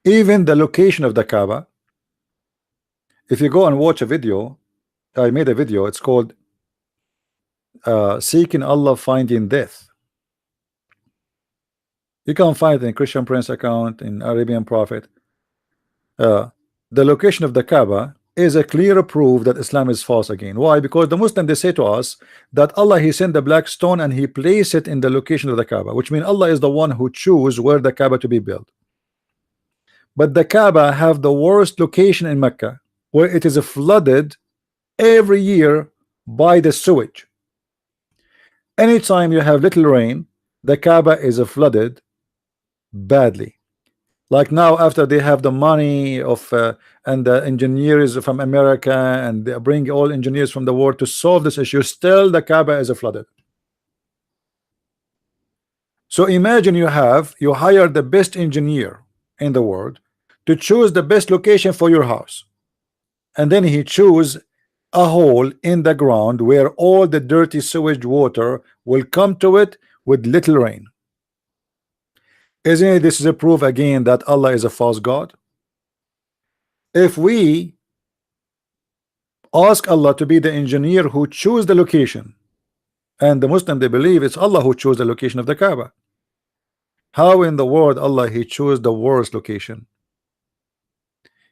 Even the location of the Kaaba, if you go and watch a video, I made a video, it's called Seeking Allah Finding Death. You can find it in Christian Prince account, in Arabian Prophet. The location of the Kaaba is a clear proof that Islam is false again. Why? Because the Muslim, they say to us that Allah, He sent the black stone and He placed it in the location of the Kaaba, which means Allah is the one who choose where the Kaaba to be built. But the Kaaba have the worst location in Mecca, where it is flooded every year by the sewage. Anytime you have little rain, the Kaaba is flooded badly. Like now, after they have the money of and the engineers from America, and they bring all engineers from the world to solve this issue, still the Kaaba is flooded. So imagine you hire the best engineer in the world to choose the best location for your house, and then he choose a hole in the ground where all the dirty sewage water will come to it with little rain. Isn't it, this is a proof again that Allah is a false God? If we ask Allah to be the engineer who choose the location, and the Muslim they believe it's Allah who chose the location of the Kaaba, how in the world Allah He chose the worst location?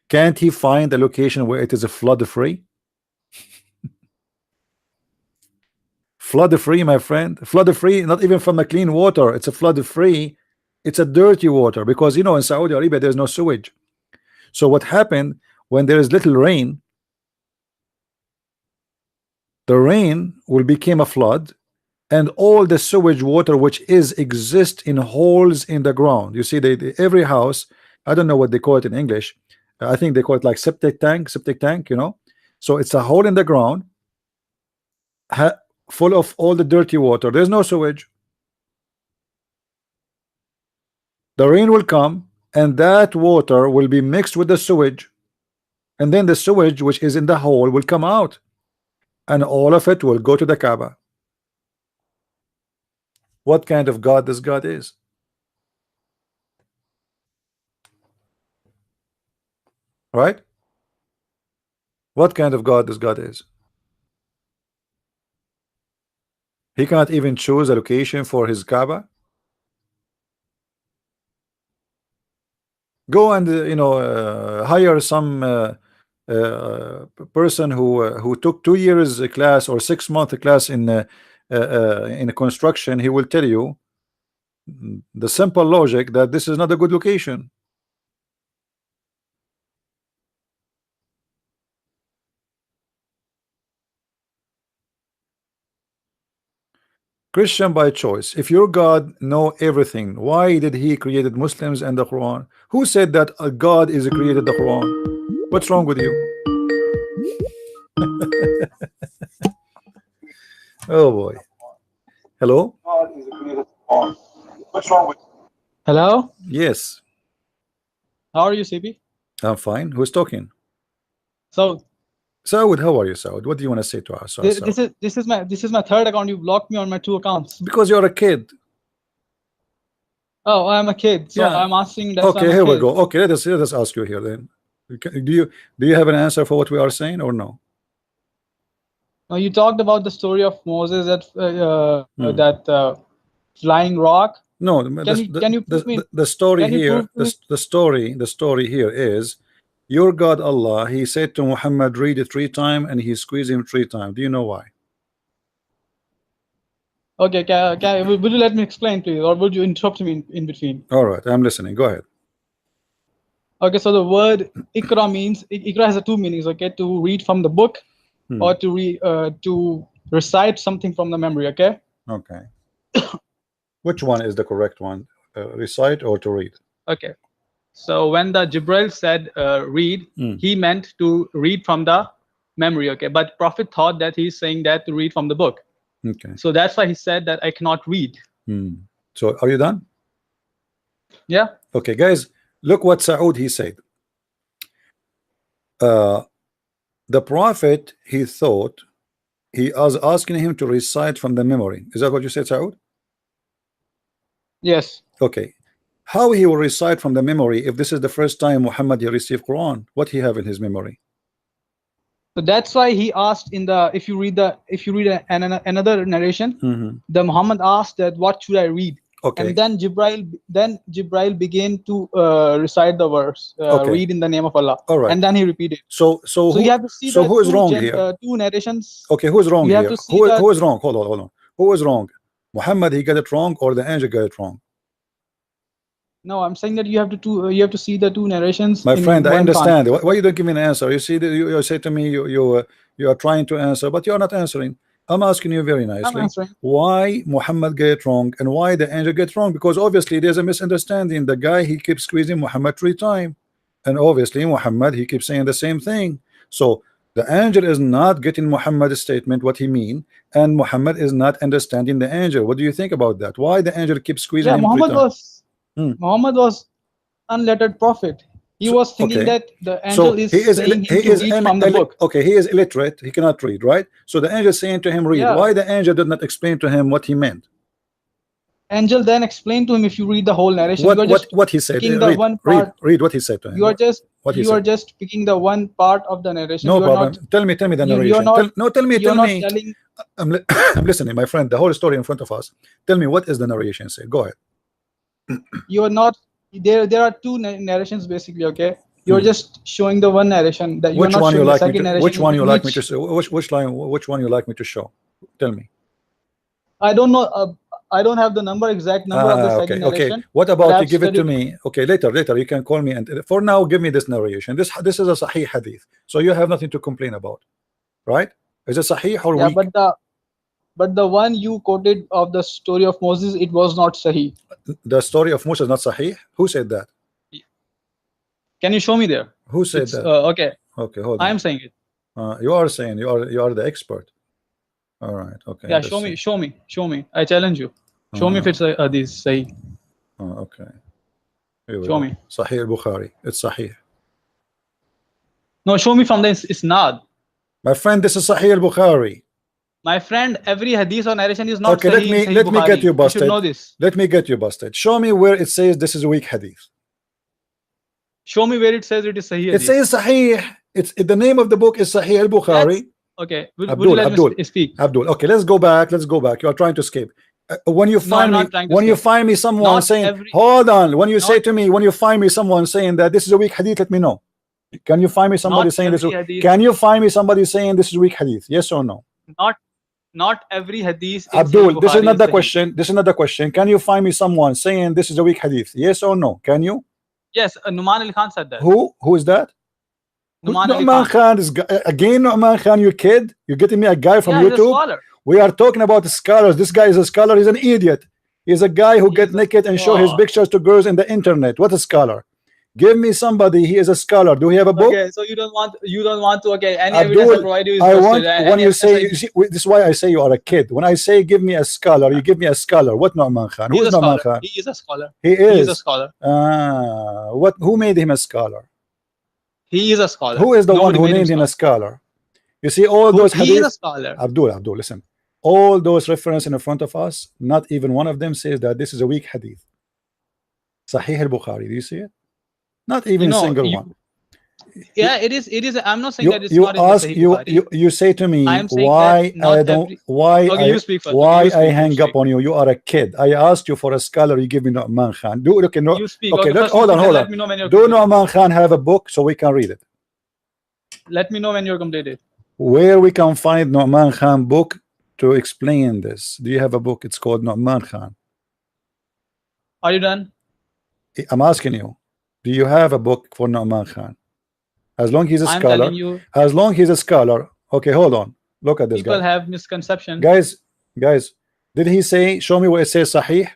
Can't He find a location where it is a flood free? Flood free, my friend. Flood free, not even from a clean water. It's a flood free. It's a dirty water, because you know in Saudi Arabia there's no sewage. So what happened when there is little rain? The rain will become a flood, and all the sewage water which exist in holes in the ground. You see, every house, I don't know what they call it in English. I think they call it like septic tank, you know. So it's a hole in the ground, full of all the dirty water. There's no sewage. The rain will come, and that water will be mixed with the sewage, and then the sewage which is in the hole will come out, and all of it will go to the Kaaba. What kind of God this God is? Right? What kind of God this God is? He cannot even choose a location for his Kaaba. Go and hire some person who took 2 years class or 6-month class in construction. He will tell you the simple logic that this is not a good location. Christian by choice. If your God know everything, why did He created Muslims and the Quran? Who said that a God is created the Quran? What's wrong with you? Oh boy. Hello? What's wrong with Hello, Yes, how are you, CP? I'm fine. Who's talking? So Saud, how are you, Saud? What do you want to say to us? this is my third account. You blocked me on my 2 accounts. Because you're a kid. Oh, I'm a kid, so Yeah. I'm asking. That's why Okay, I'm a here we kid. go. Okay, let us ask you here then. Do you have an answer for what we are saying or no? Now you talked about the story of Moses at Hmm. that flying rock. No, Can you prove me? the story Can you here, prove me? the story here is your God Allah. He said to Muhammad, read it 3 times, and he squeezed him 3 times. Do you know why? Okay, would you let me explain, please, or would you interrupt me in between? All right, I'm listening. Go ahead. Okay, so the word ikra means ikra has 2 meanings. Okay, to read from the book, Hmm. or to recite something from the memory. Okay. Okay. Which one is the correct one? Recite or to read? Okay. So when the Jibril said read, Hmm. he meant to read from the memory. Okay, but Prophet thought that he's saying that to read from the book. Okay. So that's why he said that I cannot read. Hmm. So are you done? Yeah. Okay, guys, look what Saud he said. The Prophet, he thought he was asking him to recite from the memory. Is that what you said, Saud? Yes. Okay. How he will recite from the memory if this is the first time Muhammad he received Quran? What he have in his memory? So that's why he asked in the if you read another narration, Mhm. the Muhammad asked that what should I read, Okay. and then Jibril began to recite the verse, Okay. read in the name of Allah, All right. and then he repeated. So So you have to see the who is wrong here? two narrations. Okay, who is wrong You have here? to see that- Who is wrong? Hold on. Who is wrong? Muhammad he got it wrong or the angel got it wrong? No, I'm saying that you have to see the 2 narrations. My in friend, I one understand. context. Why you don't give me an answer? You see, you say to me, you are trying to answer, but you are not answering. I'm asking you very I'm nicely. answering. Why Muhammad get it wrong and why the angel get it wrong? Because obviously there's a misunderstanding. The guy he keeps squeezing Muhammad 3 times, and obviously Muhammad he keeps saying the same thing. So the angel is not getting Muhammad's statement what he mean, and Muhammad is not understanding the angel. What do you think about that? Why the angel keeps squeezing Yeah, him 3 times? Muhammad was unlettered prophet. He So- was thinking okay. that the angel is saying him to read from the book. Okay, he is illiterate. He cannot read, right? So the angel saying to him, read. Yeah. Why the angel did not explain to him what he meant? Angel then explained to him, if you read the whole narration, you are just What he said? picking the one part. Read what he said to him. You are just what he you are said. just picking the one part of the narration. No you are problem. Not, Tell me the you are narration. not- Tell me. you're not telling. I'm listening, my friend. The whole story in front of us. Tell me what is the narration say. Go ahead. You are not. There are 2 narrations basically. Okay, you are just showing the one narration that you are Which not one you showing the like me second to? narration. Which one you in like me which- to show? Which one you like me to show? Tell me. I don't know. I don't have the exact number of the second okay. narration. What about you I've give it to studied- me? Okay, later you can call me, and for now give me this narration. This is a Sahih hadith, so you have nothing to complain about, right? Is it Sahih or Yeah, weak? but the one you quoted of the story of Moses, it was not Sahih. The story of Musa is not Sahih. Who said that? Can you show me there? Who said It's, that? okay, Okay, hold on. I am saying it. You are saying you are the expert. All right. Okay. Yeah, let's see. show me. I challenge you. Show me if it's this Sahih. Okay. Here we Show go. me. Sahih al-Bukhari. It's Sahih. No, show me from the Isnad. My friend, this is Sahih al-Bukhari. My friend, every hadith or narration is not Okay, Sahih. in Sahih let me Bukhari. get you busted. You should know this. Let me get you busted. Show me where it says this is a weak hadith. Show me where it says it is Sahih. It hadith. says Sahih. It's the name of the book is Sahih al-Bukhari. Okay, would Abdul, you let Abdul. me speak? Abdul. Okay, let's go back. You are trying to escape. When you find I'm not me, trying to when you escape. find me someone Not saying, every- hold on. When you say not- to me, when you find me someone saying that this is a weak hadith, let me know. Can you find me somebody Not saying this? every hadith- Can you find me somebody saying this is weak hadith? Yes or no? Not every hadith. in Abdul, Sahih this is Bukhari not the Sahih. question. This is not the question. Can you find me someone saying this is a weak hadith? Yes or no? Can you? Yes, Numan Ali Khan said that. Who is that? Numan Ali Nu'man Khan. Khan is again Nu'man Khan. You kid? You're getting me a guy from Yeah, he's a YouTube? scholar. We are talking about the scholars. This guy is a scholar. He's an idiot. He's a guy who He's get a naked and show his scholar. pictures to girls in the internet. What a scholar! Give me somebody. He is a scholar. Do he have a book? Okay, so you don't want to. Okay, any Abdul, evidence I provide you is I busted. want Any when you evidence say I- you see, this is why I say you are a kid. When I say give me a scholar, you give me a scholar. What Nu'man Khan? Who he's is a Nu'man scholar. Khan? He is a scholar. He He is a is. scholar. What? Who made him a scholar? He is a scholar. Who is the Nobody one who made named him a scholar. scholar? You see all those He is a hadith. scholar. Abdul, listen. All those references in front of us, not even one of them says that this is a weak hadith. Sahih al-Bukhari. Do you see it? Not even You know, single you- one. Yeah, it is. It is. I'm not saying You, that it's you not in the ask Sahih you, Bukhari. you say to me I am saying why that not I don't every- why Okay, I you speak first. why You speak, I you hang speak. up on you. You are a kid. I asked you for a scholar. You give me Nu'man Khan. Do okay, no, You speak. okay. First Hold you on, speak hold and on. Let me know when you're Do completed. Nu'man Khan have a book so we can read it? Let me know when you're completed. Where we can find Nu'man Khan book to explain this? Do you have a book? It's called Nu'man Khan. Are you done? I'm asking you. Do you have a book for Nu'man Khan? As long he's a I'm scholar. telling you, As long he's a scholar. Okay, hold on. Look at this people guy. have misconception. Guys, did he say, show me where it says Sahih?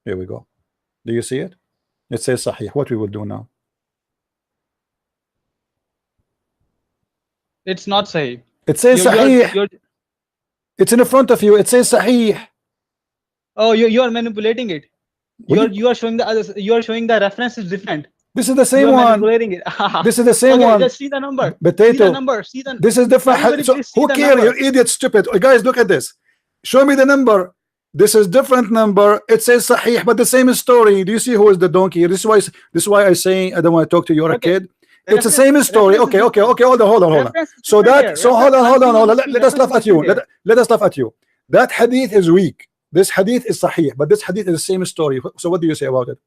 Here we go. Do you see it? It says Sahih. What we will do now? It's not Sahih. It says Sahih. It's in the front of you. It says Sahih. Oh, you are manipulating it. What You are showing the others. You are showing the reference is different. This is the You same are one. manipulating it. This is the same Okay, one. just see the number. See the Potato. number. See the. This is different. Everybody So please see who the cares? You number. idiot, stupid. Guys, look at this. Show me the number. This is different number. It says Sahih, but the same story. Do you see who is the donkey? This is why I say I don't want to talk to you. You're a kid. It's the same story. Okay. Hold on. So hold on. Let us laugh at you. Let us laugh at you. That hadith is weak. This hadith is Sahih, but this hadith is the same story. So what do you say about it?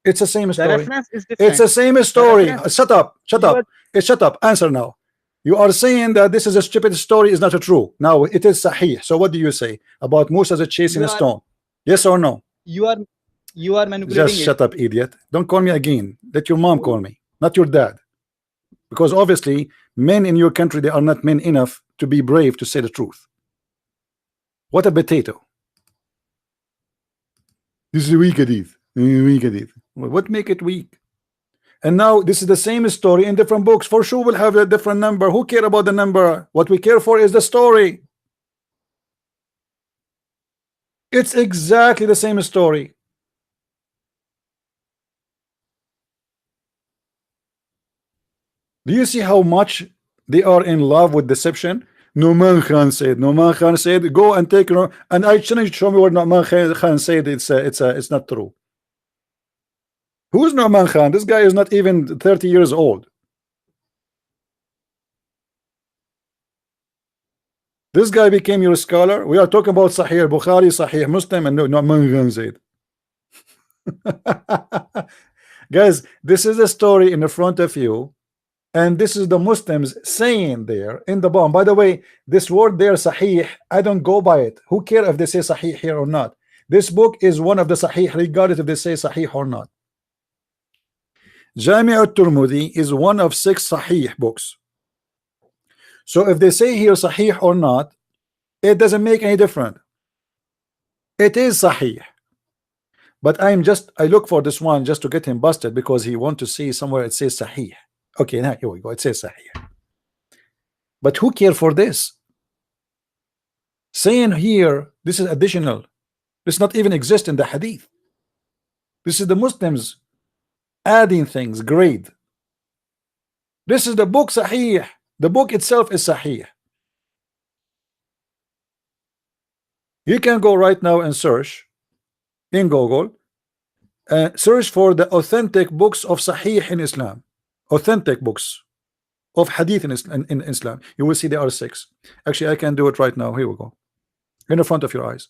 It's the same The story. reference is different. It's the same story. reference- Shut up. Shut up. Shut up. Answer now. You are saying that this is a stupid story, is not true. Now it is Sahih. So what do you say about Musa chasing a stone? Yes or no? You are manipulating Just it. shut up, idiot. Don't call me again. Let your mom call me, not your dad. Because obviously, men in your country, they are not men enough to be brave to say the truth. What a potato. This is a weak hadith. Weak hadith. What make it weak? And now this is the same story in different books. For sure we'll have a different number. Who care about the number? What we care for is the story. It's exactly the same story. Do you see how much they are in love with deception? Nu'man Khan said, go and take, and I challenge, show me where Nu'man Khan said it's not true. Who's Nu'man Khan? This guy is not even 30 years old. This guy became your scholar. We are talking about Sahih Bukhari, Sahih Muslim, and Nu'man Khan said. Guys, this is a story in the front of you. And this is the Muslims saying there in the bomb. By the way, this word there, Sahih, I don't go by it. Who cares if they say Sahih here or not? This book is one of the Sahih, regardless if they say Sahih or not. Jami' al-Tirmidhi is one of 6 Sahih books. So if they say here Sahih or not, it doesn't make any difference. It is Sahih. But I look for this one just to get him busted because he want to see somewhere it says Sahih. Okay, now here we go. It says Sahih. But who cares for this? Saying here, this is additional. This not even exist in the hadith. This is the Muslims adding things, grade. This is the book Sahih. The book itself is Sahih. You can go right now and search in Google, search for the authentic books of Sahih in Islam. Authentic books of hadith in Islam. You will see there are 6. Actually, I can do it right now. Here we go. In the front of your eyes.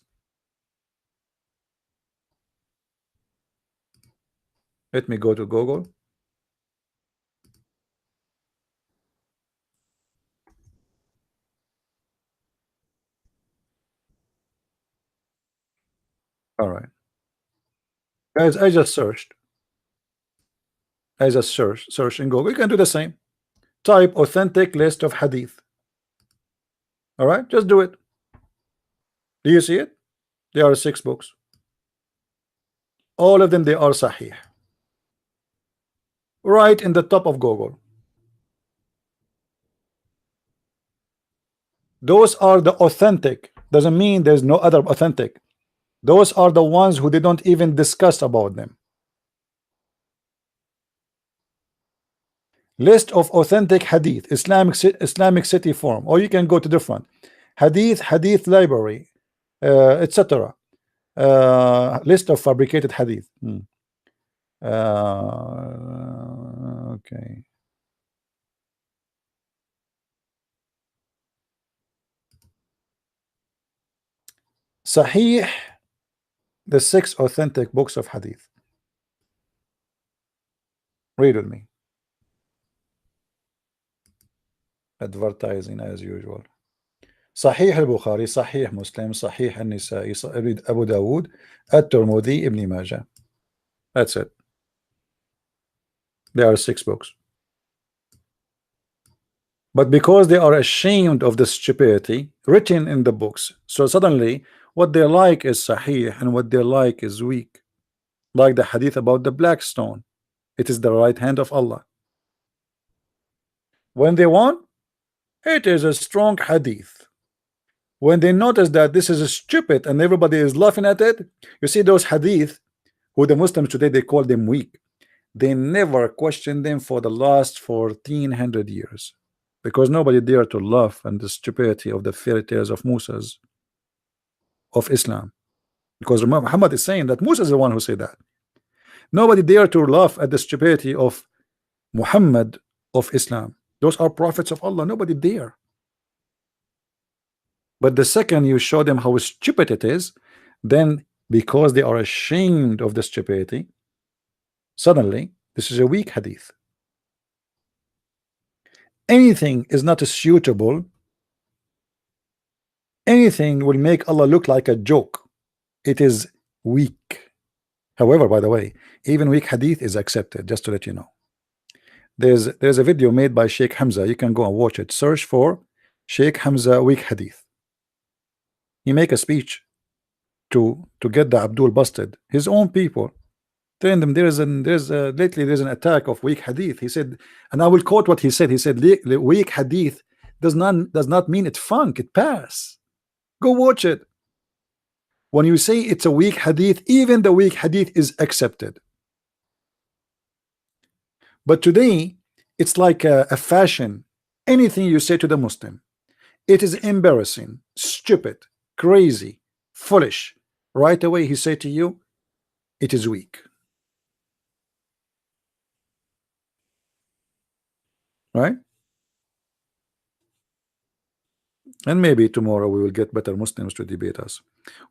Let me go to Google. All right. Guys, I just searched. I just search in Google. You can do the same. Type authentic list of hadith. All right, just do it. Do you see it? There are 6 books. All of them, they are Sahih. right in the top of Google. Those are the authentic. Doesn't mean there's no other authentic. Those are the ones who they don't even discuss about them. List of authentic hadith, Islamic City Forum, or you can go to different hadith library, etc. List of fabricated hadith. Okay. Sahih, the 6 authentic books of hadith. Read with me. Advertising as usual. Sahih al-Bukhari, Sahih Muslim, Sahih al-Nisa'i, Abu Dawood, At-Tirmidhi, Ibn Majah. That's it. There are 6 books. But because they are ashamed of the stupidity written in the books, so suddenly what they like is Sahih and what they like is weak. Like the hadith about the black stone. It is the right hand of Allah. When they want, it is a strong hadith. When they notice that this is stupid and everybody is laughing at it, you see those hadith who the Muslims today they call them weak. They never question them for the last 1400 years, because nobody dare to laugh at the stupidity of the fairy tales of Musa's of Islam. Because Muhammad is saying that Musa is the one who said that. Nobody dare to laugh at the stupidity of Muhammad of Islam. Those are prophets of Allah. Nobody dare. But the second you show them how stupid it is, then because they are ashamed of the stupidity, suddenly this is a weak hadith. Anything is not suitable. Anything will make Allah look like a joke. It is weak. However, by the way, even weak hadith is accepted, just to let you know. There's a video made by Sheikh Hamza. You can go and watch it. Search for Sheikh Hamza weak hadith. He make a speech to get the Abdul busted. His own people telling them lately there's an attack of weak hadith. He said, and I will quote what he said. He said the weak hadith does not mean it funk, it pass. Go watch it. When you say it's a weak hadith, even the weak hadith is accepted. But today it's like a fashion. Anything you say to the Muslim, it is embarrassing, stupid, crazy, foolish. Right away he say to you, it is weak. Right? And maybe tomorrow we will get better Muslims to debate us.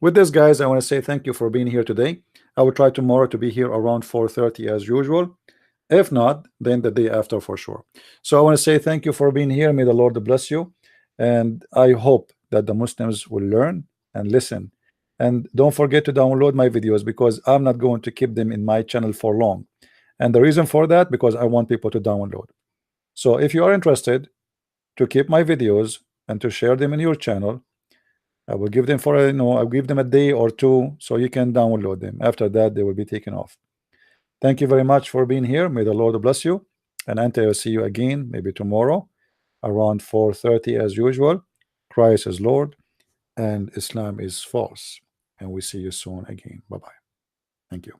With this, guys, I want to say thank you for being here today. I will try tomorrow to be here around 4:30 as usual. If not, then the day after for sure. So I want to say thank you for being here. May the Lord bless you. And I hope that the Muslims will learn and listen. And don't forget to download my videos, because I'm not going to keep them in my channel for long. And the reason for that, because I want people to download. So if you are interested to keep my videos and to share them in your channel, I will give them for I'll give them a day or two so you can download them. After that, they will be taken off. Thank you very much for being here. May the Lord bless you. And until I see you again, maybe tomorrow around 4:30 as usual. Christ is Lord and Islam is false. And we see you soon again. Bye-bye. Thank you.